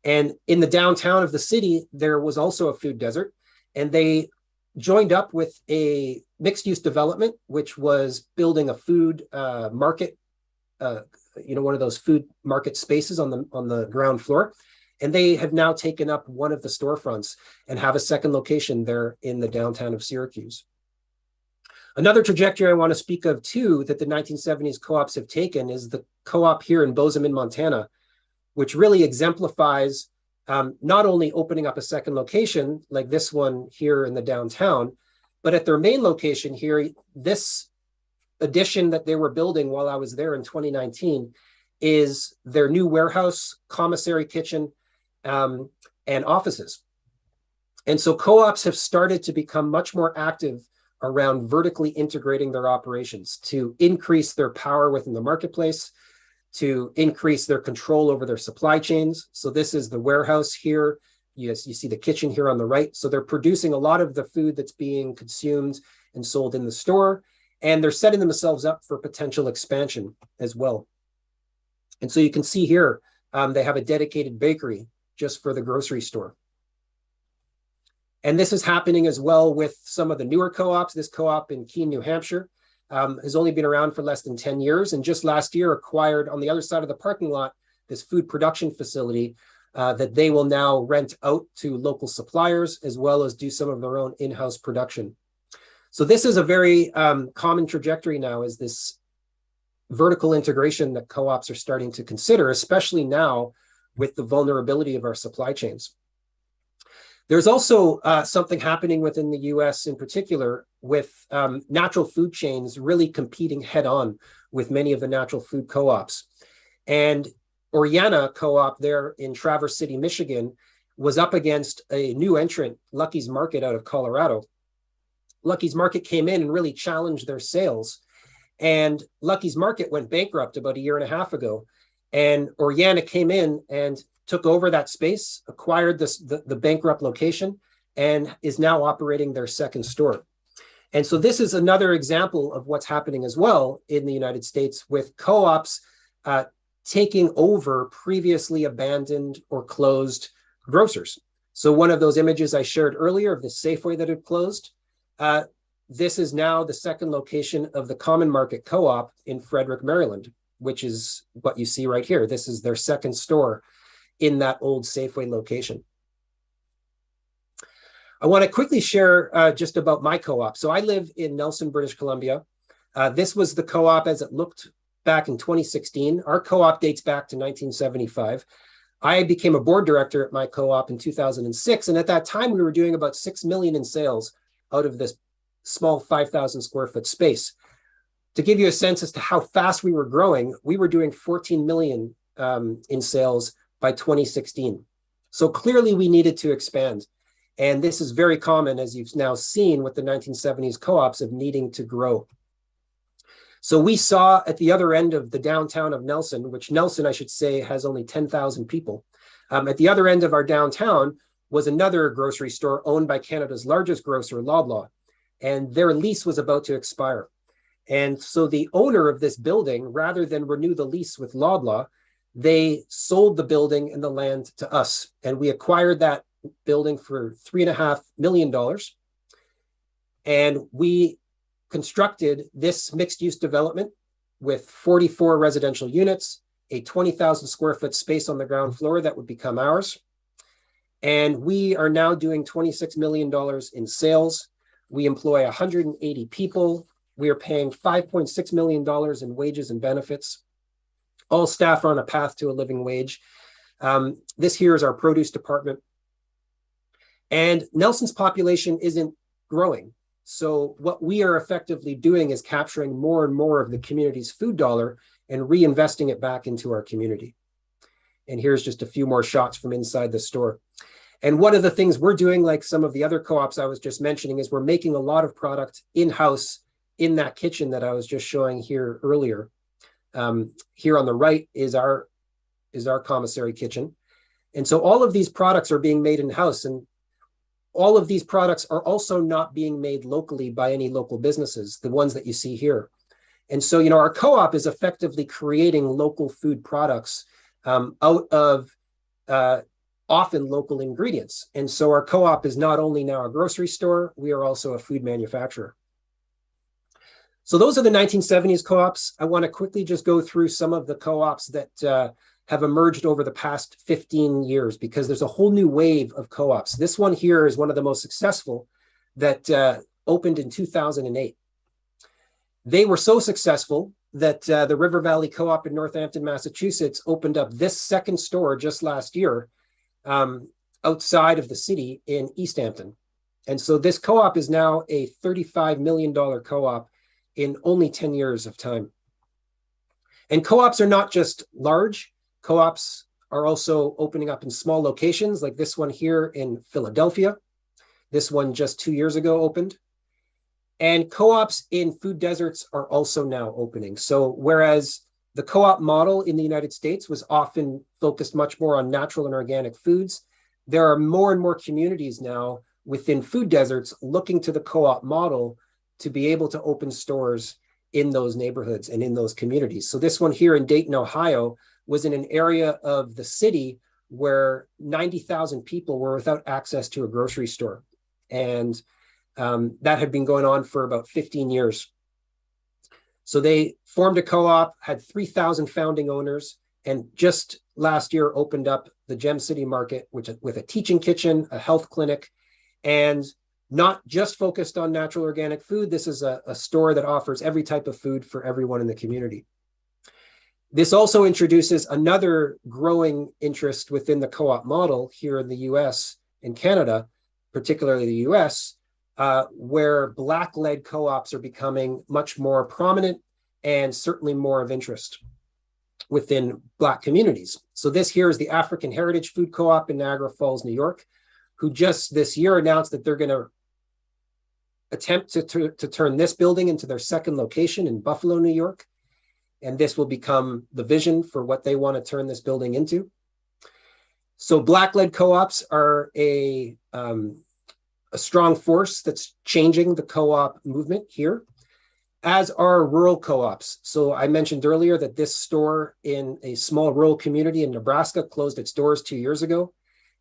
And in the downtown of the city, there was also a food desert, and they joined up with a mixed-use development, which was building a food market, one of those food market spaces on the ground floor. And they have now taken up one of the storefronts and have a second location there in the downtown of Syracuse. Another trajectory I want to speak of too that the 1970s co-ops have taken is the co-op here in Bozeman, Montana, which really exemplifies not only opening up a second location like this one here in the downtown, but at their main location here, this addition that they were building while I was there in 2019 is their new warehouse, commissary kitchen, and offices. And so co-ops have started to become much more active around vertically integrating their operations to increase their power within the marketplace, to increase their control over their supply chains. So this is the warehouse here. Yes, you see the kitchen here on the right. So they're producing a lot of the food that's being consumed and sold in the store, and they're setting themselves up for potential expansion as well. And so you can see here, they have a dedicated bakery just for the grocery store. And this is happening as well with some of the newer co-ops. This co-op in Keene, New Hampshire, has only been around for less than 10 years, and just last year acquired on the other side of the parking lot this food production facility that they will now rent out to local suppliers, as well as do some of their own in-house production. So this is a very common trajectory now, is this vertical integration that co-ops are starting to consider, especially now with the vulnerability of our supply chains. There's also something happening within the US in particular with natural food chains really competing head on with many of the natural food co-ops. And Oriana Co-op there in Traverse City, Michigan, was up against a new entrant, Lucky's Market out of Colorado. Lucky's Market came in and really challenged their sales. And Lucky's Market went bankrupt about 1.5 years ago. And Oriana came in and took over that space, acquired the bankrupt location, and is now operating their second store. And so this is another example of what's happening as well in the United States with co-ops taking over previously abandoned or closed grocers. So one of those images I shared earlier of the Safeway that had closed, this is now the second location of the Common Market Co-op in Frederick, Maryland, which is what you see right here. This is their second store in that old Safeway location. I want to quickly share just about my co-op. So I live in Nelson, British Columbia. This was the co-op as it looked back in 2016. Our co-op dates back to 1975. I became a board director at my co-op in 2006. And at that time, we were doing about 6 million in sales out of this small 5,000 square foot space. To give you a sense as to how fast we were growing, we were doing 14 million in sales by 2016. So clearly we needed to expand. And this is very common, as you've now seen with the 1970s co-ops, of needing to grow. So we saw at the other end of the downtown of Nelson, which Nelson, I should say, has only 10,000 people. At the other end of our downtown was another grocery store owned by Canada's largest grocer, Loblaw, and their lease was about to expire. And so the owner of this building, rather than renew the lease with Loblaw, they sold the building and the land to us. And we acquired that building for $3.5 million. And we constructed this mixed-use development with 44 residential units, a 20,000 square foot space on the ground floor that would become ours. And we are now doing $26 million in sales. We employ 180 people. We are paying $5.6 million in wages and benefits. All staff are on a path to a living wage. This here is our produce department. And Nelson's population isn't growing. So what we are effectively doing is capturing more and more of the community's food dollar and reinvesting it back into our community. And here's just a few more shots from inside the store. And one of the things we're doing, like some of the other co-ops I was just mentioning, is we're making a lot of product in-house in that kitchen that I was just showing here earlier. Here on the right is our commissary kitchen. And so all of these products are being made in-house, and all of these products are also not being made locally by any local businesses, the ones that you see here. And so, you know, our co-op is effectively creating local food products out of often local ingredients. And so our co-op is not only now a grocery store, we are also a food manufacturer. So those are the 1970s co-ops. I want to quickly just go through some of the co-ops that have emerged over the past 15 years, because there's a whole new wave of co-ops. This one here is one of the most successful that opened in 2008. They were so successful that the River Valley Co-op in Northampton, Massachusetts opened up this second store just last year outside of the city in East Hampton. And so this co-op is now a $35 million co-op in only 10 years of time. And co-ops are not just large. Co-ops are also opening up in small locations, like this one here in Philadelphia. This one just 2 years ago opened. And co-ops in food deserts are also now opening. So whereas the co-op model in the United States was often focused much more on natural and organic foods, there are more and more communities now within food deserts looking to the co-op model to be able to open stores in those neighborhoods and in those communities. So this one here in Dayton, Ohio, was in an area of the city where 90,000 people were without access to a grocery store. And that had been going on for about 15 years. So they formed a co-op, had 3,000 founding owners, and just last year opened up the Gem City Market, which with a teaching kitchen, a health clinic, and not just focused on natural organic food. This is a store that offers every type of food for everyone in the community. This also introduces another growing interest within the co-op model here in the US and Canada, particularly the US, where Black-led co-ops are becoming much more prominent and certainly more of interest within Black communities. So this here is the African Heritage Food Co-op in Niagara Falls, New York, who just this year announced that they're going to attempt to turn this building into their second location in Buffalo, New York. And this will become the vision for what they want to turn this building into. So Black-led co-ops are a strong force that's changing the co-op movement here. as are rural co-ops. So I mentioned earlier that this store in a small rural community in Nebraska closed its doors 2 years ago.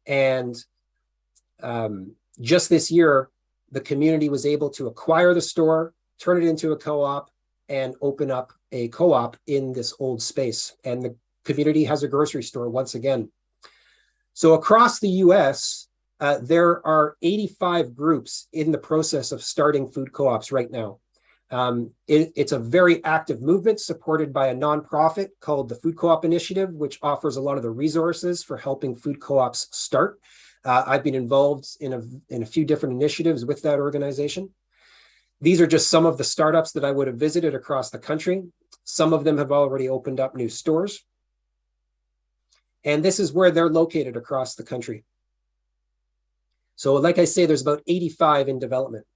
And just this year, the community was able to acquire the store, turn it into a co-op, and open up a co-op in this old space. And the community has a grocery store once again. So across the US, there are 85 groups in the process of starting food co-ops right now. It's a very active movement supported by a nonprofit called the Food Co-op Initiative, which offers a lot of the resources for helping food co-ops start. I've been involved in a few different initiatives with that organization. These are just some of the startups that I would have visited across the country. Some of them have already opened up new stores. And this is where they're located across the country. So like I say, there's about 85 in development.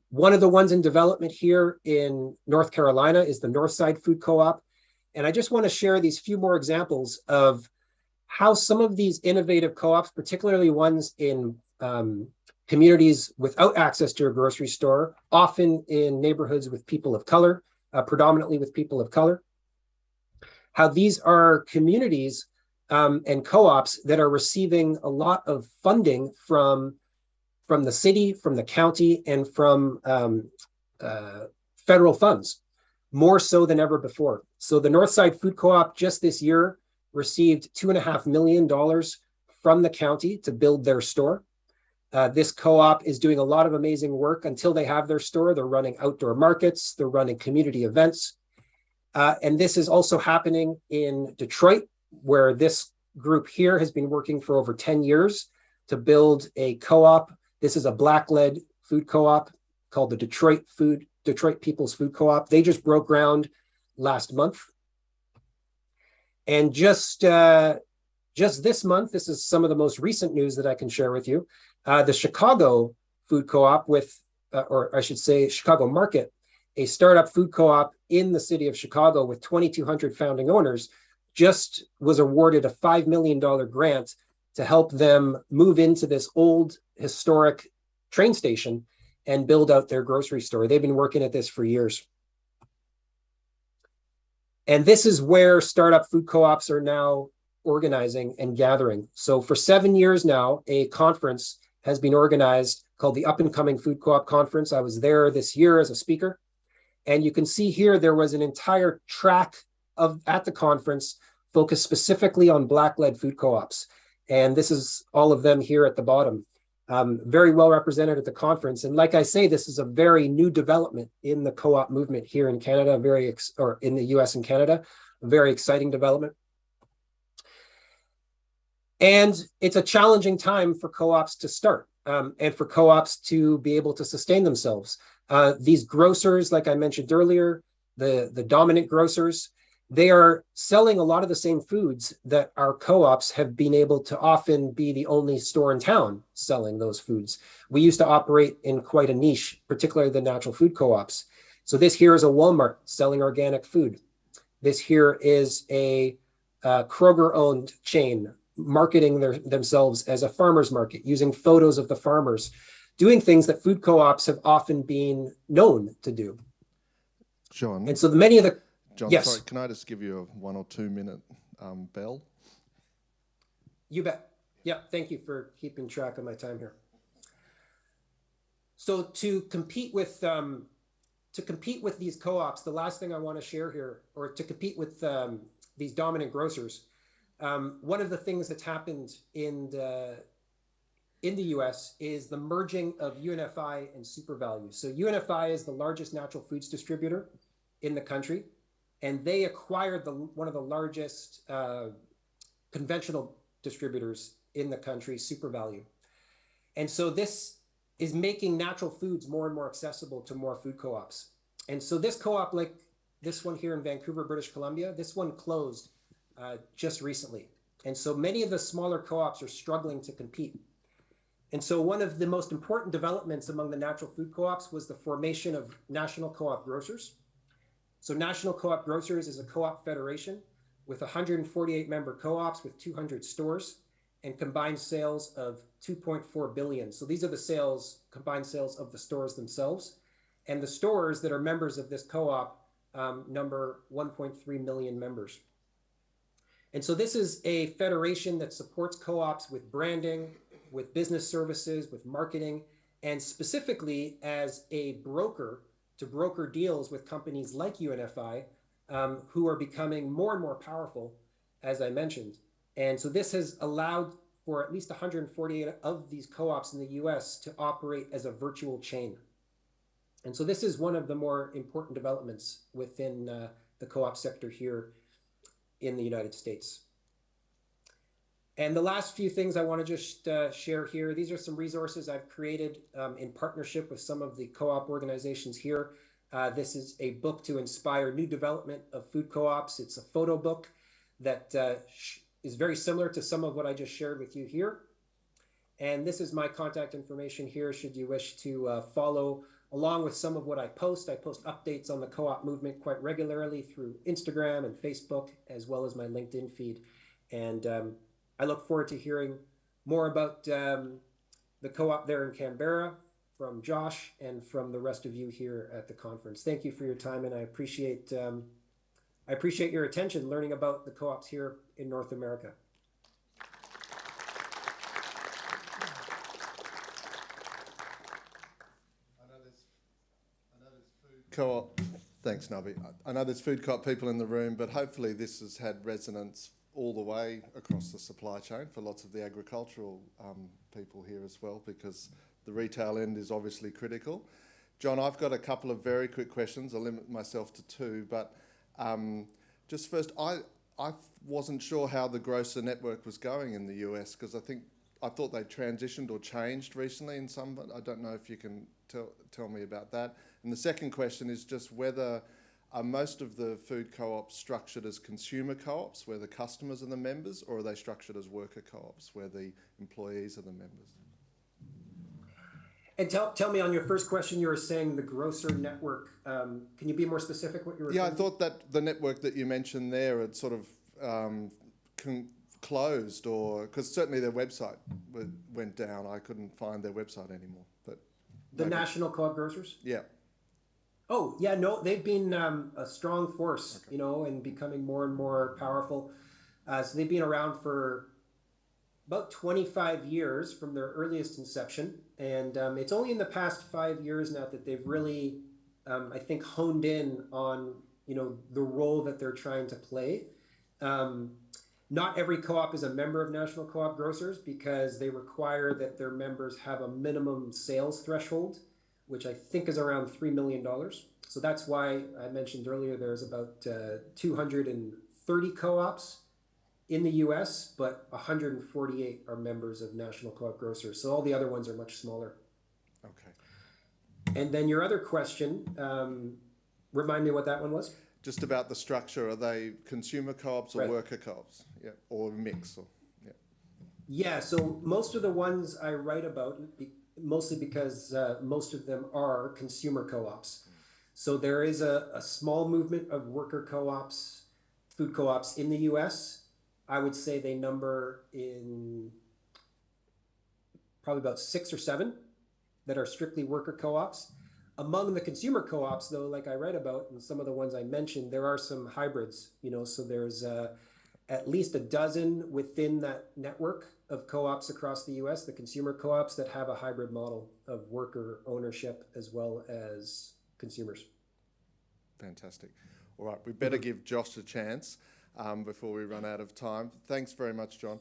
One of the ones in development here in North Carolina is the Northside Food Co-op. And I just want to share these few more examples of how some of these innovative co-ops, particularly ones in communities without access to a grocery store, often in neighborhoods with people of color, predominantly with people of color, how these are communities and co-ops that are receiving a lot of funding from the city, from the county, and from federal funds, more so than ever before. So the Northside Food Co-op just this year received $2.5 million from the county to build their store. This co-op is doing a lot of amazing work until they have their store. They're running outdoor markets, they're running community events. And this is also happening in Detroit, where this group here has been working for over 10 years to build a co-op. This is a Black-led food co-op called the Detroit People's Food Co-op. They just broke ground last month. And just this month, this is some of the most recent news that I can share with you. The Chicago Food Co-op or I should say Chicago Market, a startup food co-op in the city of Chicago with 2,200 founding owners, just was awarded a $5 million grant to help them move into this old historic train station and build out their grocery store. They've been working at this for years. And this is where startup food co-ops are now organizing and gathering. So for 7 years now, a conference has been organized called the Up and Coming Food Co-op Conference. I was there this year as a speaker. And you can see here, there was an entire track at the conference focused specifically on Black-led food co-ops. And this is all of them here at the bottom. Very well represented at the conference. And like I say, this is a very new development in the co-op movement here in Canada, or in the US and Canada, a very exciting development. And it's a challenging time for co-ops to start and for co-ops to be able to sustain themselves. These grocers, like I mentioned earlier, the dominant grocers, they are selling a lot of the same foods that our co-ops have been able to often be the only store in town selling those foods. We used to operate in quite a niche, particularly the natural food co-ops. So this here is a Walmart selling organic food. This here is a Kroger-owned chain marketing themselves as a farmer's market, using photos of the farmers, doing things that food co-ops have often been known to do. Jon. And so many of the... Jon, yes. Sorry, can I just give you a 1 or 2 minute bell? You bet. Yeah, thank you for keeping track of my time here. So to compete with these co-ops, the last thing I want to share here, or to compete with these dominant grocers, one of the things that's happened in the US is the merging of UNFI and SuperValu. So UNFI is the largest natural foods distributor in the country, and they acquired one of the largest conventional distributors in the country, SuperValu. And so this is making natural foods more and more accessible to more food co-ops. And so this co-op, like this one here in Vancouver, British Columbia, this one closed just recently. And so many of the smaller co-ops are struggling to compete. And so one of the most important developments among the natural food co-ops was the formation of National Co-op Grocers. So National Co-op Grocers is a co-op federation with 148 member co-ops with 200 stores and combined sales of 2.4 billion. So these are the combined sales of the stores themselves. And the stores that are members of this co-op number 1.3 million members. And so this is a federation that supports co-ops with branding, with business services, with marketing, and specifically as a broker to broker deals with companies like UNFI, who are becoming more and more powerful, as I mentioned. And so this has allowed for at least 148 of these co-ops in the US to operate as a virtual chain. And so this is one of the more important developments within the co-op sector here in the United States. And the last few things I want to just share here, these are some resources I've created in partnership with some of the co-op organizations here. This is a book to inspire new development of food co-ops. It's a photo book that is very similar to some of what I just shared with you here. And this is my contact information here should you wish to follow along with some of what I post. I post updates on the co-op movement quite regularly through Instagram and Facebook, as well as my LinkedIn feed. And I look forward to hearing more about the co-op there in Canberra from Josh and from the rest of you here at the conference. Thank you for your time, and I appreciate your attention learning about the co-ops here in North America. Co-op. Thanks, Nubby. I know there's food co-op people in the room, but hopefully this has had resonance all the way across the supply chain for lots of the agricultural people here as well, because the retail end is obviously critical. Jon, I've got a couple of very quick questions. I'll limit myself to two, but just first, I wasn't sure how the grocer network was going in the US, because I thought they transitioned or changed recently in some, but I don't know if you can tell me about that. And the second question is just whether are most of the food co-ops structured as consumer co-ops, where the customers are the members, or are they structured as worker co-ops, where the employees are the members? And tell me on your first question, you were saying the grocer network. Can you be more specific what you were saying? Yeah, I thought that the network that you mentioned there had sort of closed, or because certainly their website went down. I couldn't find their website anymore. But the National Co-op Grocers? Yeah. Oh, yeah, no, they've been a strong force, okay, and becoming more and more powerful. So they've been around for about 25 years from their earliest inception. And it's only in the past 5 years now that they've really, I think, honed in on, the role that they're trying to play. Not every co-op is a member of National Co-op Grocers because they require that their members have a minimum sales threshold, which I think is around $3 million. So that's why I mentioned earlier there's about 230 co-ops in the US, but 148 are members of National Co-op Grocers. So all the other ones are much smaller. Okay. And then your other question, remind me what that one was? Just about the structure. Are they consumer co-ops or worker co-ops? Yeah, or a mix? Or, yeah. Yeah, so most of the ones I write about, mostly because most of them are consumer co-ops. So there is a small movement of worker co-ops, food co-ops in the US. I would say they number in probably about 6 or 7 that are strictly worker co-ops. Among the consumer co-ops, though, like I read about, and some of the ones I mentioned, there are some hybrids, so there's at least a dozen within that network of co-ops across the US, the consumer co-ops that have a hybrid model of worker ownership as well as consumers. Fantastic. All right, we better give Josh a chance before we run out of time. Thanks very much, Jon.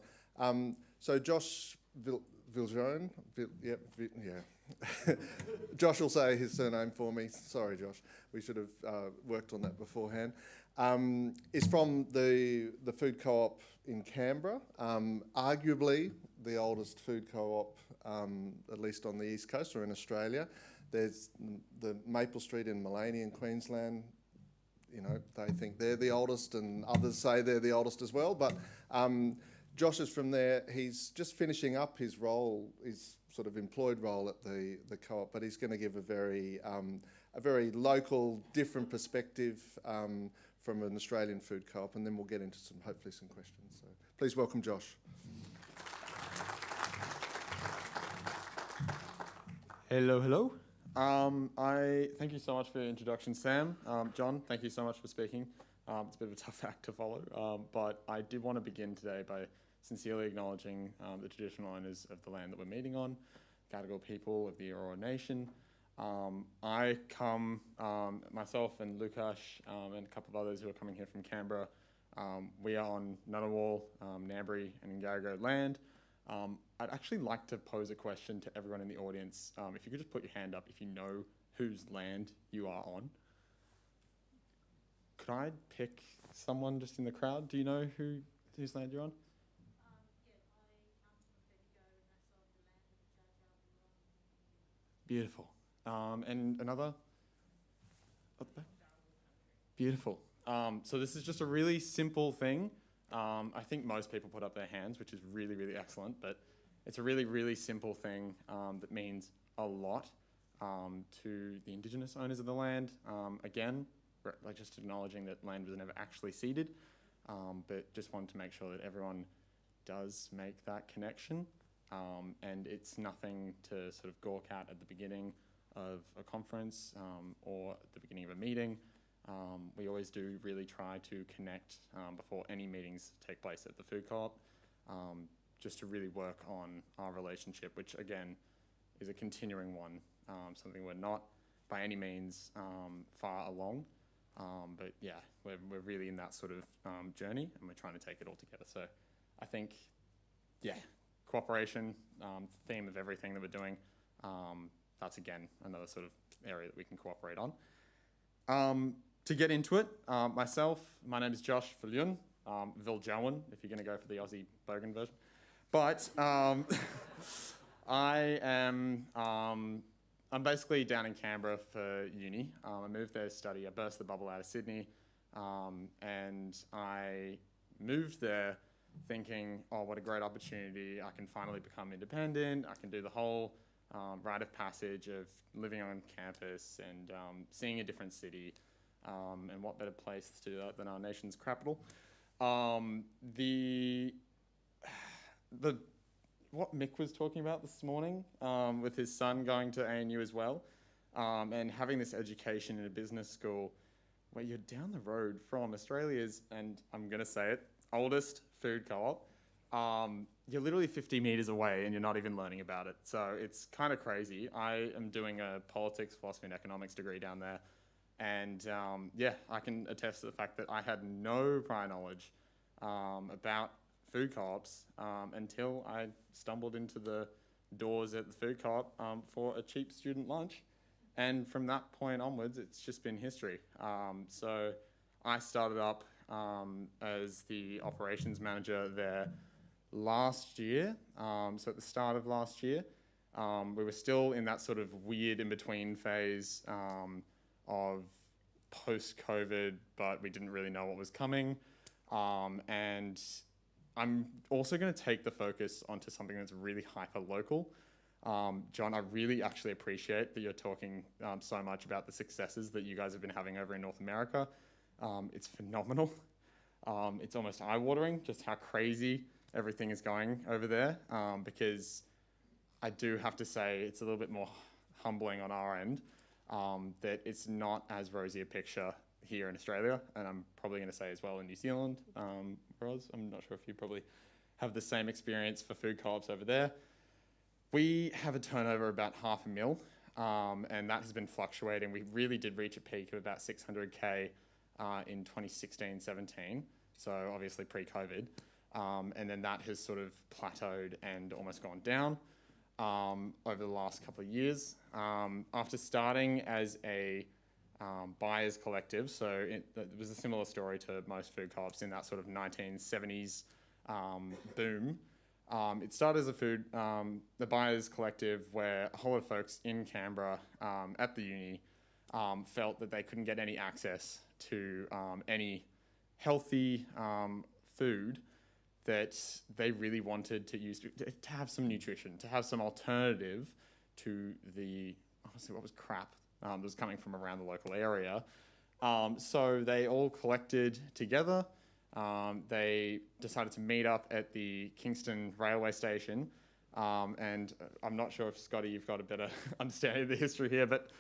So Josh Viljoen, Josh will say his surname for me. Sorry, Josh. We should have worked on that beforehand. Is from the food co-op in Canberra, arguably the oldest food co-op, at least on the East Coast or in Australia. There's the Maple Street in Maleny in Queensland. They think they're the oldest, and others say they're the oldest as well. But Josh is from there. He's just finishing up his role, his sort of employed role at the co-op, but he's going to give a very local, different perspective from an Australian food co-op, and then we'll get into hopefully some questions. So please welcome Josh. Hello, hello. I thank you so much for your introduction, Sam. Jon, thank you so much for speaking. It's a bit of a tough act to follow, but I did want to begin today by sincerely acknowledging the traditional owners of the land that we're meeting on, Gadigal people of the Eora Nation. I come, myself and Lukash and a couple of others who are coming here from Canberra, we are on Ngunnawal, Ngambri and Ngarigo land. I'd actually like to pose a question to everyone in the audience. If you could just put your hand up if you know whose land you are on. Could I pick someone just in the crowd? Do you know whose land you're on? Beautiful. And another? Up the back? Beautiful. So this is just a really simple thing. I think most people put up their hands, which is really, really excellent, but it's a really, really simple thing that means a lot to the indigenous owners of the land. Again, like just acknowledging that land was never actually ceded, but just wanted to make sure that everyone does make that connection. And it's nothing to sort of gawk at the beginning of a conference or at the beginning of a meeting. We always do really try to connect before any meetings take place at the food co-op, just to really work on our relationship, which again is a continuing one, something we're not by any means far along, but yeah, we're really in that sort of journey, and we're trying to take it all together. So I think, yeah, cooperation, theme of everything that we're doing, that's again another sort of area that we can cooperate on. To get into it, myself, my name is Josh Viljoen, Viljoen, if you're going to go for the Aussie Bogan version. But I'm basically down in Canberra for uni. I moved there to study. I burst the bubble out of Sydney, and I moved there thinking, oh, what a great opportunity. I can finally become independent. I can do the whole rite of passage of living on campus and seeing a different city. And what better place to do that than our nation's capital? What Mick was talking about this morning with his son going to ANU as well, and having this education in a business school where you're down the road from Australia's, and I'm going to say it, oldest food co-op. You're literally 50 metres away and you're not even learning about it. So it's kind of crazy. I am doing a politics, philosophy and economics degree down there. And yeah, I can attest to the fact that I had no prior knowledge about food co-ops until I stumbled into the doors at the food co-op for a cheap student lunch. And from that point onwards, it's just been history. So I started up as the operations manager there last year. So at the start of last year, we were still in that sort of weird in-between phase of post-COVID, but we didn't really know what was coming. And I'm also going to take the focus onto something that's really hyper-local. Jon, I really actually appreciate that you're talking so much about the successes that you guys have been having over in North America. It's phenomenal. It's almost eye-watering just how crazy everything is going over there, because I do have to say it's a little bit more humbling on our end. That it's not as rosy a picture here in Australia, and I'm probably going to say as well in New Zealand. Roz, I'm not sure if you probably have the same experience for food co-ops over there. We have a turnover about $500,000, and that has been fluctuating. We really did reach a peak of about 600K in 2016-17, so obviously pre-COVID, and then that has sort of plateaued and almost gone down over the last couple of years. After starting as a buyers collective, so it was a similar story to most food co-ops in that sort of 1970s boom. It started as the buyers collective, where a whole lot of folks in Canberra at the uni felt that they couldn't get any access to any healthy food that they really wanted to use to have some nutrition, to have some alternative to the, honestly, what was crap that was coming from around the local area. So they all collected together. They decided to meet up at the Kingston railway station And I'm not sure if, Scotty, you've got a better understanding of the history here, but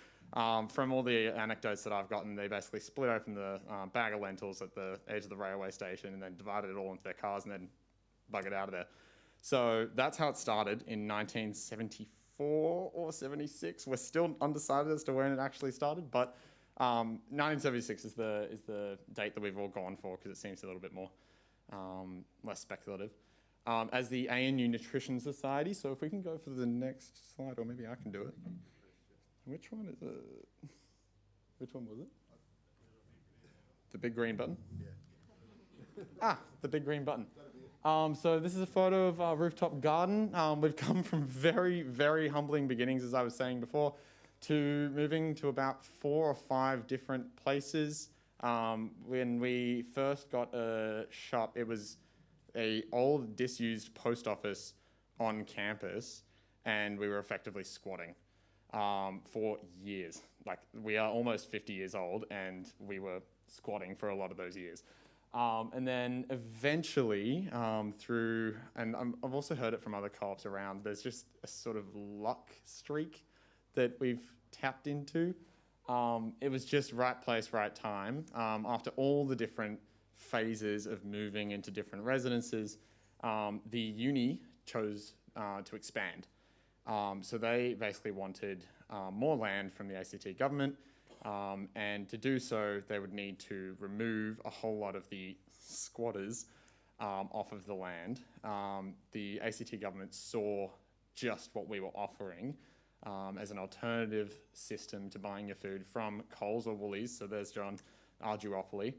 from all the anecdotes that I've gotten, they basically split open the bag of lentils at the edge of the railway station and then divided it all into their cars and then buggered out of there. So that's how it started in 1974 or 76. We're still undecided as to when it actually started, but 1976 is the date that we've all gone for because it seems a little bit more less speculative. As the ANU Nutrition Society, so if we can go for the next slide, or maybe I can do it. Which one is it? Which one was it? The big green button? Yeah. The big green button. So this is a photo of our rooftop garden. We've come from very, very humbling beginnings, as I was saying before, to moving to about 4 or 5 different places. When we first got a shop, it was an old disused post office on campus, and we were effectively squatting for years. Like, we are almost 50 years old, and we were squatting for a lot of those years. And then eventually through, and I've also heard it from other co-ops around, there's just a sort of luck streak that we've tapped into. It was just right place, right time. After all the different phases of moving into different residences, the uni chose to expand. So they basically wanted more land from the ACT government, and to do so, they would need to remove a whole lot of the squatters off of the land. The ACT government saw just what we were offering as an alternative system to buying your food from Coles or Woolies. So there's John, our duopoly.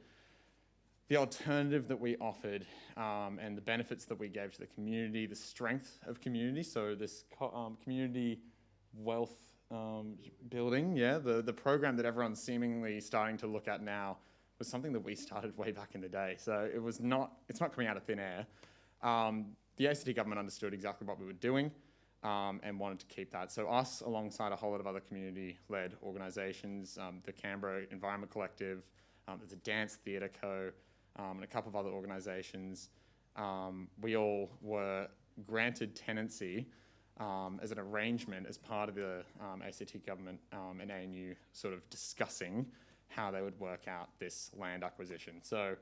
The alternative that we offered and the benefits that we gave to the community, the strength of community, so this community wealth building, the program that everyone's seemingly starting to look at now was something that we started way back in the day. So it's not coming out of thin air. The ACT government understood exactly what we were doing and wanted to keep that. So us, alongside a whole lot of other community-led organisations, the Canberra Environment Collective, there's a Dance Theatre Co, and a couple of other organisations, we all were granted tenancy as an arrangement as part of the ACT government and ANU sort of discussing how they would work out this land acquisition. So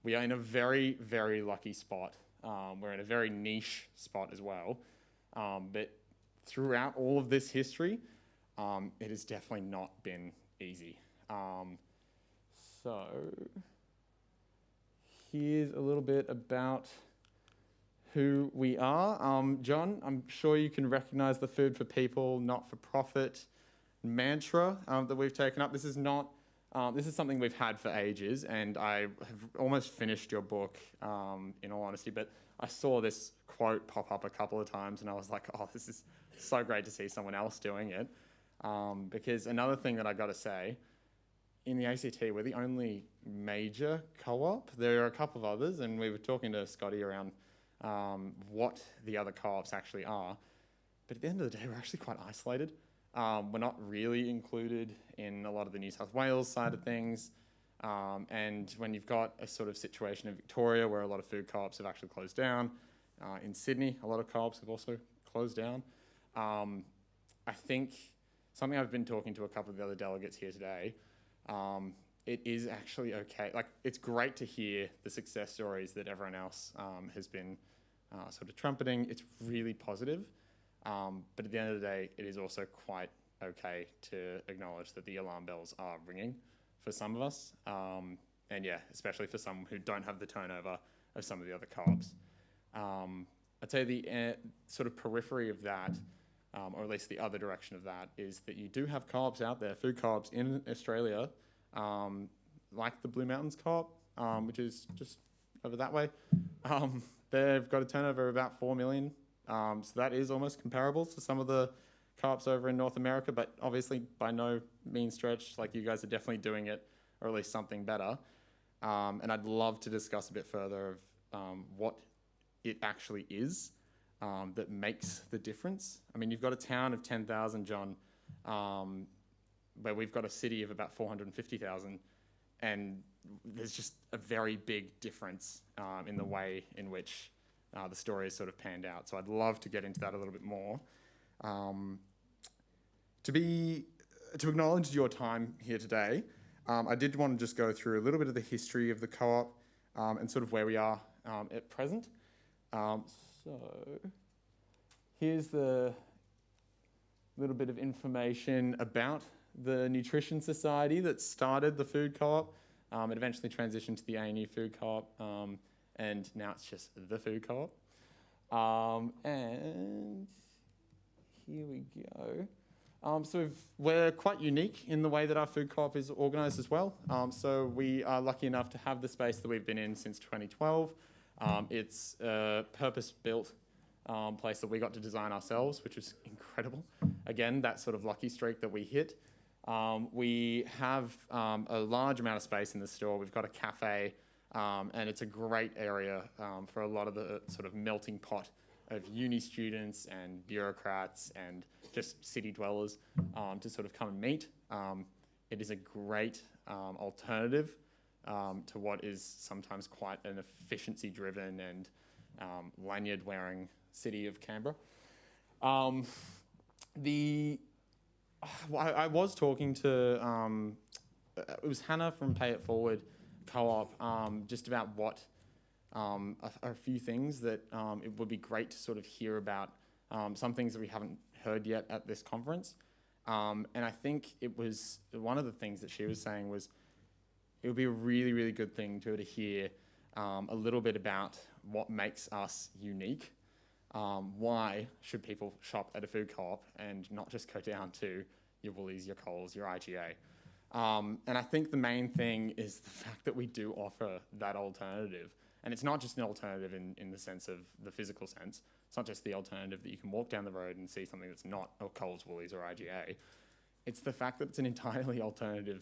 we are in a very, very lucky spot. We're in a very niche spot as well. But throughout all of this history, it has definitely not been easy. So here's a little bit about who we are. John, I'm sure you can recognise the Food for People, not-for-profit mantra that we've taken up. This is something we've had for ages, and I have almost finished your book, in all honesty, but I saw this quote pop up a couple of times, and I was like, oh, this is so great to see someone else doing it. Because another thing that I got to say, in the ACT, we're the only major co-op. There are a couple of others, and we were talking to Scotty around what the other co-ops actually are. But at the end of the day, we're actually quite isolated. We're not really included in a lot of the New South Wales side of things. And when you've got a sort of situation in Victoria where a lot of food co-ops have actually closed down, in Sydney, a lot of co-ops have also closed down. I think something I've been talking to a couple of the other delegates here today, it is actually okay. Like, it's great to hear the success stories that everyone else has been sort of trumpeting. It's really positive. But at the end of the day, it is also quite okay to acknowledge that the alarm bells are ringing for some of us. And yeah, especially for some who don't have the turnover of some of the other co-ops. I'd say the sort of periphery of that, or at least the other direction of that, is that you do have co-ops out there, food co-ops in Australia, like the Blue Mountains Co-op, which is just over that way. They've got a turnover of about 4 million. So that is almost comparable to some of the co-ops over in North America, but obviously by no means stretch, like, you guys are definitely doing it, or at least something better. And I'd love to discuss a bit further of what it actually is that makes the difference. I mean, you've got a town of 10,000, John, where we've got a city of about 450,000, and there's just a very big difference in the way in which the story has sort of panned out. So I'd love to get into that a little bit more. To acknowledge your time here today, I did want to just go through a little bit of the history of the co-op and sort of where we are at present. So here's the little bit of information about the Nutrition Society that started the food co-op. It eventually transitioned to the ANU Food Co-op, and now it's just the food co-op. And here we go. So we're quite unique in the way that our food co-op is organised as well. So we are lucky enough to have the space that we've been in since 2012. It's a purpose-built place that we got to design ourselves, which was incredible. Again, that sort of lucky streak that we hit. We have a large amount of space in the store. We've got a cafe, and it's a great area for a lot of the sort of melting pot of uni students and bureaucrats and just city dwellers to sort of come and meet. It is a great alternative to what is sometimes quite an efficiency-driven and lanyard-wearing city of Canberra. I was talking to, it was Hannah from Pay It Forward Co-op, just about what a few things that it would be great to sort of hear about, some things that we haven't heard yet at this conference. And I think it was one of the things that she was saying was it would be a really, really good thing to hear a little bit about what makes us unique. Why should people shop at a food co-op and not just go down to your Woolies, your Coles, your IGA? And I think the main thing is the fact that we do offer that alternative. And it's not just an alternative in the sense of the physical sense. It's not just the alternative that you can walk down the road and see something that's not Coles, Woolies, or IGA. It's the fact that it's an entirely alternative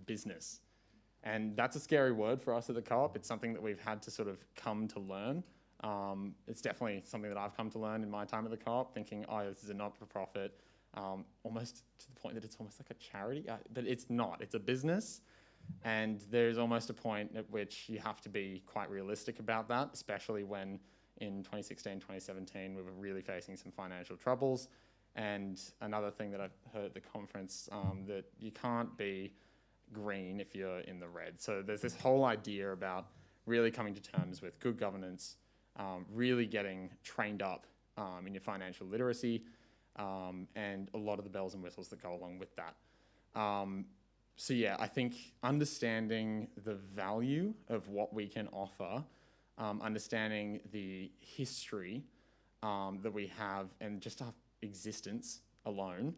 business. And that's a scary word for us at the co-op. It's something that we've had to sort of come to learn. It's definitely something that I've come to learn in my time at the co-op, thinking, oh, this is a not-for-profit, almost to the point that it's almost like a charity. But it's not. It's a business. And there's almost a point at which you have to be quite realistic about that, especially when in 2016, 2017, we were really facing some financial troubles. And another thing that I've heard at the conference, that you can't be green if you're in the red. So there's this whole idea about really coming to terms with good governance, really getting trained up in your financial literacy, and a lot of the bells and whistles that go along with that. So yeah, I think understanding the value of what we can offer, understanding the history that we have, and just our existence alone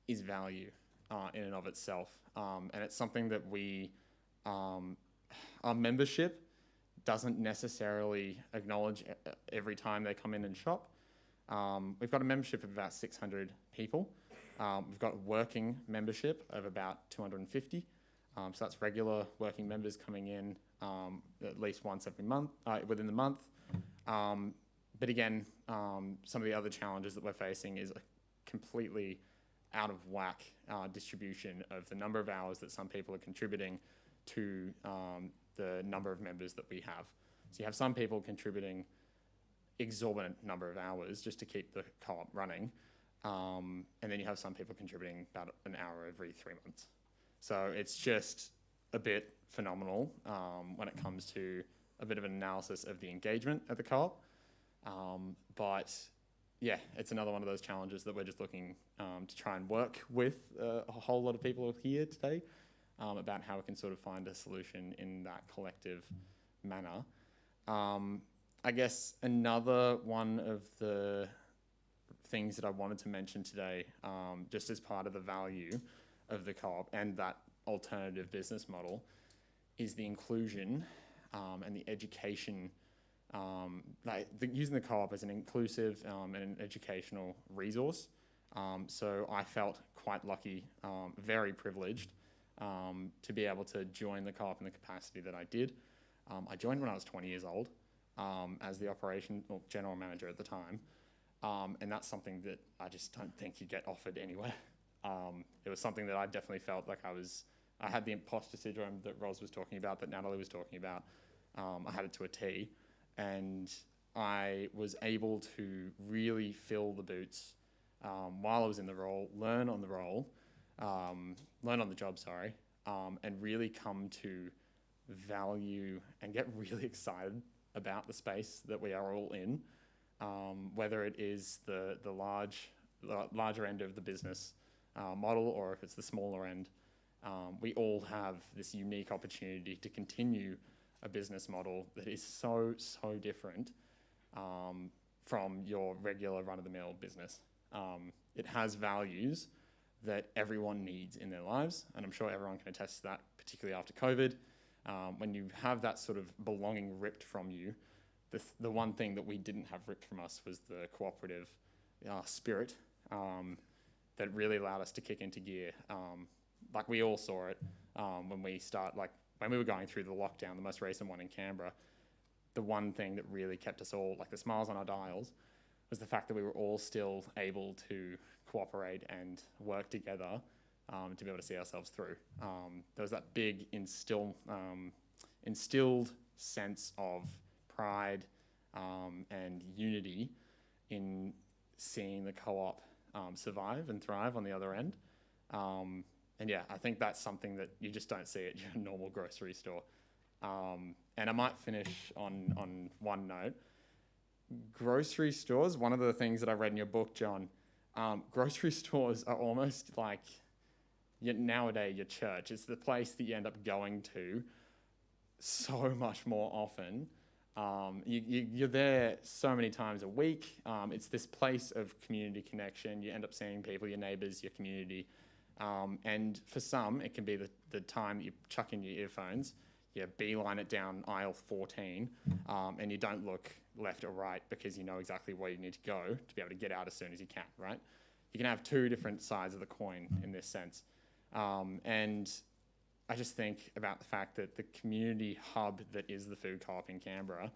is value in and of itself. And it's something that our membership doesn't necessarily acknowledge every time they come in and shop. We've got a membership of about 600 people. We've got a working membership of about 250. So that's regular working members coming in at least once every month, within the month. But again, some of the other challenges that we're facing is a completely out of whack distribution of the number of hours that some people are contributing to the number of members that we have. So you have some people contributing exorbitant number of hours just to keep the co-op running. And then you have some people contributing about an hour every 3 months. So it's just a bit phenomenal when it comes to a bit of an analysis of the engagement at the co-op. But yeah, it's another one of those challenges that we're just looking to try and work with a whole lot of people here today about how we can sort of find a solution in that collective manner. I guess another one of the things that I wanted to mention today, just as part of the value of the co-op and that alternative business model, is the inclusion and the education, using the co-op as an inclusive and an educational resource. So I felt quite lucky, very privileged to be able to join the co-op in the capacity that I did. I joined when I was 20 years old as the general manager at the time. And that's something that I just don't think you get offered anywhere. It was something that I definitely felt like I had the imposter syndrome that Roz was talking about, that Natalie was talking about. I had it to a T. And I was able to really fill the boots while I was in the role, learn on the job, sorry, and really come to value and get really excited about the space that we are all in, whether it is the larger end of the business model or if it's the smaller end. We all have this unique opportunity to continue a business model that is so different from your regular run-of-the-mill business. It has values that everyone needs in their lives, and I'm sure everyone can attest to that, particularly after COVID. When you have that sort of belonging ripped from you, the one thing that we didn't have ripped from us was the cooperative spirit that really allowed us to kick into gear. Like we all saw it when we were going through the lockdown, the most recent one in Canberra. The one thing that really kept us all, like the smiles on our dials, was the fact that we were all still able to cooperate and work together to be able to see ourselves through. There was that big instilled sense of pride and unity in seeing the co-op survive and thrive on the other end. And yeah, I think that's something that you just don't see at your normal grocery store. And I might finish on one note. Grocery stores, one of the things that I read in your book, Jon, grocery stores are almost like nowadays your church. It's the place that you end up going to so much more often. You're there so many times a week. It's this place of community connection. You end up seeing people, your neighbours, your community. And for some, it can be the time that you chuck in your earphones, you beeline it down aisle 14, and you don't look left or right because you know exactly where you need to go to be able to get out as soon as you can, right? You can have two different sides of the coin in this sense. And I just think about the fact that the community hub that is the food co-op in Canberra,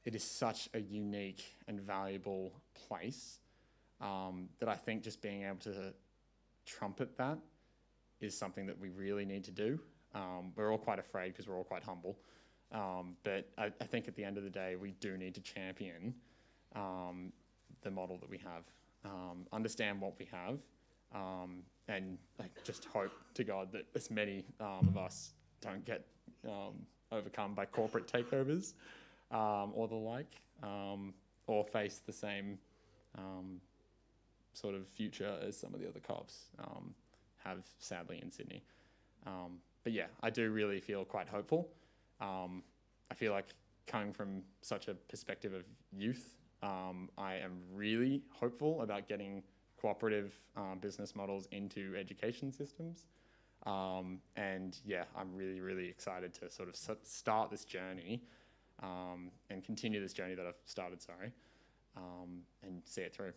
it is such a unique and valuable place that I think just being able to trumpet that is something that we really need to do. We're all quite afraid because we're all quite humble. But I think at the end of the day, we do need to champion the model that we have, understand what we have, and I just hope to God that as many of us don't get overcome by corporate takeovers or the like, or face the same sort of future as some of the other co-ops have, sadly, in Sydney. But yeah, I do really feel quite hopeful. I feel like coming from such a perspective of youth, I am really hopeful about getting cooperative business models into education systems. And yeah, I'm really, really excited to sort of start this journey and continue this journey that I've started, and see it through.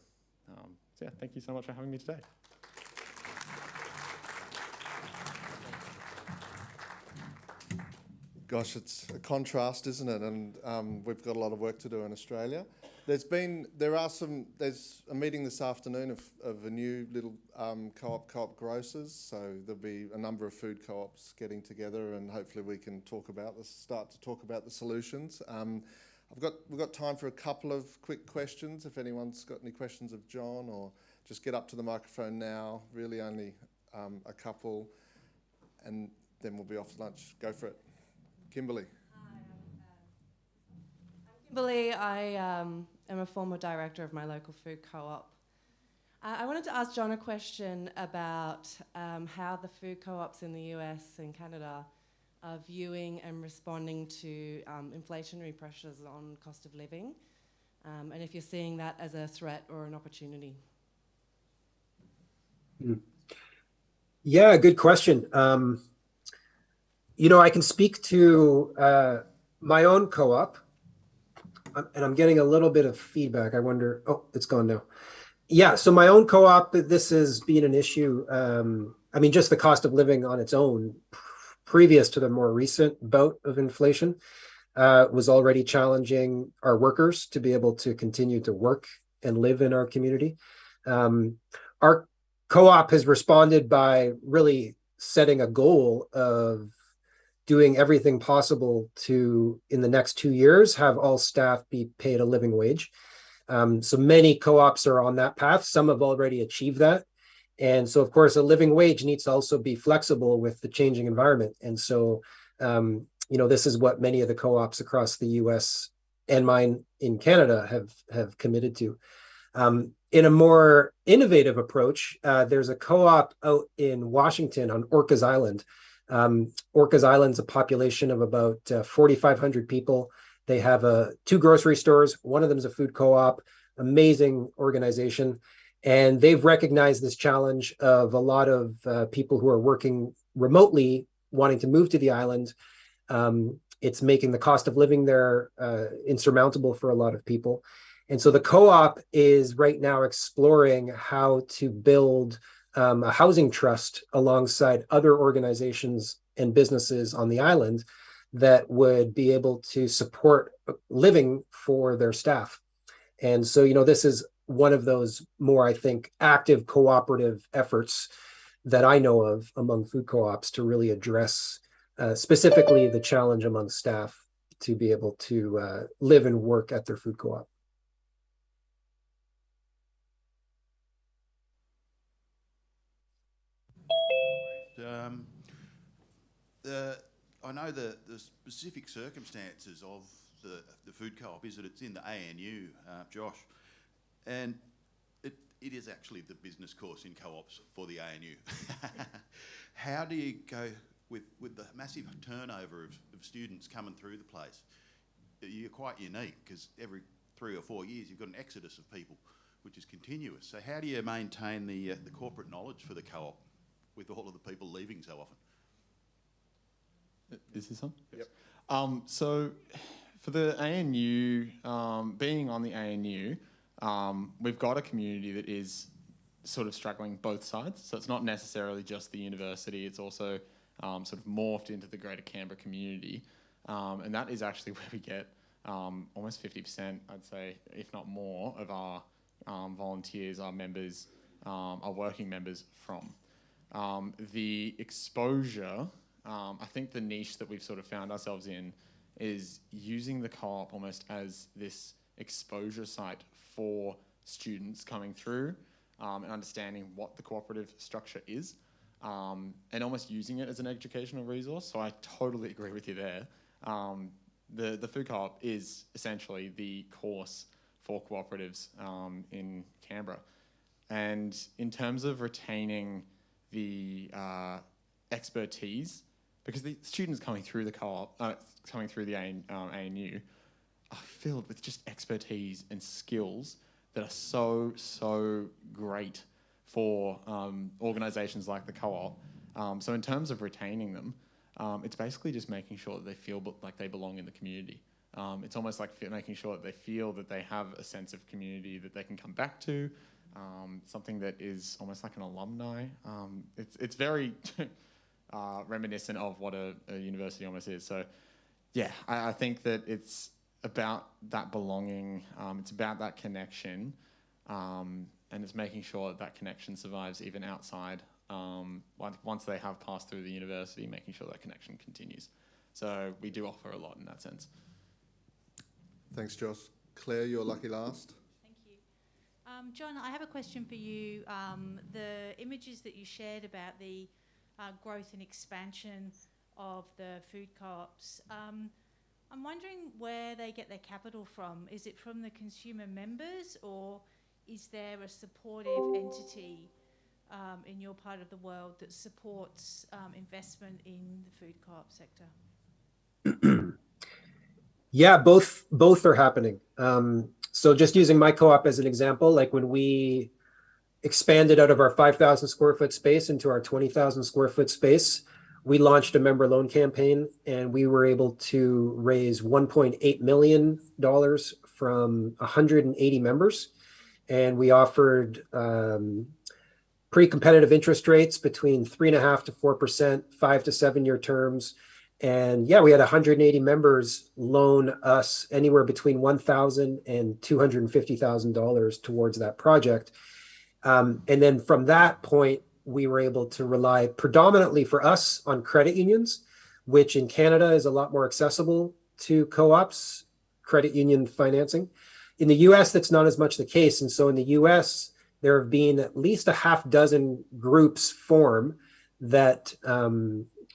So yeah, thank you so much for having me today. Gosh, it's a contrast, isn't it? And we've got a lot of work to do in Australia. There's a meeting this afternoon of a new little co-op grocers. So there'll be a number of food co-ops getting together, and hopefully we can start to talk about the solutions. We've got time for a couple of quick questions. If anyone's got any questions of Jon, or just get up to the microphone now. Really only a couple, and then we'll be off to lunch. Go for it. Kimberly. Hi, I'm Kimberly. I am a former director of my local food co-op. I wanted to ask Jon a question about how the food co-ops in the US and Canada are viewing and responding to inflationary pressures on cost of living, and if you're seeing that as a threat or an opportunity. Yeah, good question. I can speak to my own co-op, and I'm getting a little bit of feedback. I wonder, it's gone now. Yeah, so my own co-op, this has been an issue. Just the cost of living on its own, previous to the more recent bout of inflation, was already challenging our workers to be able to continue to work and live in our community. Our co-op has responded by really setting a goal of doing everything possible to, in the next 2 years, have all staff be paid a living wage. So many co-ops are on that path. Some have already achieved that. And so, of course, a living wage needs to also be flexible with the changing environment. And so, this is what many of the co-ops across the US and mine in Canada have committed to. In a more innovative approach, there's a co-op out in Washington on Orcas Island. Orcas Island's a population of about 4,500 people. They have 2 grocery stores. One of them is a food co-op, amazing organization. And they've recognized this challenge of a lot of people who are working remotely wanting to move to the island. It's making the cost of living there insurmountable for a lot of people. And so the co-op is right now exploring how to build a housing trust alongside other organizations and businesses on the island that would be able to support living for their staff. And so, this is one of those more, I think, active cooperative efforts that I know of among food co-ops to really address specifically the challenge among staff to be able to live and work at their food co-op. I know the specific circumstances of the food co-op is that it's in the ANU, Josh, and it is actually the business course in co-ops for the ANU. How do you go with the massive turnover of students coming through the place? You're quite unique because every 3 or 4 years you've got an exodus of people, which is continuous. So how do you maintain the corporate knowledge for the co-op with all of the people leaving so often? Is this on? Yep. So for the ANU, being on the ANU, we've got a community that is sort of struggling both sides. So it's not necessarily just the university, it's also sort of morphed into the greater Canberra community. And that is actually where we get almost 50%, I'd say, if not more, of our volunteers, our members, our working members from. The exposure, I think the niche that we've sort of found ourselves in is using the co-op almost as this exposure site for students coming through and understanding what the cooperative structure is and almost using it as an educational resource. So I totally agree with you there. The food co-op is essentially the course for cooperatives in Canberra. And in terms of retaining the expertise, because the students coming through the co-op, coming through the ANU, are filled with just expertise and skills that are so great for organisations like the co-op. So in terms of retaining them, it's basically just making sure that they feel like they belong in the community. It's almost like making sure that they feel that they have a sense of community that they can come back to, something that is almost like an alumni. It's very reminiscent of what a university almost is. So yeah, I think that it's about that belonging, it's about that connection, and it's making sure that connection survives even outside. Once they have passed through the university, making sure that connection continues. So we do offer a lot in that sense. Thanks, Josh. Claire, you're lucky last. Thank you. Jon, I have a question for you. The images that you shared about the growth and expansion of the food co-ops, I'm wondering where they get their capital from. Is it from the consumer members, or is there a supportive entity in your part of the world that supports investment in the food co-op sector? Yeah, both are happening. So just using my co-op as an example, like when we expanded out of our 5,000 square foot space into our 20,000 square foot space, we launched a member loan campaign, and we were able to raise $1.8 million from 180 members. And we offered pretty competitive interest rates between 3.5% to 4%, 5 to 7 year terms. And yeah, we had 180 members loan us anywhere between $1,000 and $250,000 towards that project. And then from that point, we were able to rely predominantly for us on credit unions, which in Canada is a lot more accessible to co-ops, credit union financing. In the US, that's not as much the case. And so in the US, there have been at least a half dozen groups form that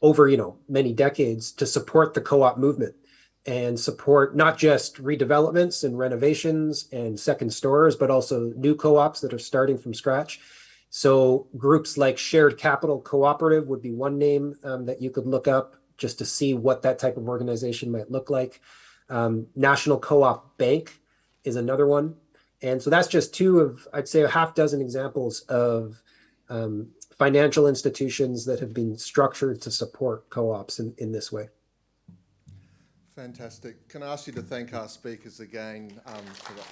over many decades to support the co-op movement and support not just redevelopments and renovations and second stores, but also new co-ops that are starting from scratch. So groups like Shared Capital Cooperative would be one name that you could look up just to see what that type of organization might look like. National Co-op Bank is another one. And so that's just two of, I'd say, a half dozen examples of financial institutions that have been structured to support co-ops in this way. Fantastic. Can I ask you to thank our speakers again for that?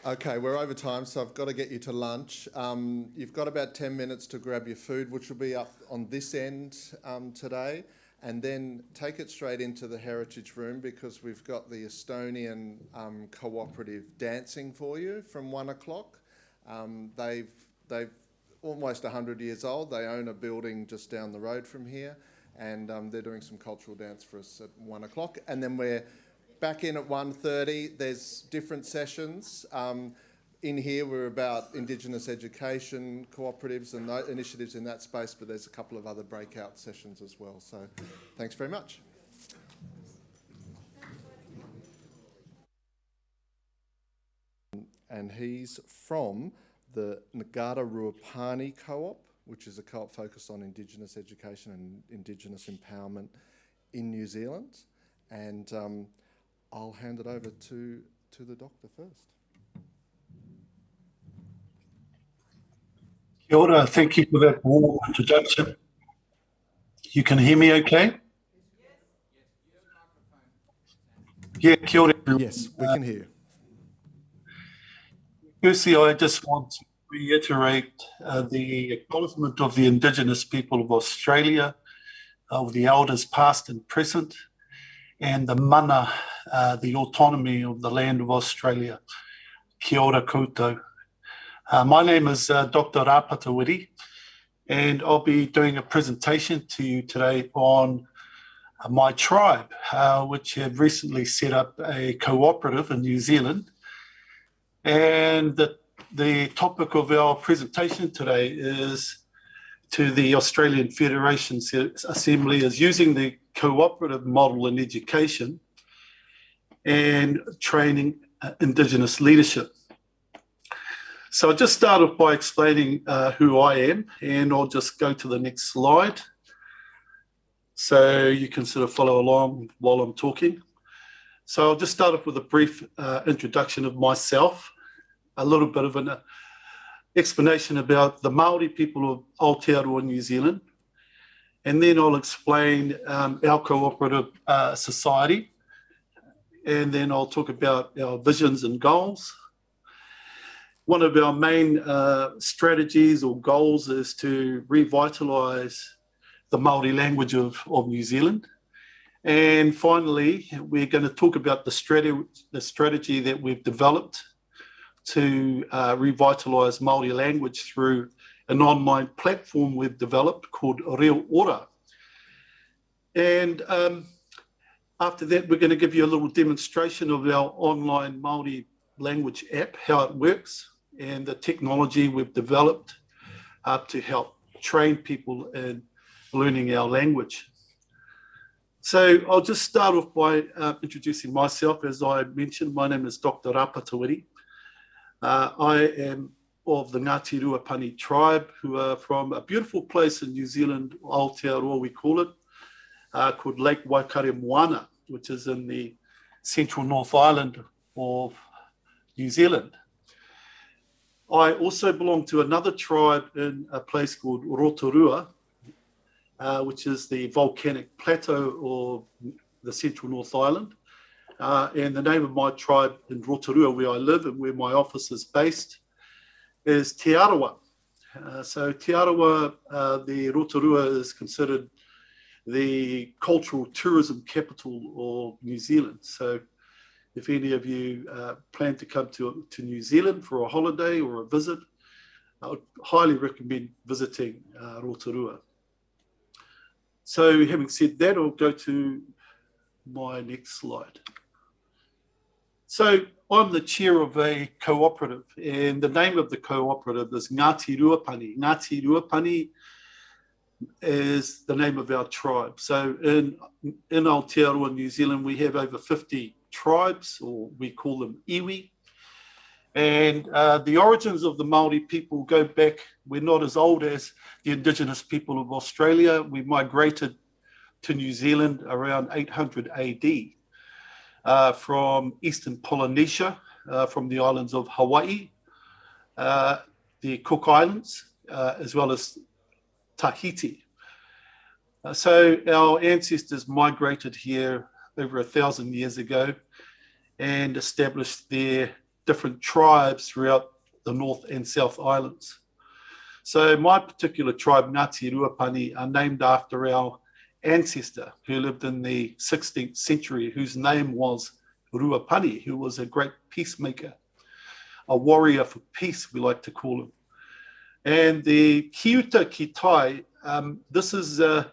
Okay, we're over time, so I've got to get you to lunch. You've got about 10 minutes to grab your food, which will be up on this end today, and then take it straight into the Heritage Room because we've got the Estonian cooperative dancing for you from 1 o'clock. They've almost 100 years old. They own a building just down the road from here, and they're doing some cultural dance for us at 1 o'clock. And then we're back in at 1:30. There's different sessions. In here, we're about Indigenous education, cooperatives and initiatives in that space, but there's a couple of other breakout sessions as well. So thanks very much. And he's from the Ngata Ruapani Co-op, which is a co-op focused on Indigenous education and Indigenous empowerment in New Zealand. And I'll hand it over to the doctor first. Kia ora, thank you for that warm introduction. You can hear me okay? Yeah, kia ora. Yes, we can hear you. Firstly, I just want to reiterate the acknowledgement of the Indigenous people of Australia, of the elders past and present, and the mana, the autonomy of the land of Australia. Kia ora koutou. My name is Dr. Rapatawiri, and I'll be doing a presentation to you today on my tribe, which have recently set up a cooperative in New Zealand. And the topic of our presentation today is to the Australian Federation Assembly is using the cooperative model in education and training Indigenous leadership. So I'll just start off by explaining who I am, and I'll just go to the next slide so you can sort of follow along while I'm talking. So I'll just start off with a brief introduction of myself, a little bit of an explanation about the Māori people of Aotearoa, New Zealand, and then I'll explain our cooperative society, and then I'll talk about our visions and goals. One of our main strategies or goals is to revitalise the Māori language of New Zealand. And finally, we're going to talk about the strategy that we've developed to revitalise Māori language through an online platform we've developed called Reo Ora. And after that, we're going to give you a little demonstration of our online Māori language app, how it works, and the technology we've developed to help train people in learning our language. So I'll just start off by introducing myself. As I mentioned, my name is Dr. Rapatawiri. I am of the Ngāti Ruapani tribe, who are from a beautiful place in New Zealand, Aotearoa we call it, called Lake Waikaremoana, which is in the central North Island of New Zealand. I also belong to another tribe in a place called Rotorua, which is the volcanic plateau of the central North Island. And the name of my tribe in Rotorua, where I live and where my office is based, is Te Arawa. So Te Arawa, the Rotorua is considered the cultural tourism capital of New Zealand. So if any of you plan to come to New Zealand for a holiday or a visit, I would highly recommend visiting Rotorua. So having said that, I'll go to my next slide. So I'm the chair of a cooperative, and the name of the cooperative is Ngāti Ruapani. Ngāti Ruapani is the name of our tribe. So in Aotearoa, New Zealand, we have over 50 tribes, or we call them iwi. And the origins of the Māori people go back, we're not as old as the indigenous people of Australia. We migrated to New Zealand around 800 AD from Eastern Polynesia, from the islands of Hawaii, the Cook Islands, as well as Tahiti. So our ancestors migrated here over 1,000 years ago and established their different tribes throughout the North and South Islands. So my particular tribe, Ngāti Ruapani, are named after our ancestor who lived in the 16th century, whose name was Ruapani, who was a great peacemaker, a warrior for peace, we like to call him. And the Kiuta Kitai, this is the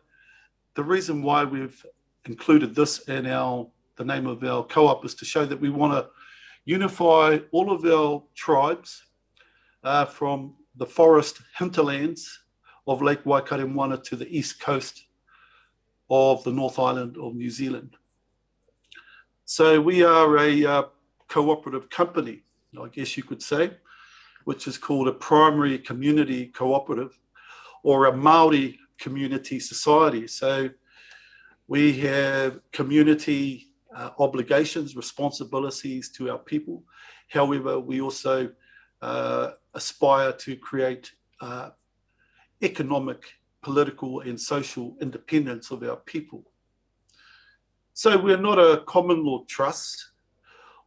reason why we've included this in the name of our co-op, is to show that we want to unify all of our tribes from the forest hinterlands of Lake Waikaremoana to the east coast of the North Island of New Zealand. So we are a cooperative company, I guess you could say, which is called a primary community cooperative, or a Māori community society. So we have community obligations, responsibilities to our people. However, we also aspire to create economic, political and social independence of our people. So we're not a common law trust.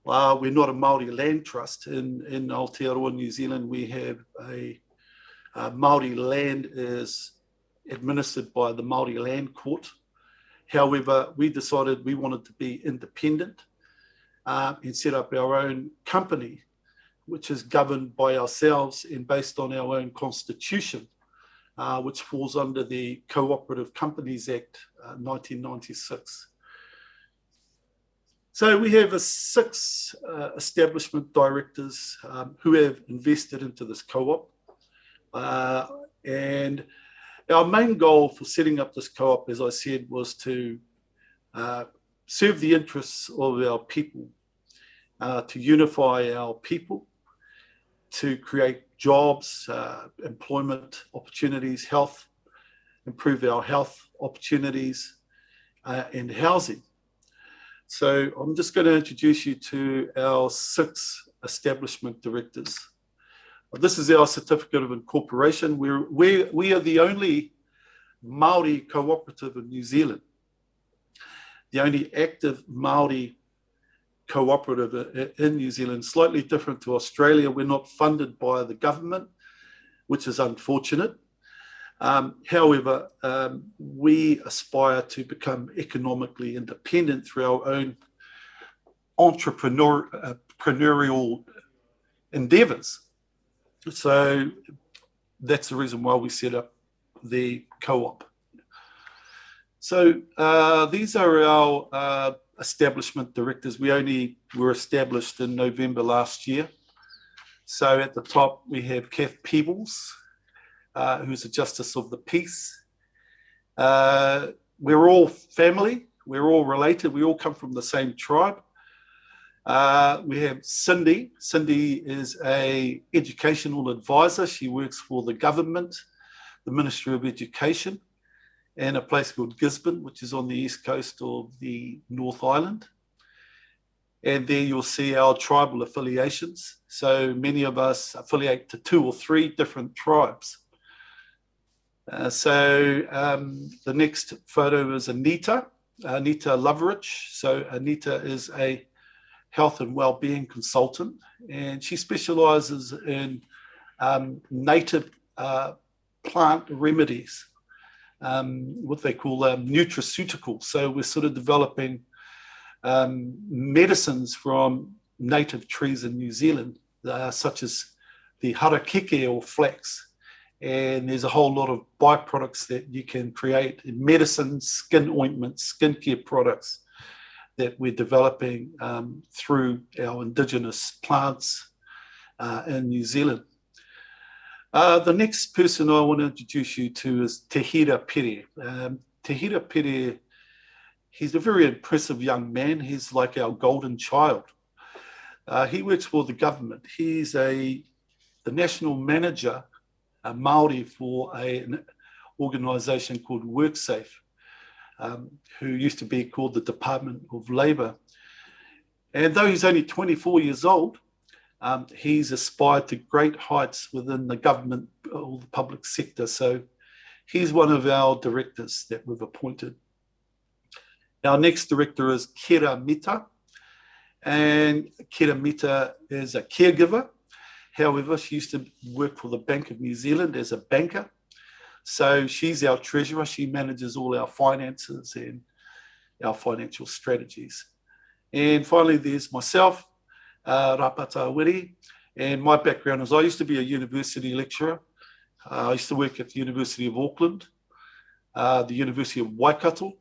We're not a Māori land trust. In Aotearoa, New Zealand, we have a Māori land is administered by the Māori Land Court. However, we decided we wanted to be independent and set up our own company, which is governed by ourselves and based on our own constitution, which falls under the Co-operative Companies Act 1996. So we have 6 establishment directors who have invested into this co-op. And our main goal for setting up this co-op, as I said, was to serve the interests of our people, to unify our people, to create jobs, employment opportunities, health, improve our health opportunities, and housing. So I'm just going to introduce you to our 6 establishment directors. This is our certificate of incorporation. We are the only Māori cooperative in New Zealand, the only active Māori cooperative in New Zealand. Slightly different to Australia, we're not funded by the government, which is unfortunate. However, we aspire to become economically independent through our own entrepreneurial endeavours. So that's the reason why we set up the co-op. So these are our establishment directors. We only were established in November last year. So at the top, we have Kath Peebles, who's a Justice of the Peace. We're all family. We're all related. We all come from the same tribe. We have Cindy. Cindy is an educational advisor. She works for the government, the Ministry of Education, and a place called Gisborne, which is on the east coast of the North Island. And there you'll see our tribal affiliations. So many of us affiliate to 2 or 3 different tribes. The next photo is Anita Loveridge. So Anita is a health and well-being consultant, and she specializes in native plant remedies, what they call nutraceuticals. So we're sort of developing medicines from native trees in New Zealand, such as the harakeke or flax. And there's a whole lot of byproducts that you can create in medicine, skin ointments, skincare products that we're developing through our indigenous plants in New Zealand. The next person I want to introduce you to is Te Hira Pere. Te Hira Pere, he's a very impressive young man. He's like our golden child. He works for the government. He's the national manager, Māori, for an organisation called WorkSafe, who used to be called the Department of Labour. And though he's only 24 years old, he's aspired to great heights within the government or the public sector. So he's one of our directors that we've appointed. Our next director is Kera Mita. And Kera Mita is a caregiver. However, she used to work for the Bank of New Zealand as a banker. So she's our treasurer. She manages all our finances and our financial strategies. And finally, there's myself, Rapata Wiri. And my background is I used to be a university lecturer. I used to work at the University of Auckland, the University of Waikato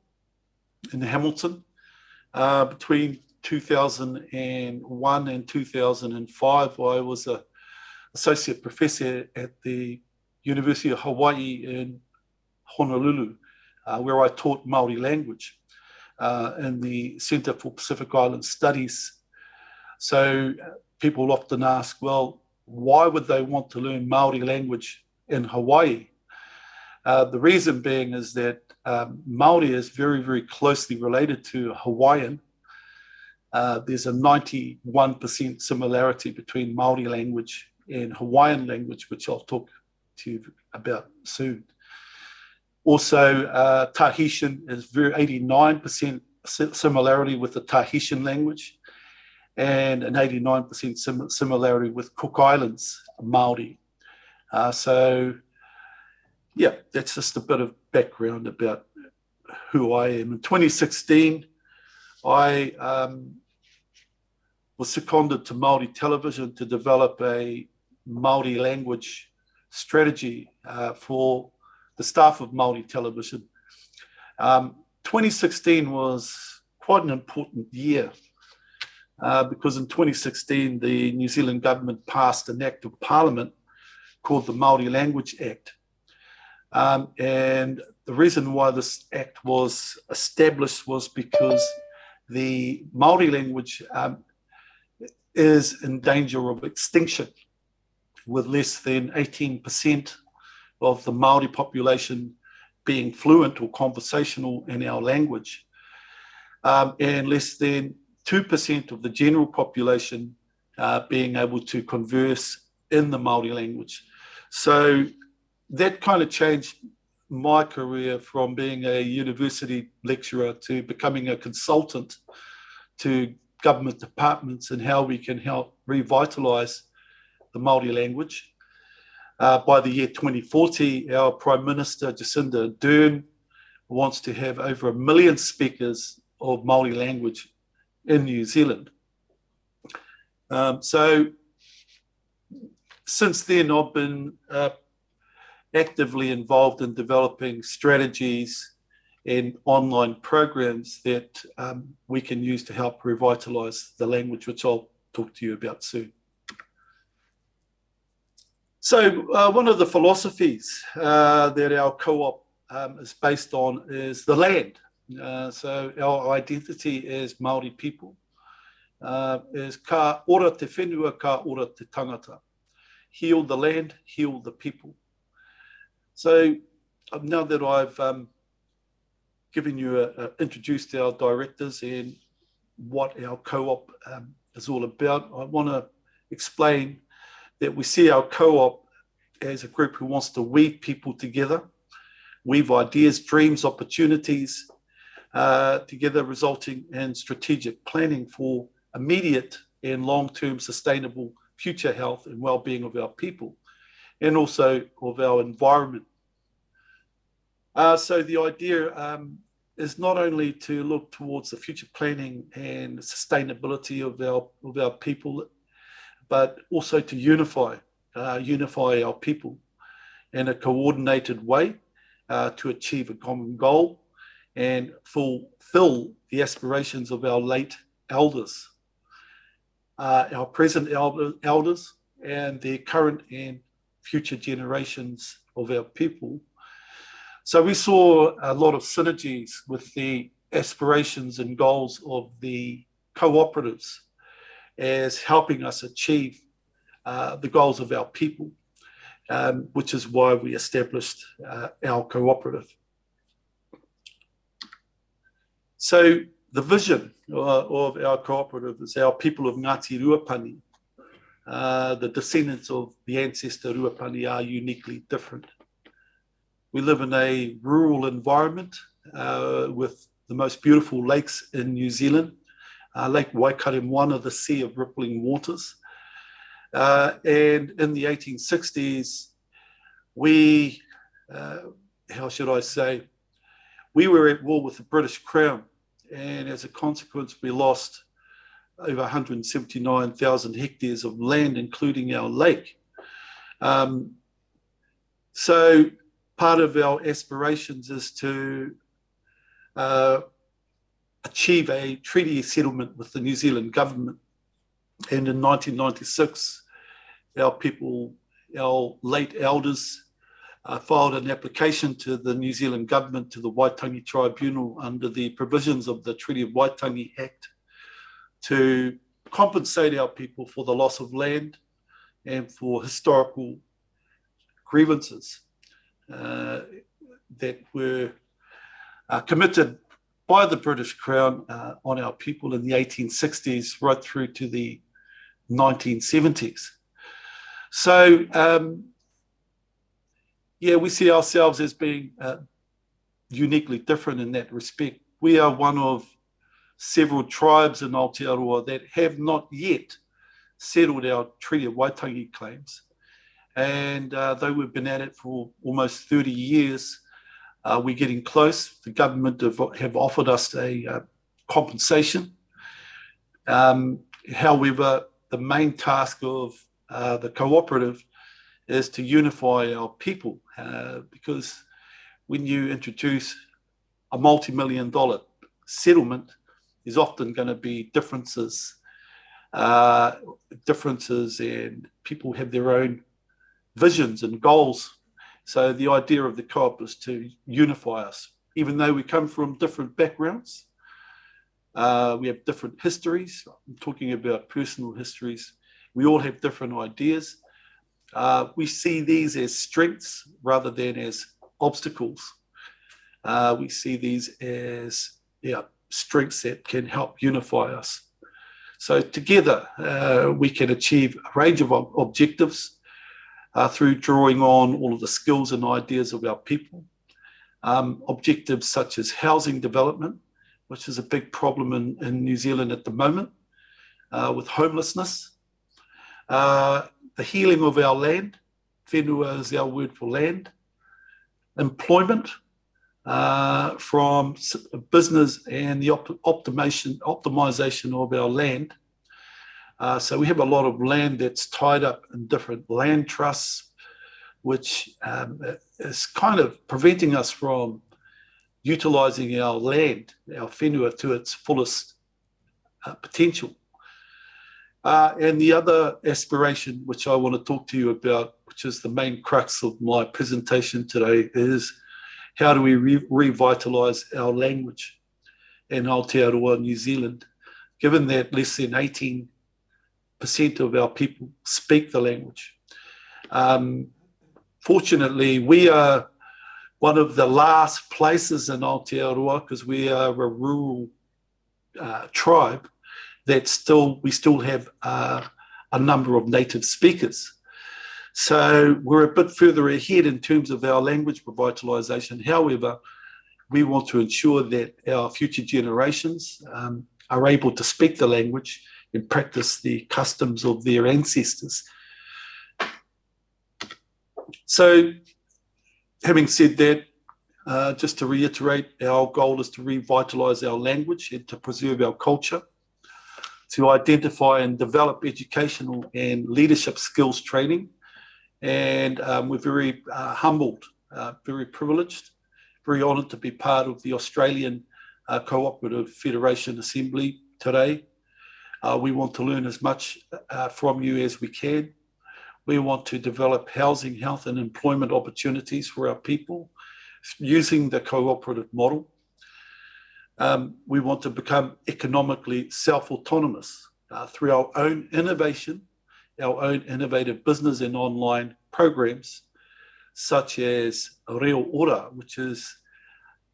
in Hamilton, between 2001 and 2005. I was an associate professor at the University of Hawaii in Honolulu, where I taught Māori language in the Centre for Pacific Island Studies. So people often ask, well, why would they want to learn Māori language in Hawaii? The reason being is that Māori is very, very closely related to Hawaiian. There's a 91% similarity between Māori language and Hawaiian language, which I'll talk to you about soon. Also, Tahitian is 89% similarity with the Tahitian language, and an 89% similarity with Cook Islands Māori. So, yeah, that's just a bit of background about who I am. In 2016, I was seconded to Māori Television to develop a Māori language strategy for the staff of Māori Television. 2016 was quite an important year because in 2016, the New Zealand government passed an act of parliament called the Māori Language Act. And the reason why this act was established was because the Māori language is in danger of extinction, with less than 18% of the Māori population being fluent or conversational in our language, and less than 2% of the general population being able to converse in the Māori language. So that kind of changed my career from being a university lecturer to becoming a consultant to government departments and how we can help revitalise the Māori language. By the year 2040, our Prime Minister, Jacinda Ardern, wants to have over 1 million speakers of Māori language in New Zealand. So since then, I've been actively involved in developing strategies and online programs that we can use to help revitalise the language, which I'll talk to you about soon. So one of the philosophies that our co-op is based on is the land. So our identity as Māori people is ka ora te whenua, ka ora te tangata. Heal the land, heal the people. So now that I've given you introduced our directors and what our co-op is all about, I want to explain that we see our co-op as a group who wants to weave people together, weave ideas, dreams, opportunities together, resulting in strategic planning for immediate and long-term sustainable future health and well-being of our people, and also of our environment. So the idea is not only to look towards the future planning and sustainability of our people, but also to unify unify our people in a coordinated way to achieve a common goal and fulfill the aspirations of our late elders, our present elders, and the current and future generations of our people. So we saw a lot of synergies with the aspirations and goals of the cooperatives as helping us achieve the goals of our people, which is why we established our cooperative. So the vision of our cooperative is our people of Ngāti Ruapani. The descendants of the ancestor Ruapani are uniquely different. We live in a rural environment with the most beautiful lakes in New Zealand, Lake Waikaremoana, the sea of rippling waters. And in the 1860s, we, how should I say, we were at war with the British Crown. And as a consequence, we lost over 179,000 hectares of land, including our lake. So part of our aspirations is to achieve a treaty settlement with the New Zealand government. And in 1996, our people, our late elders, filed an application to the New Zealand government, to the Waitangi Tribunal, under the provisions of the Treaty of Waitangi Act, to compensate our people for the loss of land and for historical grievances that were committed by the British Crown on our people in the 1860s right through to the 1970s. So, yeah, we see ourselves as being uniquely different in that respect. We are one of several tribes in Aotearoa that have not yet settled our Treaty of Waitangi claims. And though we've been at it for almost 30 years, we're getting close. The government have offered us a compensation. However, the main task of the cooperative is to unify our people, because when you introduce a multi-million-dollar settlement, there's often going to be differences, and people have their own visions and goals. So the idea of the co-op is to unify us, even though we come from different backgrounds. We have different histories. I'm talking about personal histories. We all have different ideas. We see these as strengths rather than as obstacles. We see these as strengths that can help unify us. So together we can achieve a range of objectives through drawing on all of the skills and ideas of our people. Objectives such as housing development, which is a big problem in New Zealand at the moment, with homelessness. The healing of our land, whenua is our word for land. Employment from business and the optimization of our land. So we have a lot of land that's tied up in different land trusts, which is kind of preventing us from utilizing our land, our whenua, to its fullest potential. And the other aspiration, which I want to talk to you about, which is the main crux of my presentation today, is how do we revitalize our language in Aotearoa, New Zealand, given that less than 18% of our people speak the language. Fortunately, we are one of the last places in Aotearoa, because we are a rural tribe, that we still have a number of native speakers. So we're a bit further ahead in terms of our language revitalisation. However, we want to ensure that our future generations are able to speak the language and practice the customs of their ancestors. So having said that, just to reiterate, our goal is to revitalise our language and to preserve our culture, to identify and develop educational and leadership skills training And we're very humbled, very privileged, very honoured to be part of the Australian Cooperative Federation Assembly today. We want to learn as much from you as we can. We want to develop housing, health and employment opportunities for our people using the cooperative model. We want to become economically self-autonomous through our own innovation, our own innovative business and online programs, such as Reo Ora, which is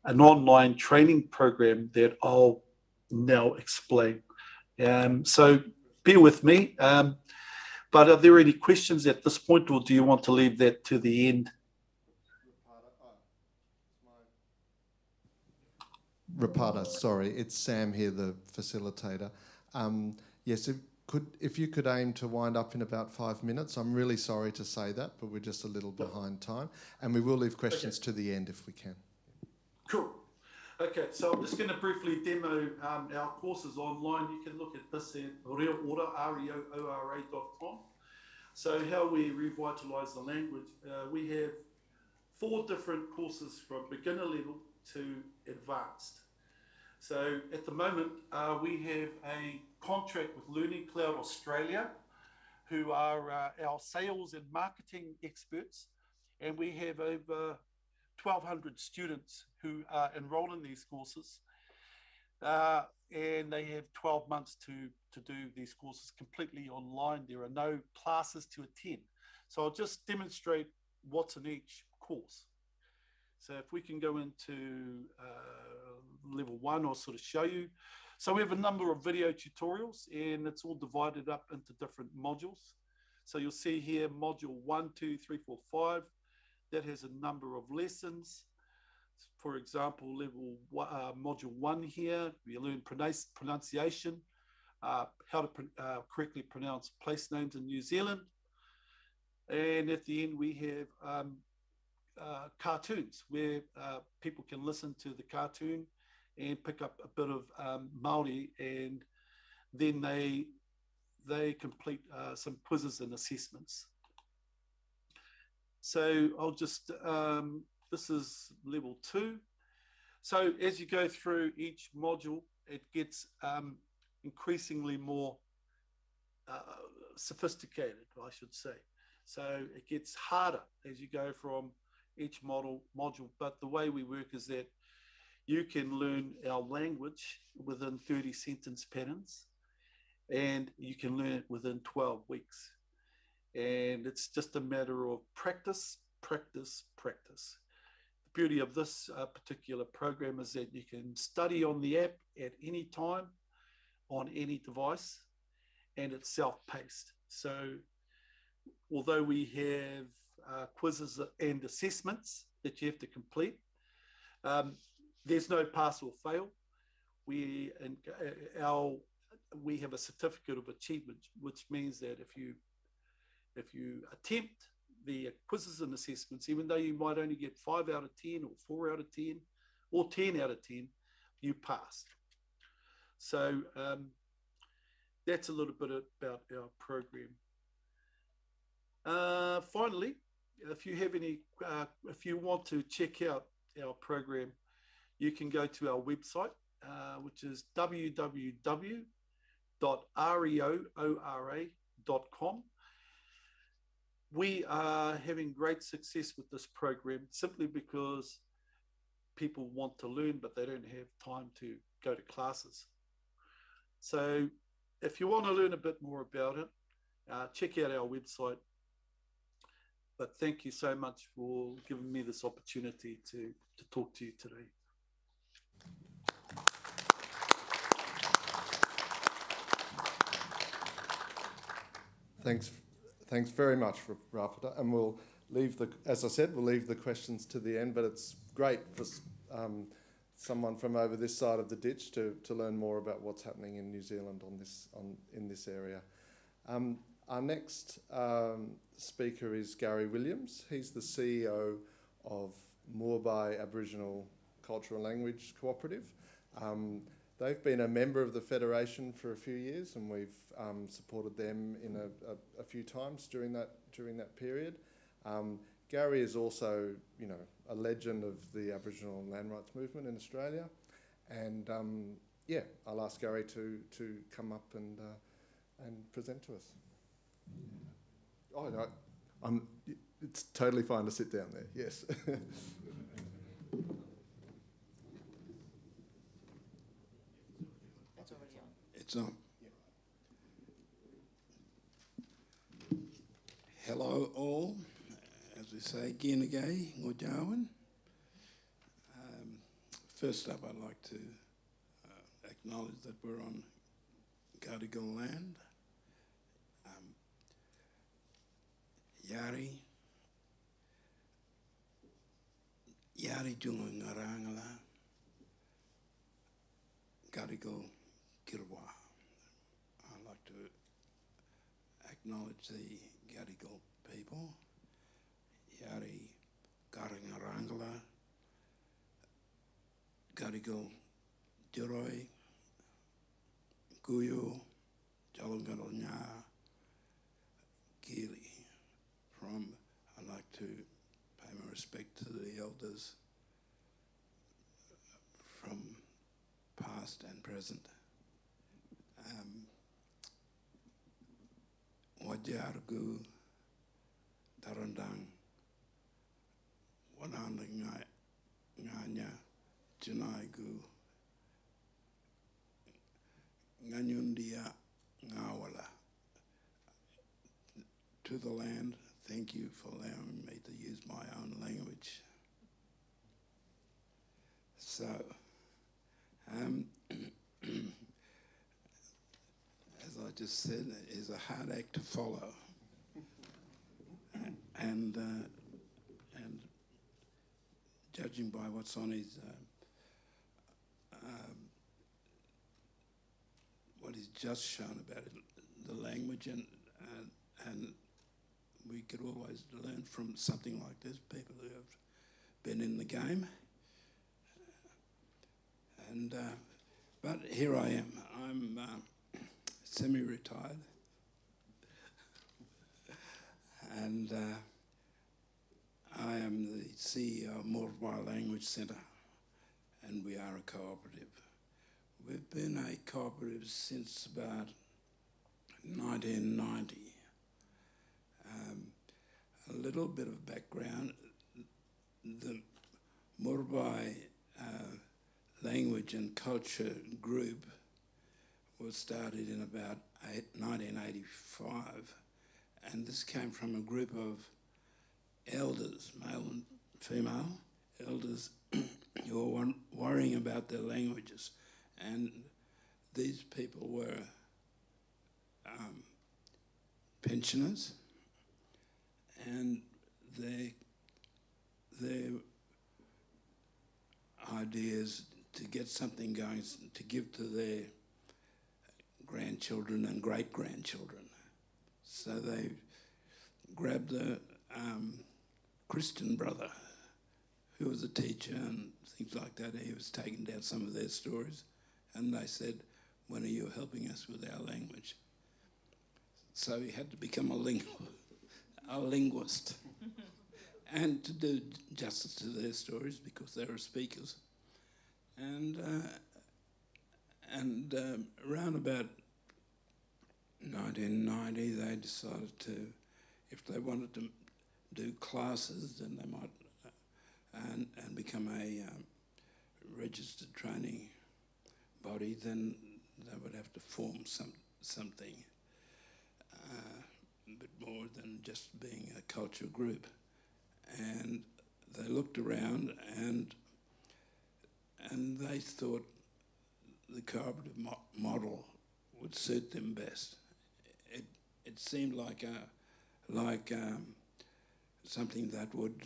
an online training program that I'll now explain. So bear with me. But are there any questions at this point, or do you want to leave that to the end? Rapata, sorry, it's Sam here, the facilitator. Yes, if you could aim to wind up in about 5 minutes. I'm really sorry to say that, but we're just a little behind time. And we will leave questions to the end if we can. Cool. Okay, so I'm just going to briefly demo our courses online. You can look at this at reoora, reoora.com. So how we revitalise the language, we have 4 different courses from beginner level to advanced. So at the moment, we have a contract with Learning Cloud Australia, who are our sales and marketing experts, and we have over 1,200 students who are enrolled in these courses, and they have 12 months to do these courses completely online. There are no classes to attend. So I'll just demonstrate what's in each course. So if we can go into level 1, I'll sort of show you. So we have a number of video tutorials, and it's all divided up into different modules. So you'll see here module 1, 2, 3, 4, 5. That has a number of lessons. For example, module 1 here, we learn pronunciation, how to correctly pronounce place names in New Zealand. And at the end, we have cartoons where people can listen to the cartoon and pick up a bit of Māori, and then they complete some quizzes and assessments. So I'll just, this is level 2. So as you go through each module, it gets increasingly more sophisticated, I should say. So it gets harder as you go from each module, but the way we work is that you can learn our language within 30 sentence patterns, and you can learn it within 12 weeks. And it's just a matter of practice, practice, practice. The beauty of this particular program is that you can study on the app at any time, on any device, and it's self-paced. So although we have quizzes and assessments that you have to complete, there's no pass or fail. We have a certificate of achievement, which means that if you attempt the quizzes and assessments, even though you might only get 5 out of 10 or 4 out of 10 or 10 out of 10, you passed. So that's a little bit about our program. Finally, if you want to check out our program, you can go to our website, which is www.reoora.com. We are having great success with this program simply because people want to learn, but they don't have time to go to classes. So if you want to learn a bit more about it, check out our website. But thank you so much for giving me this opportunity to talk to you today. Thanks very much, Rapata. And we'll leave as I said, we'll leave the questions to the end, but it's great for someone from over this side of the ditch to learn more about what's happening in New Zealand in this area. Our next speaker is Gary Williams. He's the CEO of Moorbye Aboriginal Cultural Language Co-operative. They've been a member of the Federation for a few years, and we've supported them in a few times during that period. Gary is also, you know, a legend of the Aboriginal land rights movement in Australia, and yeah, I'll ask Gary to come up and present to us. Oh no, it's totally fine to sit down there. Yes. It's on. Hello all, as we say, Ginagay, Ngojawan. First up, I'd like to acknowledge that we're on Gadigal land. Yari Junga Ngarangala, Gadigal Kirwa. I'd like to acknowledge the Gadigal people. Yari Garangarangala, Gadigal Jiroi, Guyu, Jalangaranya, Gili. I'd like to pay my respect to the elders from past and present. Wajargu Darandang Wananda Nganya Junaigu Nganyundia Ngawala. To the land, thank you for allowing me to use my own language. So, as I just said, it is a hard act to follow. And judging by what's on his, what he's just shown about it, the language, and we could always learn from something like this, people who have been in the game. And but here I am. I'm semi-retired, and I am the CEO of Moorba Language Centre, and we are a cooperative. We've been a cooperative since about 1990. A little bit of background: the Moorba Language and Culture Group was started in about 1985, and this came from a group of elders, male and female elders, who were worrying about their languages, and these people were pensioners, and their ideas to get something going to give to their grandchildren and great-grandchildren. So they grabbed a Christian brother who was a teacher and things like that. He was taking down some of their stories, and they said, "When are you helping us with our language?" So he had to become a linguist and to do justice to their stories because they were speakers. And around about 1990, they decided to, if they wanted to do classes, then they might and become a registered training body, then they would have to form something a bit more than just being a culture group. And they looked around and they thought the cooperative model would suit them best. It seemed like something that would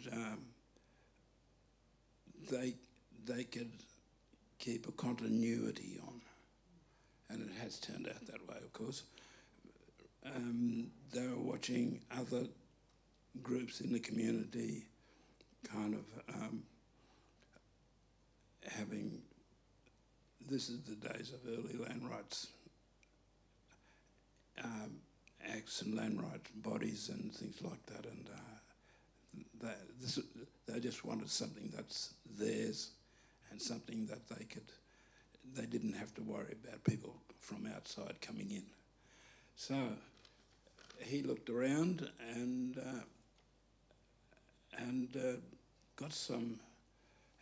they could keep a continuity on, and it has turned out that way, of course. They were watching other groups in the community kind of having, this is the days of early land rights acts and land rights bodies and things like that, and they just wanted something that's theirs and something that they didn't have to worry about people from outside coming in. So he looked around and got some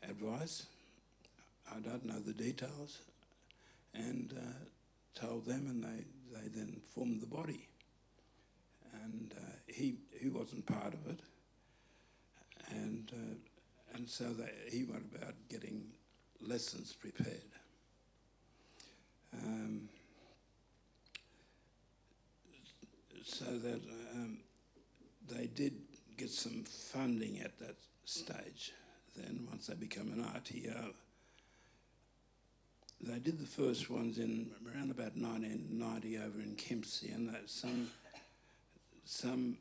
advice. I don't know the details, and told them, and they then formed the body. And he wasn't part of it, and so he went about getting lessons prepared. So that they did get some funding at that stage. Then once they become an RTO, they did the first ones in around about 1990 over in Kempsey, and that some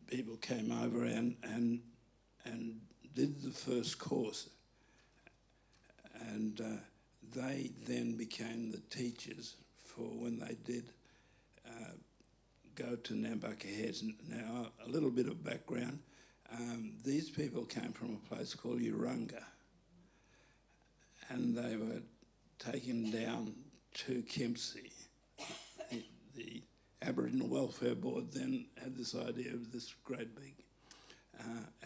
people came over and did the first course, and they then became the teachers for when they did go to Nambucca Heads. Now, a little bit of background. These people came from a place called Urunga, and they were taken down to Kempsey. The Aboriginal Welfare Board then had this idea of this great big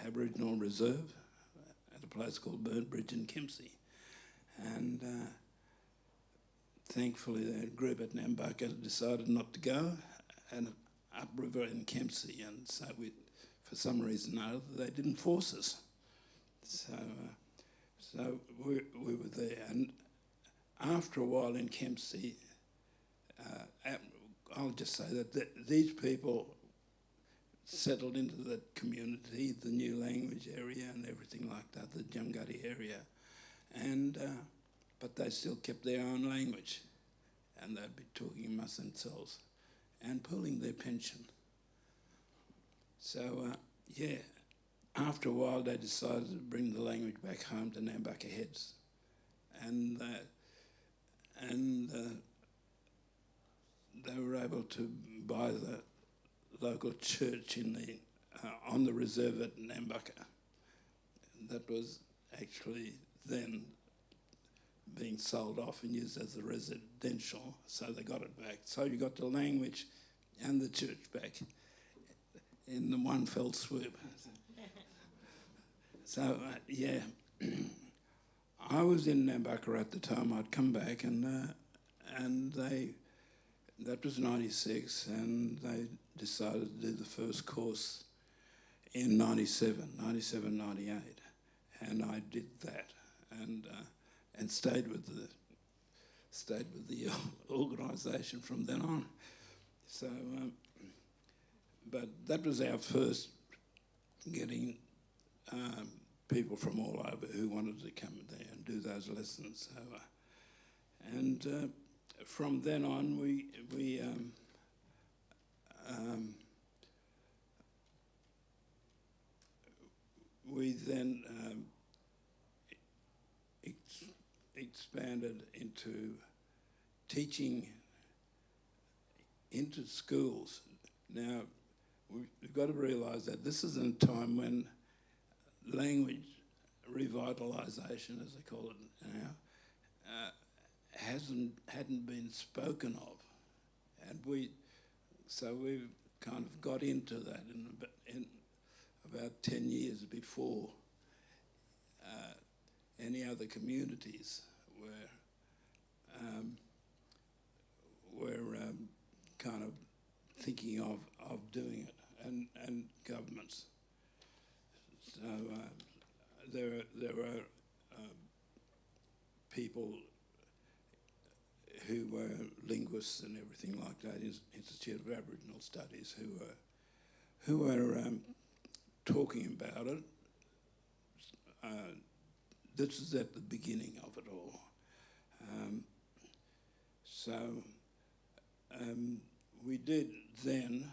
Aboriginal reserve at a place called Byrne Bridge in Kempsey. And thankfully the group at Nambucca decided not to go, and upriver in Kempsey, and so for some reason or other, they didn't force us. So we were there, and after a while in Kempsey, I'll just say that these people settled into the community, the new language area and everything like that, the Jungati area, and but they still kept their own language, and they'd be talking amongst themselves and pooling their pension. So yeah, after a while they decided to bring the language back home to Nambucca Heads, and they were able to buy the local church in the on the reserve at Nambucca. That was actually then being sold off and used as a residential, so they got it back. So you got the language and the church back in the one fell swoop. So yeah, I was in Nambucca at the time. I'd come back, and that was 96, and they decided to do the first course in 97, 98, and I did that, and stayed with the organisation from then on. So, but that was our first getting people from all over who wanted to come there and do those lessons. So, and from then on, we then expanded into teaching into schools. Now, we've got to realise that this is in a time when language revitalisation, as they call it now, hadn't been spoken of, and we've kind of got into that in about 10 years before any other communities were kind of thinking of doing it, and governments. So there were people who were linguists and everything like that, Institute of Aboriginal Studies, who were talking about it. This is at the beginning of it all. We did then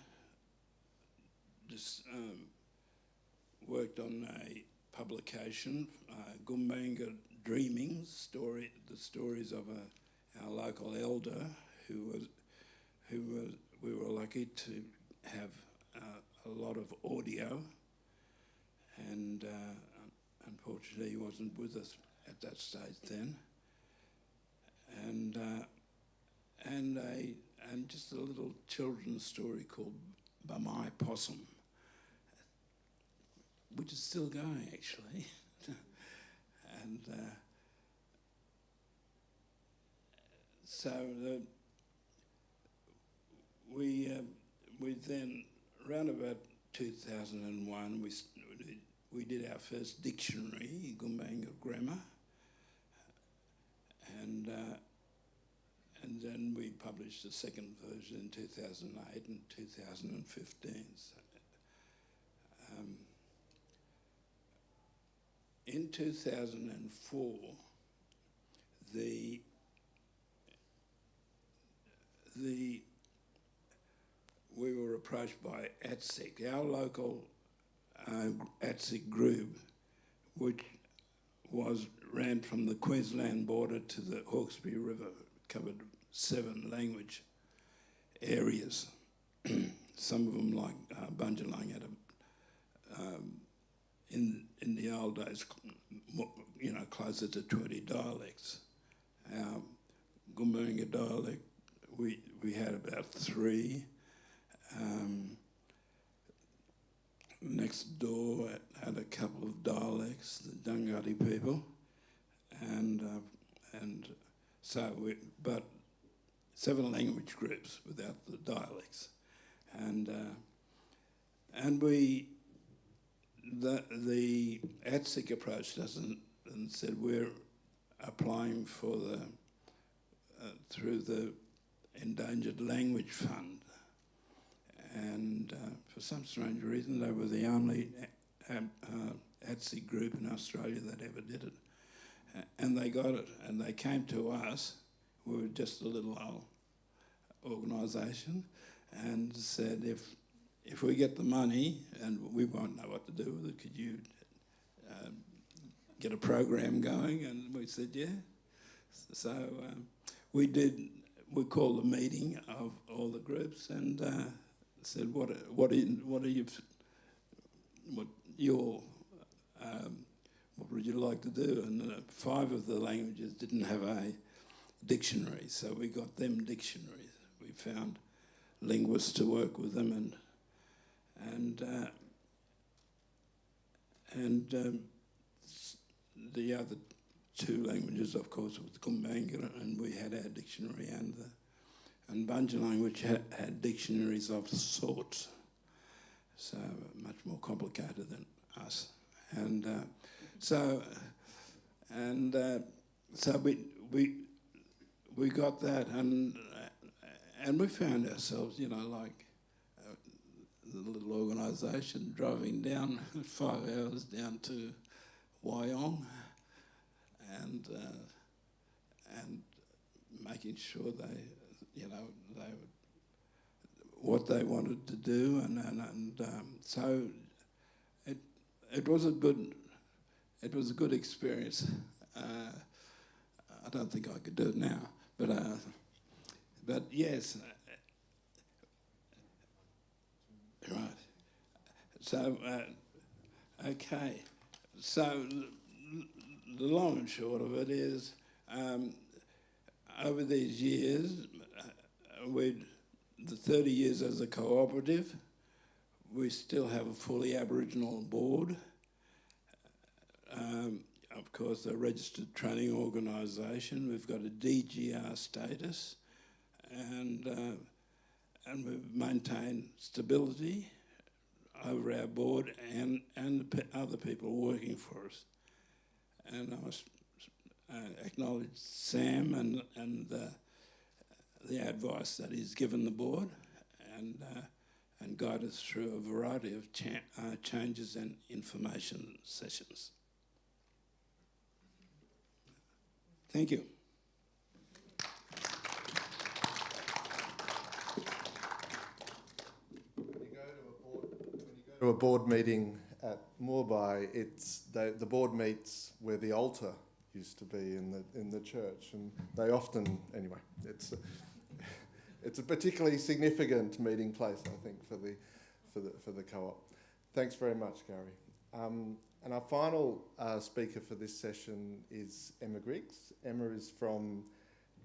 just worked on a publication, Gumbanga Dreamings, the stories of our local elder who we were lucky to have a lot of audio, and unfortunately he wasn't with us at that stage then. And just a little children's story called Bamai Possum, which is still going actually. And we then, around about 2001, we did our first dictionary, Gumbanga Grammar, and then we published the second version in 2008 and 2015. In 2004, we were approached by ATSIC, our local ATSIC group, which ran from the Queensland border to the Hawkesbury River, covered 7 language areas. Some of them, like Bunjalung, had in the old days, closer to 20 dialects. Our Gumbanga dialect, we had about 3. Next door had a couple of dialects, the Dungati people, but 7 language groups without the dialects, the ATSIC approached us and said we're applying for through the Endangered Language Fund, and for some strange reason they were the only ATSIC group in Australia that ever did it, and they got it, and they came to us. We were just a little old organisation, and said if we get the money, and we won't know what to do with it, could you get a program going? And we said, yeah. So we called a meeting of all the groups and said, what would you like to do? And 5 of the languages didn't have a dictionary, so we got them dictionaries. We found linguists to work with them, and the other 2 languages, of course, was Gumbanga, and we had our dictionary, and Bunjalung, which had dictionaries of sorts, so much more complicated than us, so we got that, and we found ourselves, like the little organisation driving down 5 hours down to Wyong, and making sure they what they wanted to do, so it was a good experience. I don't think I could do it now, but yes. Right. So, okay. So the long and short of it is, over these years, the 30 years as a cooperative, we still have a fully Aboriginal board. Of course, a registered training organisation. We've got a DGR status, and we've maintained stability over our board and the other people working for us. And I must acknowledge Sam and the advice that he's given the board, and guide us through a variety of changes and information sessions. Thank you. To a board meeting at Moorbye, the board meets where the altar used to be in the church, and they often, anyway, it's a particularly significant meeting place, I think, for for the co-op. Thanks very much, Gary. And our final speaker for this session is Emma Griggs. Emma is from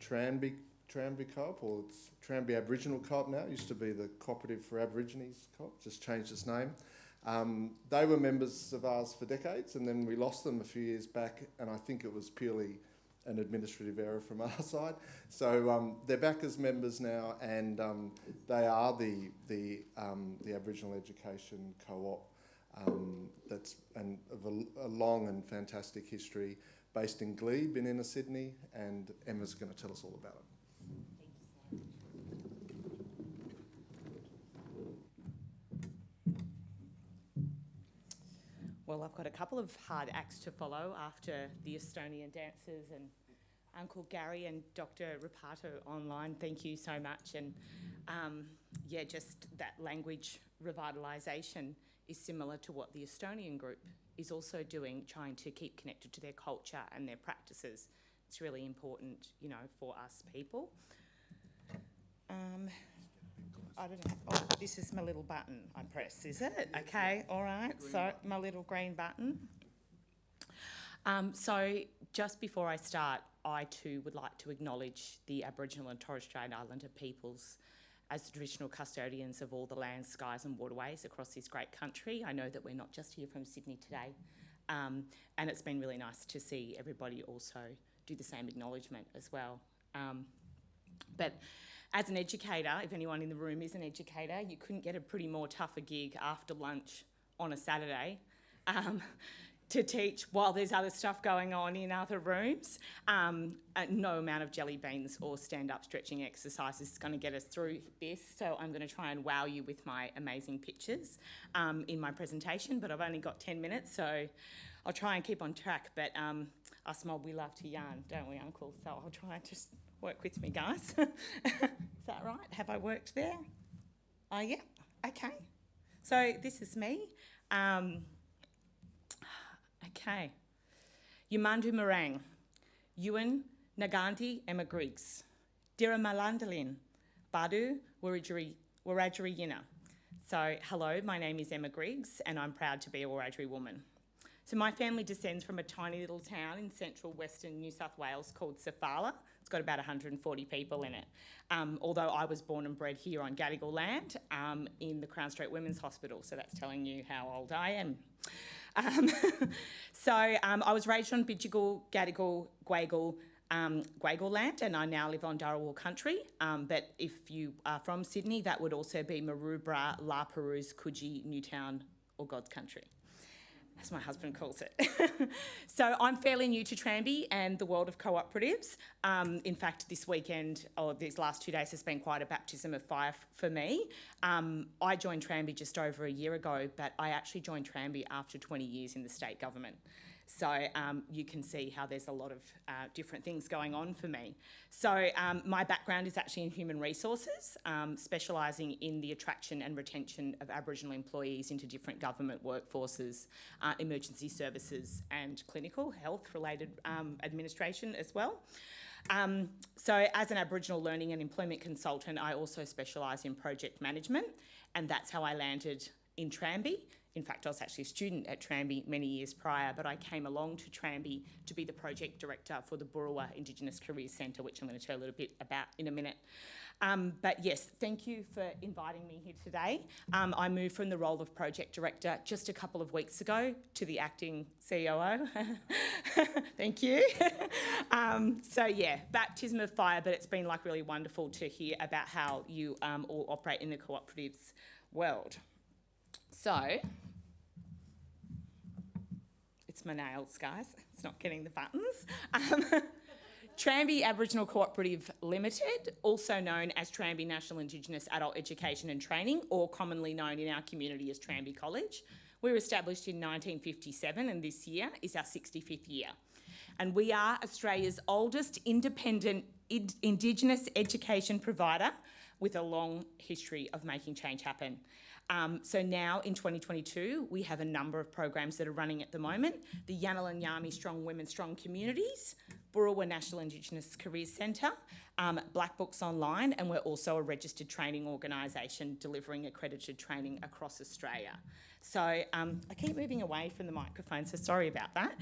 Tranby Co-op, or it's Tranby Aboriginal Co-op now. It used to be the Cooperative for Aborigines Co-op, just changed its name. They were members of ours for decades, and then we lost them a few years back, and I think it was purely an administrative error from our side. So they're back as members now, and they are the Aboriginal Education Co-op that's of a long and fantastic history, based in Glebe in inner Sydney, and Emma's going to tell us all about it. Well, I've got a couple of hard acts to follow after the Estonian dancers and Uncle Gary and Dr. Rapato online. Thank you so much. And yeah, just that language revitalisation is similar to what the Estonian group is also doing, trying to keep connected to their culture and their practices. It's really important, you know, for us people. I don't know. Oh, this is my little button I press, is it? Okay, all right. So my little green button. So just before I start, I too would like to acknowledge the Aboriginal and Torres Strait Islander peoples as the traditional custodians of all the lands, skies and waterways across this great country. I know that we're not just here from Sydney today, and it's been really nice to see everybody also do the same acknowledgement as well. But as an educator, if anyone in the room is an educator, you couldn't get a pretty more tougher gig after lunch on a Saturday to teach while there's other stuff going on in other rooms. No amount of jelly beans or stand-up stretching exercises is going to get us through this, so I'm going to try and wow you with my amazing pictures in my presentation, but I've only got 10 minutes, so I'll try and keep on track. But us mob, we love to yarn, don't we, Uncle? So I'll try and just work with me, guys. Is that right? Have I worked there? Oh, yeah. Okay. So this is me. Okay. Yumandu Marang. Ewan Nagandi Emma Griggs. Dira Malandalin. Badu Wiradjuri Yina. So, hello, my name is Emma Griggs, and I'm proud to be a Wiradjuri woman. So my family descends from a tiny little town in central western New South Wales called Safala. It's got about 140 people in it. Although I was born and bred here on Gadigal land in the Crown Street Women's Hospital, so that's telling you how old I am. I was raised on Bidjigal, Gadigal, Gwagal land, and I now live on Dharawal country. But if you are from Sydney, that would also be Maroubra, La Perouse, Coogee, Newtown or God's country, as my husband calls it. So I'm fairly new to Tranby and the world of cooperatives. In fact, this weekend, or these last 2 days, has been quite a baptism of fire for me. I joined Tranby just over a year ago, but I actually joined Tranby after 20 years in the state government. So you can see how there's a lot of different things going on for me. So my background is actually in human resources, specialising in the attraction and retention of Aboriginal employees into different government workforces, emergency services and clinical health-related administration as well. So as an Aboriginal learning and employment consultant, I also specialise in project management, and that's how I landed in Tranby. In fact, I was actually a student at Tranby many years prior, but I came along to Tranby to be the project director for the Burrawa Indigenous Careers Centre, which I'm going to tell you a little bit about in a minute. But yes, thank you for inviting me here today. I moved from the role of project director just a couple of weeks ago to the acting COO. Thank you. So yeah, baptism of fire, but it's been like really wonderful to hear about how you all operate in the cooperatives world. So, it's my nails, guys. It's not getting the buttons. Tranby Aboriginal Co-operative Limited, also known as Tranby National Indigenous Adult Education and Training, or commonly known in our community as Tranby College. We were established in 1957, and this year is our 65th year. And we are Australia's oldest independent Indigenous education provider with a long history of making change happen. So now in 2022, we have a number of programs that are running at the moment. The Yanalanyami Strong Women, Strong Communities, Burrawa National Indigenous Careers Centre, Black Books Online, and we're also a registered training organisation delivering accredited training across Australia. So I keep moving away from the microphone, so sorry about that.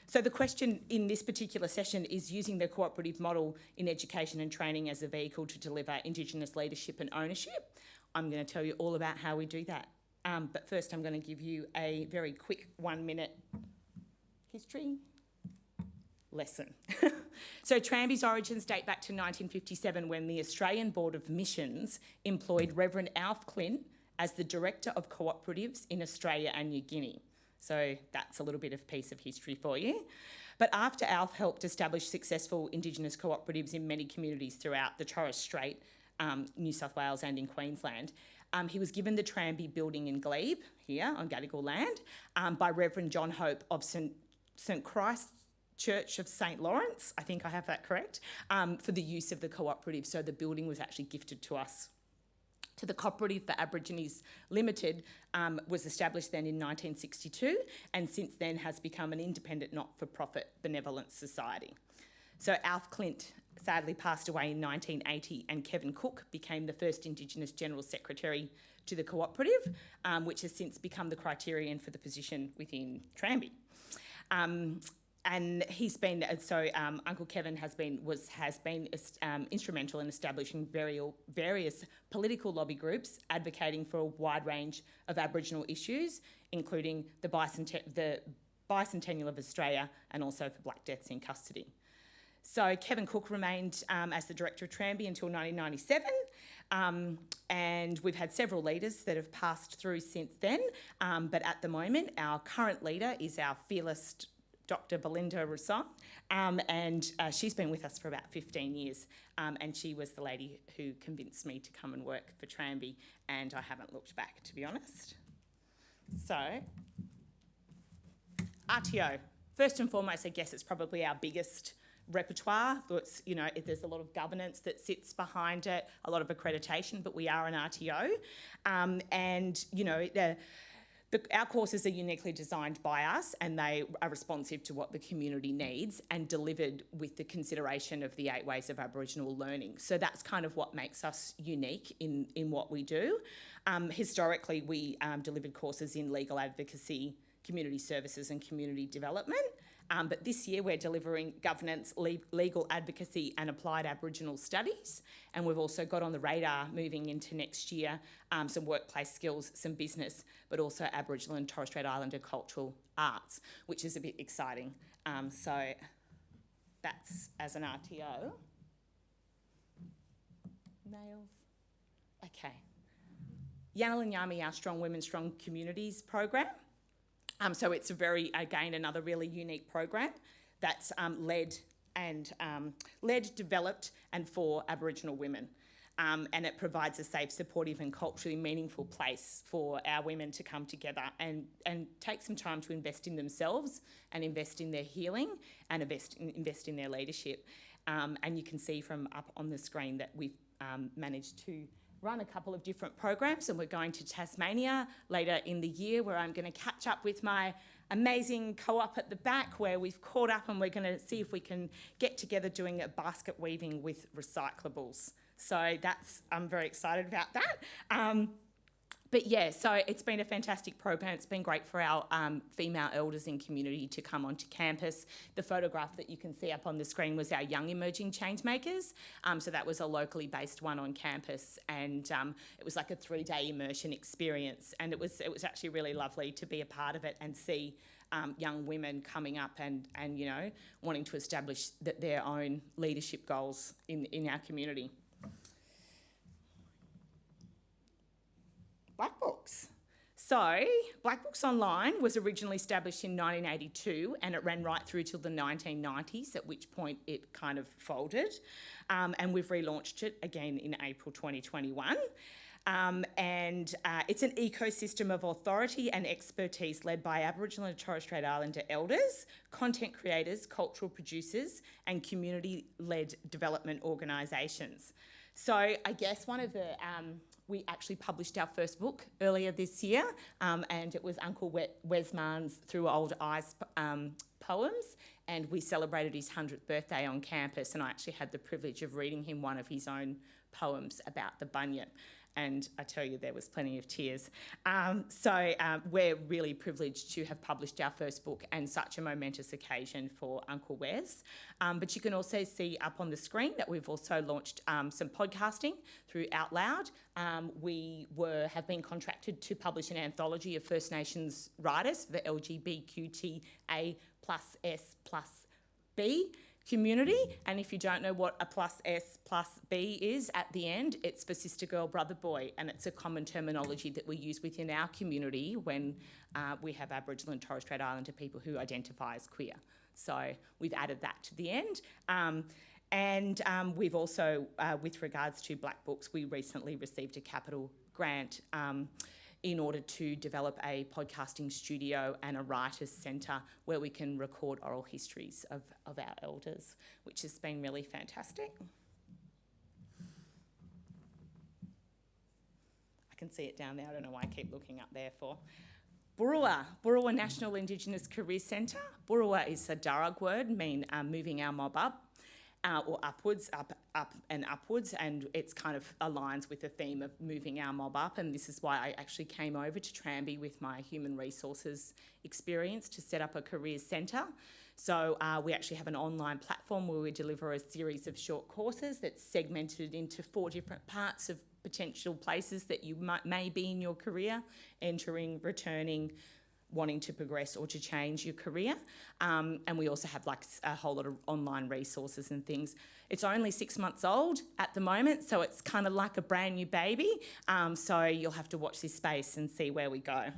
So the question in this particular session is using the cooperative model in education and training as a vehicle to deliver Indigenous leadership and ownership. I'm going to tell you all about how we do that. But first I'm going to give you a very quick 1-minute history lesson. So Tramby's origins date back to 1957 when the Australian Board of Missions employed Reverend Alf Clint as the Director of Cooperatives in Australia and New Guinea. So that's a little bit of piece of history for you. But after Alf helped establish successful Indigenous cooperatives in many communities throughout the Torres Strait, New South Wales and in Queensland, he was given the Tramby building in Glebe, here on Gadigal land, by Reverend John Hope of St Christ's Church of St Lawrence, I think I have that correct, for the use of the cooperative. So the building was actually gifted to us. To the Cooperative for Aborigines Limited was established then in 1962 and since then has become an independent not-for-profit benevolent society. So Alf Clint sadly passed away in 1980 and Kevin Cook became the first Indigenous General Secretary to the cooperative, which has since become the criterion for the position within Tramby. And he's been, Uncle Kevin has been instrumental in establishing various political lobby groups advocating for a wide range of Aboriginal issues, including the bicentennial of Australia and also for black deaths in custody. So Kevin Cook remained as the Director of Tramby until 1997, and we've had several leaders that have passed through since then, but at the moment our current leader is our fearless Dr. Belinda Rousson, and she's been with us for about 15 years, and she was the lady who convinced me to come and work for Tramby, and I haven't looked back, to be honest. So, RTO. First and foremost, I guess it's probably our biggest repertoire. It's, you know, there's a lot of governance that sits behind it, a lot of accreditation, but we are an RTO, and, you know, our courses are uniquely designed by us and they are responsive to what the community needs and delivered with the consideration of the 8 ways of Aboriginal learning. So that's kind of what makes us unique in what we do. Historically, we delivered courses in legal advocacy, community services and community development. But this year we're delivering governance, legal advocacy and applied Aboriginal studies. And we've also got on the radar moving into next year some workplace skills, some business, but also Aboriginal and Torres Strait Islander cultural arts, which is a bit exciting. So that's as an RTO. Nails. Okay. Yanalanyami, our Strong Women, Strong Communities program. So it's another really unique program that's led, developed and for Aboriginal women. And it provides a safe, supportive and culturally meaningful place for our women to come together and take some time to invest in themselves and invest in their healing and invest in their leadership. And you can see from up on the screen that we've managed to run a couple of different programs, and we're going to Tasmania later in the year where I'm going to catch up with my amazing co-op at the back where we've caught up and we're going to see if we can get together doing a basket weaving with recyclables. So I'm very excited about that. But yeah, so it's been a fantastic program. It's been great for our female elders in community to come onto campus. The photograph that you can see up on the screen was our Young Emerging Changemakers. So that was a locally based one on campus, and it was like a 3-day immersion experience. And it was actually really lovely to be a part of it and see young women coming up and you know, wanting to establish their own leadership goals in our community. Black Books. So, Black Books Online was originally established in 1982 and it ran right through till the 1990s, at which point it kind of folded. And we've relaunched it again in April 2021. It's an ecosystem of authority and expertise led by Aboriginal and Torres Strait Islander elders, content creators, cultural producers, and community-led development organisations. So I guess one of we actually published our first book earlier this year, and it was Uncle Wesman's Through Old Eyes poems, and we celebrated his 100th birthday on campus, and I actually had the privilege of reading him one of his own poems about the bunyip. And I tell you, there was plenty of tears. So we're really privileged to have published our first book, and such a momentous occasion for Uncle Wes. But you can also see up on the screen that we've also launched some podcasting through Out Loud. We have been contracted to publish an anthology of First Nations writers for the LGBTQTA+S+B community, and if you don't know what a +S+B is at the end, it's for sister, girl, brother, boy, and it's a common terminology that we use within our community when we have Aboriginal and Torres Strait Islander people who identify as queer. So we've added that to the end. And we've also, with regards to Black Books, we recently received a capital grant in order to develop a podcasting studio and a writers' centre where we can record oral histories of our elders, which has been really fantastic. I can see it down there, I don't know why I keep looking up there for. Burrawa National Indigenous Career Centre. Burrawa is a Darug word, mean moving our mob up. Or upwards, up and upwards, and it's kind of aligns with the theme of moving our mob up, and this is why I actually came over to Tranby with my human resources experience to set up a careers centre. So we actually have an online platform where we deliver a series of short courses that's segmented into 4 different parts of potential places that you may be in your career, entering, returning, wanting to progress or to change your career. And we also have like a whole lot of online resources and things. It's only 6 months old at the moment, so it's kind of like a brand new baby. So you'll have to watch this space and see where we go.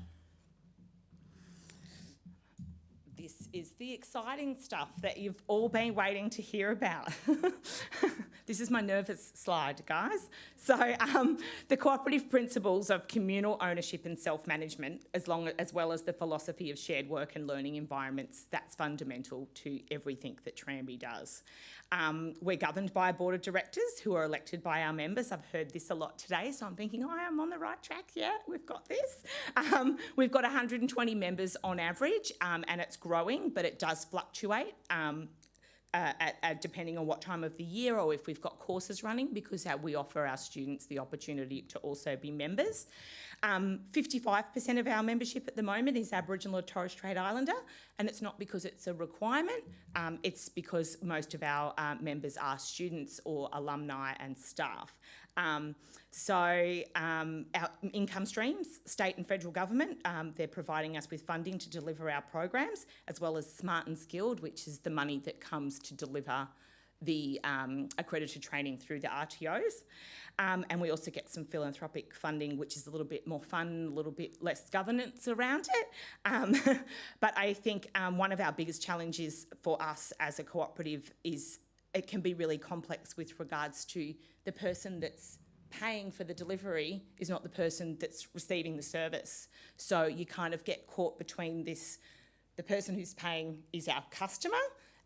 This is the exciting stuff that you've all been waiting to hear about. This is my nervous slide, guys. So the cooperative principles of communal ownership and self-management, as well as the philosophy of shared work and learning environments, that's fundamental to everything that Tranby does. We're governed by a board of directors who are elected by our members. I've heard this a lot today, so I'm thinking, I am on the right track. Yeah, we've got this. We've got 120 members on average, and it's growing, but it does fluctuate depending on what time of the year or if we've got courses running, because we offer our students the opportunity to also be members. 55% of our membership at the moment is Aboriginal or Torres Strait Islander, and it's not because it's a requirement, it's because most of our members are students or alumni and staff. So our income streams, state and federal government, they're providing us with funding to deliver our programs, as well as Smart and Skilled, which is the money that comes to deliver the accredited training through the RTOs. And we also get some philanthropic funding, which is a little bit more fun, a little bit less governance around it. But I think one of our biggest challenges for us as a cooperative is it can be really complex with regards to the person that's paying for the delivery is not the person that's receiving the service. So you kind of get caught between this, the person who's paying is our customer,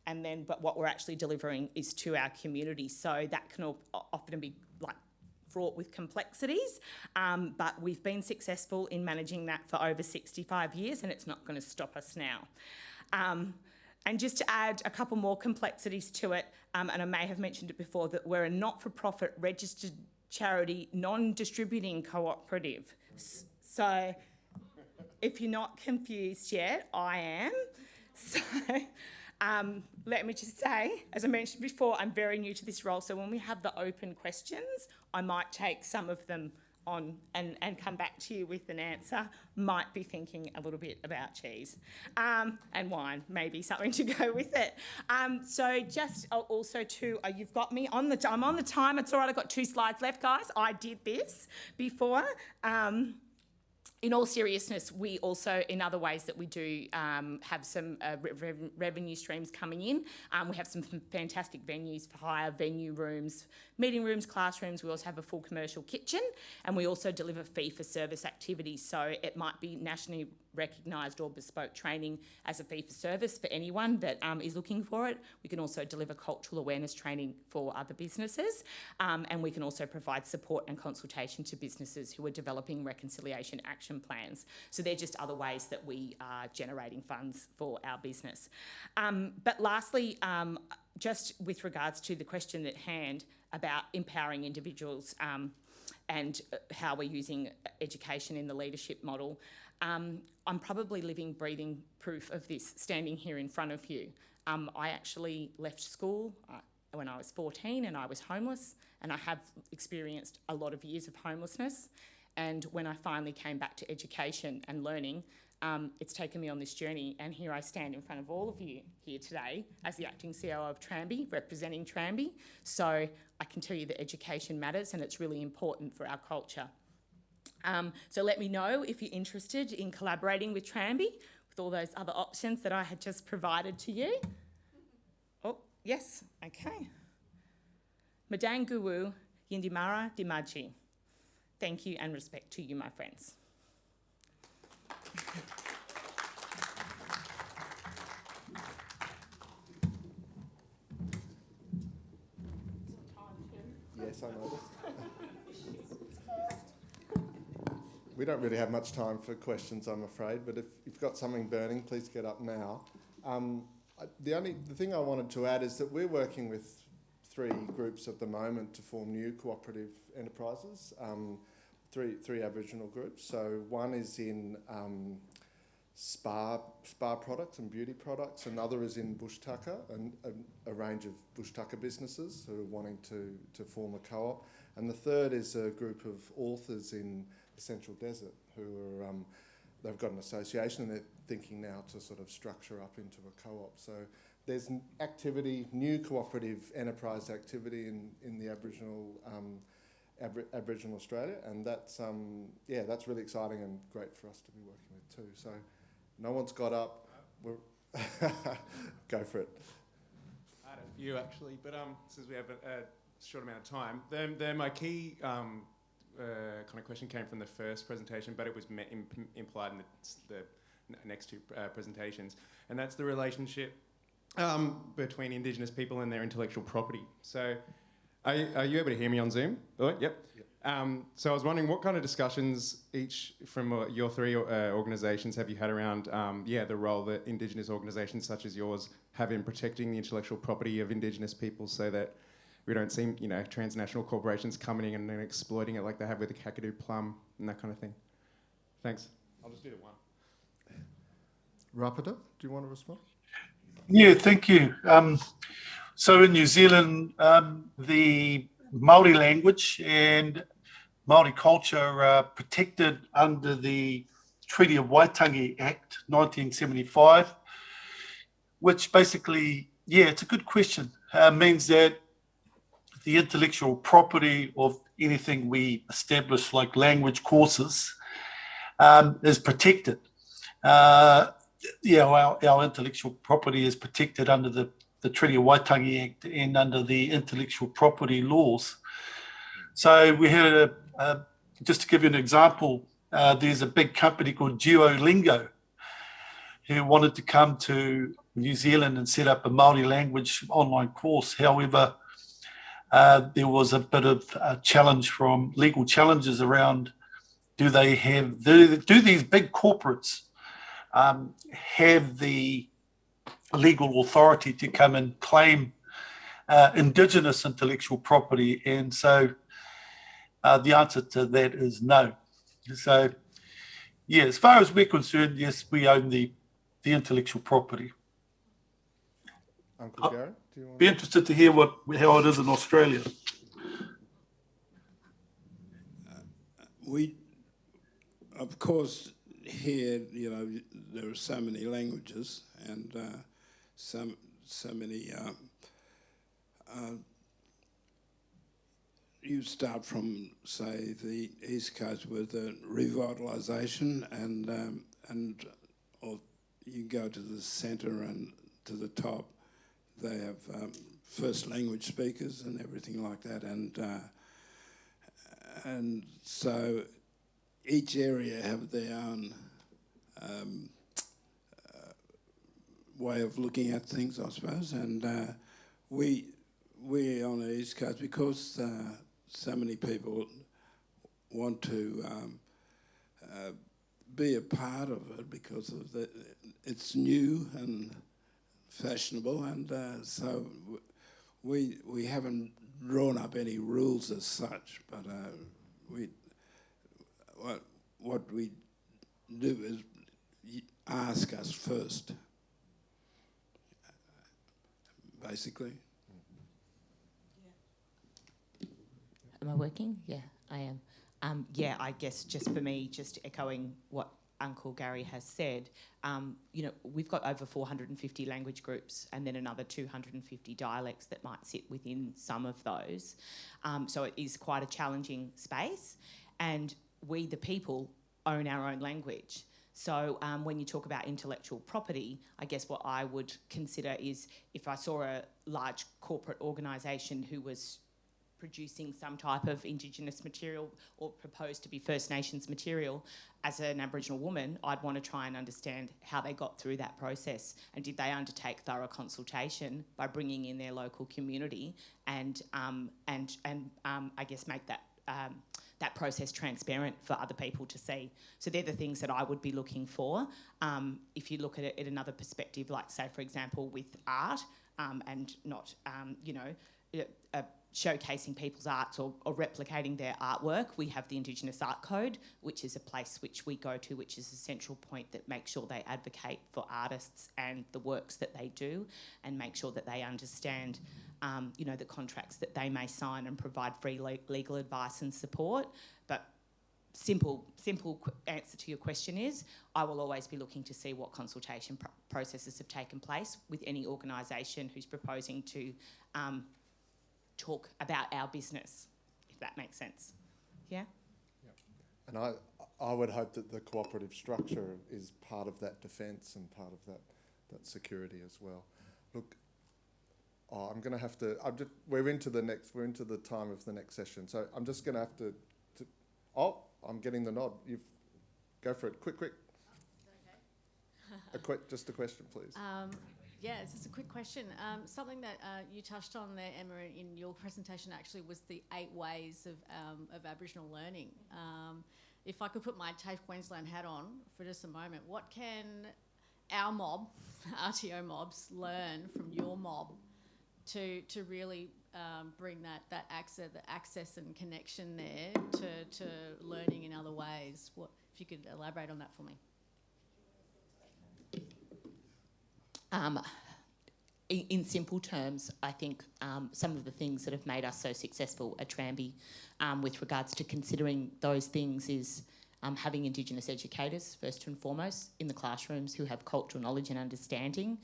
and then but what we're actually delivering is to our community. So that can often be like fraught with complexities, but we've been successful in managing that for over 65 years, and it's not going to stop us now. And just to add a couple more complexities to it, and I may have mentioned it before, that we're a not-for-profit registered charity non-distributing cooperative. So if you're not confused yet, I am. So let me just say, as I mentioned before, I'm very new to this role, so when we have the open questions, I might take some of them on and come back to you with an answer. Might be thinking a little bit about cheese and wine, maybe something to go with it. So just also too, you've got me on the, I'm on the time, it's all right, I've got 2 slides left, guys. I did this before. In all seriousness, we also, in other ways that we do have some revenue streams coming in. We have some fantastic venues for hire, venue rooms, meeting rooms, classrooms. We also have a full commercial kitchen, and we also deliver fee-for-service activities. So it might be nationally recognised or bespoke training as a fee for service for anyone that is looking for it. We can also deliver cultural awareness training for other businesses, and we can also provide support and consultation to businesses who are developing reconciliation action plans. So they're just other ways that we are generating funds for our business. But lastly, just with regards to the question at hand about empowering individuals and how we're using education in the leadership model, I'm probably living, breathing proof of this standing here in front of you. I actually left school when I was 14 and I was homeless, and I have experienced a lot of years of homelessness. And when I finally came back to education and learning, it's taken me on this journey, and here I stand in front of all of you here today as the acting CEO of Tranby, representing Tranby. So I can tell you that education matters, and it's really important for our culture. So let me know if you're interested in collaborating with Tranby with all those other options that I had just provided to you. Oh, yes, okay. Madang Guwu Yindimara Dimaji. Thank you and respect to you, my friends. Yes, I noticed. We don't really have much time for questions, I'm afraid, but if you've got something burning, please get up now. The thing I wanted to add is that we're working with 3 groups at the moment to form new cooperative enterprises, three Aboriginal groups. So one is in spa products and beauty products, another is in bush tucker, and a range of bush tucker businesses who are wanting to form a co-op. And the third is a group of authors in the Central Desert who are, they've got an association and they're thinking now to sort of structure up into a co-op. So there's activity, new cooperative enterprise activity in the Aboriginal Aboriginal Australia, and that's that's really exciting and great for us to be working with too. So no one's got up. Go for it. I had a few actually, but since we have a short amount of time, then my key kind of question came from the first presentation, but it was implied in the next 2 presentations, and that's the relationship between Indigenous people and their intellectual property. So are you able to hear me on Zoom? Oh, yep. So I was wondering what kind of discussions each from your 3 organisations have you had around the role that Indigenous organisations such as yours have in protecting the intellectual property of Indigenous people, so that we don't see transnational corporations coming in and exploiting it like they have with the Kakadu plum and that kind of thing. Thanks. I'll just do the one. Rapida, do you want to respond? Yeah, thank you. So in New Zealand, the Māori language and Māori culture are protected under the Treaty of Waitangi Act 1975, which basically, it's a good question, means that the intellectual property of anything we establish, like language courses, is protected. Our intellectual property is protected under the Treaty of Waitangi Act and under the intellectual property laws. So we had, just to give you an example, there's a big company called Duolingo who wanted to come to New Zealand and set up a Māori language online course. However, there was a bit of a challenge from legal challenges around do these big corporates have the legal authority to come and claim Indigenous intellectual property? And so the answer to that is no. So, as far as we're concerned, yes, we own the intellectual property. Uncle Garrett, do you want be interested to hear how it is in Australia. We, of course, here, there are so many languages and so many. You start from, say, the East Coast with the revitalisation, and you go to the centre and to the top. They have first language speakers and everything like that, and so each area have their own way of looking at things, I suppose. And we on the East Coast, because so many people want to be a part of it because of it's new and fashionable, and so we haven't drawn up any rules as such, but what we do is ask us first, basically. Am I working? Yeah, I am. Yeah, I guess just for me, just echoing what Uncle Gary has said, you know, we've got over 450 language groups and then another 250 dialects that might sit within some of those. So it is quite a challenging space, and we, the people, own our own language. So when you talk about intellectual property, I guess what I would consider is if I saw a large corporate organisation who was producing some type of Indigenous material or proposed to be First Nations material, as an Aboriginal woman, I'd want to try and understand how they got through that process, and did they undertake thorough consultation by bringing in their local community and I guess make that that process transparent for other people to see. So they're the things that I would be looking for. If you look at it at another perspective, like say for example with art, and not you know, showcasing people's arts or replicating their artwork, we have the Indigenous Art Code, which is a place which we go to, which is a central point that makes sure they advocate for artists and the works that they do, and make sure that they understand you know, the contracts that they may sign, and provide free legal advice and support. But simple answer to your question is, I will always be looking to see what consultation processes have taken place with any organisation who's proposing to talk about our business, if that makes sense. Yeah? And I would hope that the cooperative structure is part of that defence and part of that security as well. Look, I'm going to have to. We're into the time of the next session, so I'm just going to have to. Oh, I'm getting the nod. Go for it. Quick. Okay. Just a question, please. Yeah, it's just a quick question. Something that you touched on there, Emma, in your presentation actually was the 8 ways of Aboriginal learning. If I could put my TAFE Queensland hat on for just a moment, what can our mob, RTO mobs, learn from your mob to really bring that access and connection there to learning in other ways? What, if you could elaborate on that for me. In simple terms, I think some of the things that have made us so successful at Tranby with regards to considering those things is having Indigenous educators, first and foremost, in the classrooms who have cultural knowledge and understanding,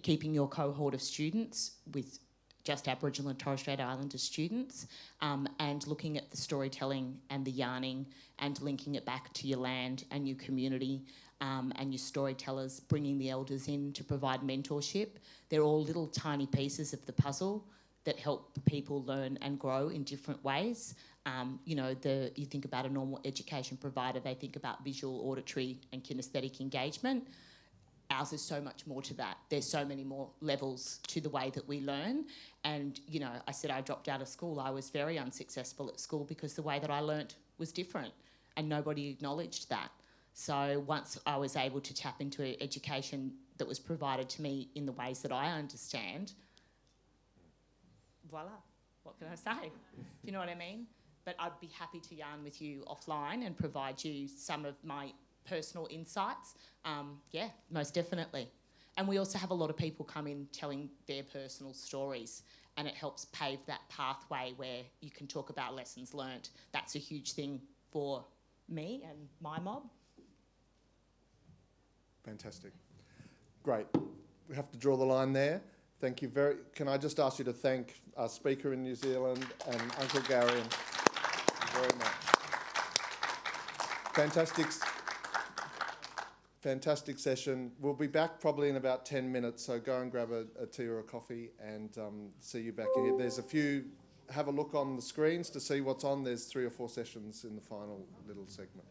keeping your cohort of students with just Aboriginal and Torres Strait Islander students, and looking at the storytelling and the yarning and linking it back to your land and your community, and your storytellers, bringing the elders in to provide mentorship. They're all little tiny pieces of the puzzle that help people learn and grow in different ways. You know, you think about a normal education provider, they think about visual, auditory and kinesthetic engagement. Ours is so much more to that. There's so many more levels to the way that we learn. And, you know, I said I dropped out of school. I was very unsuccessful at school because the way that I learnt was different and nobody acknowledged that. So once I was able to tap into an education that was provided to me in the ways that I understand, voila, what can I say? Do you know what I mean? But I'd be happy to yarn with you offline and provide you some of my personal insights. Yeah, most definitely. And we also have a lot of people come in telling their personal stories, and it helps pave that pathway where you can talk about lessons learnt. That's a huge thing for me and my mob. Fantastic. Great. We have to draw the line there. Thank you can I just ask you to thank our speaker in New Zealand and Uncle Gary. Thank you very much. Fantastic session. We'll be back probably in about 10 minutes, so go and grab a tea or a coffee and see you back here. There's have a look on the screens to see what's on. There's 3 or 4 sessions in the final little segment.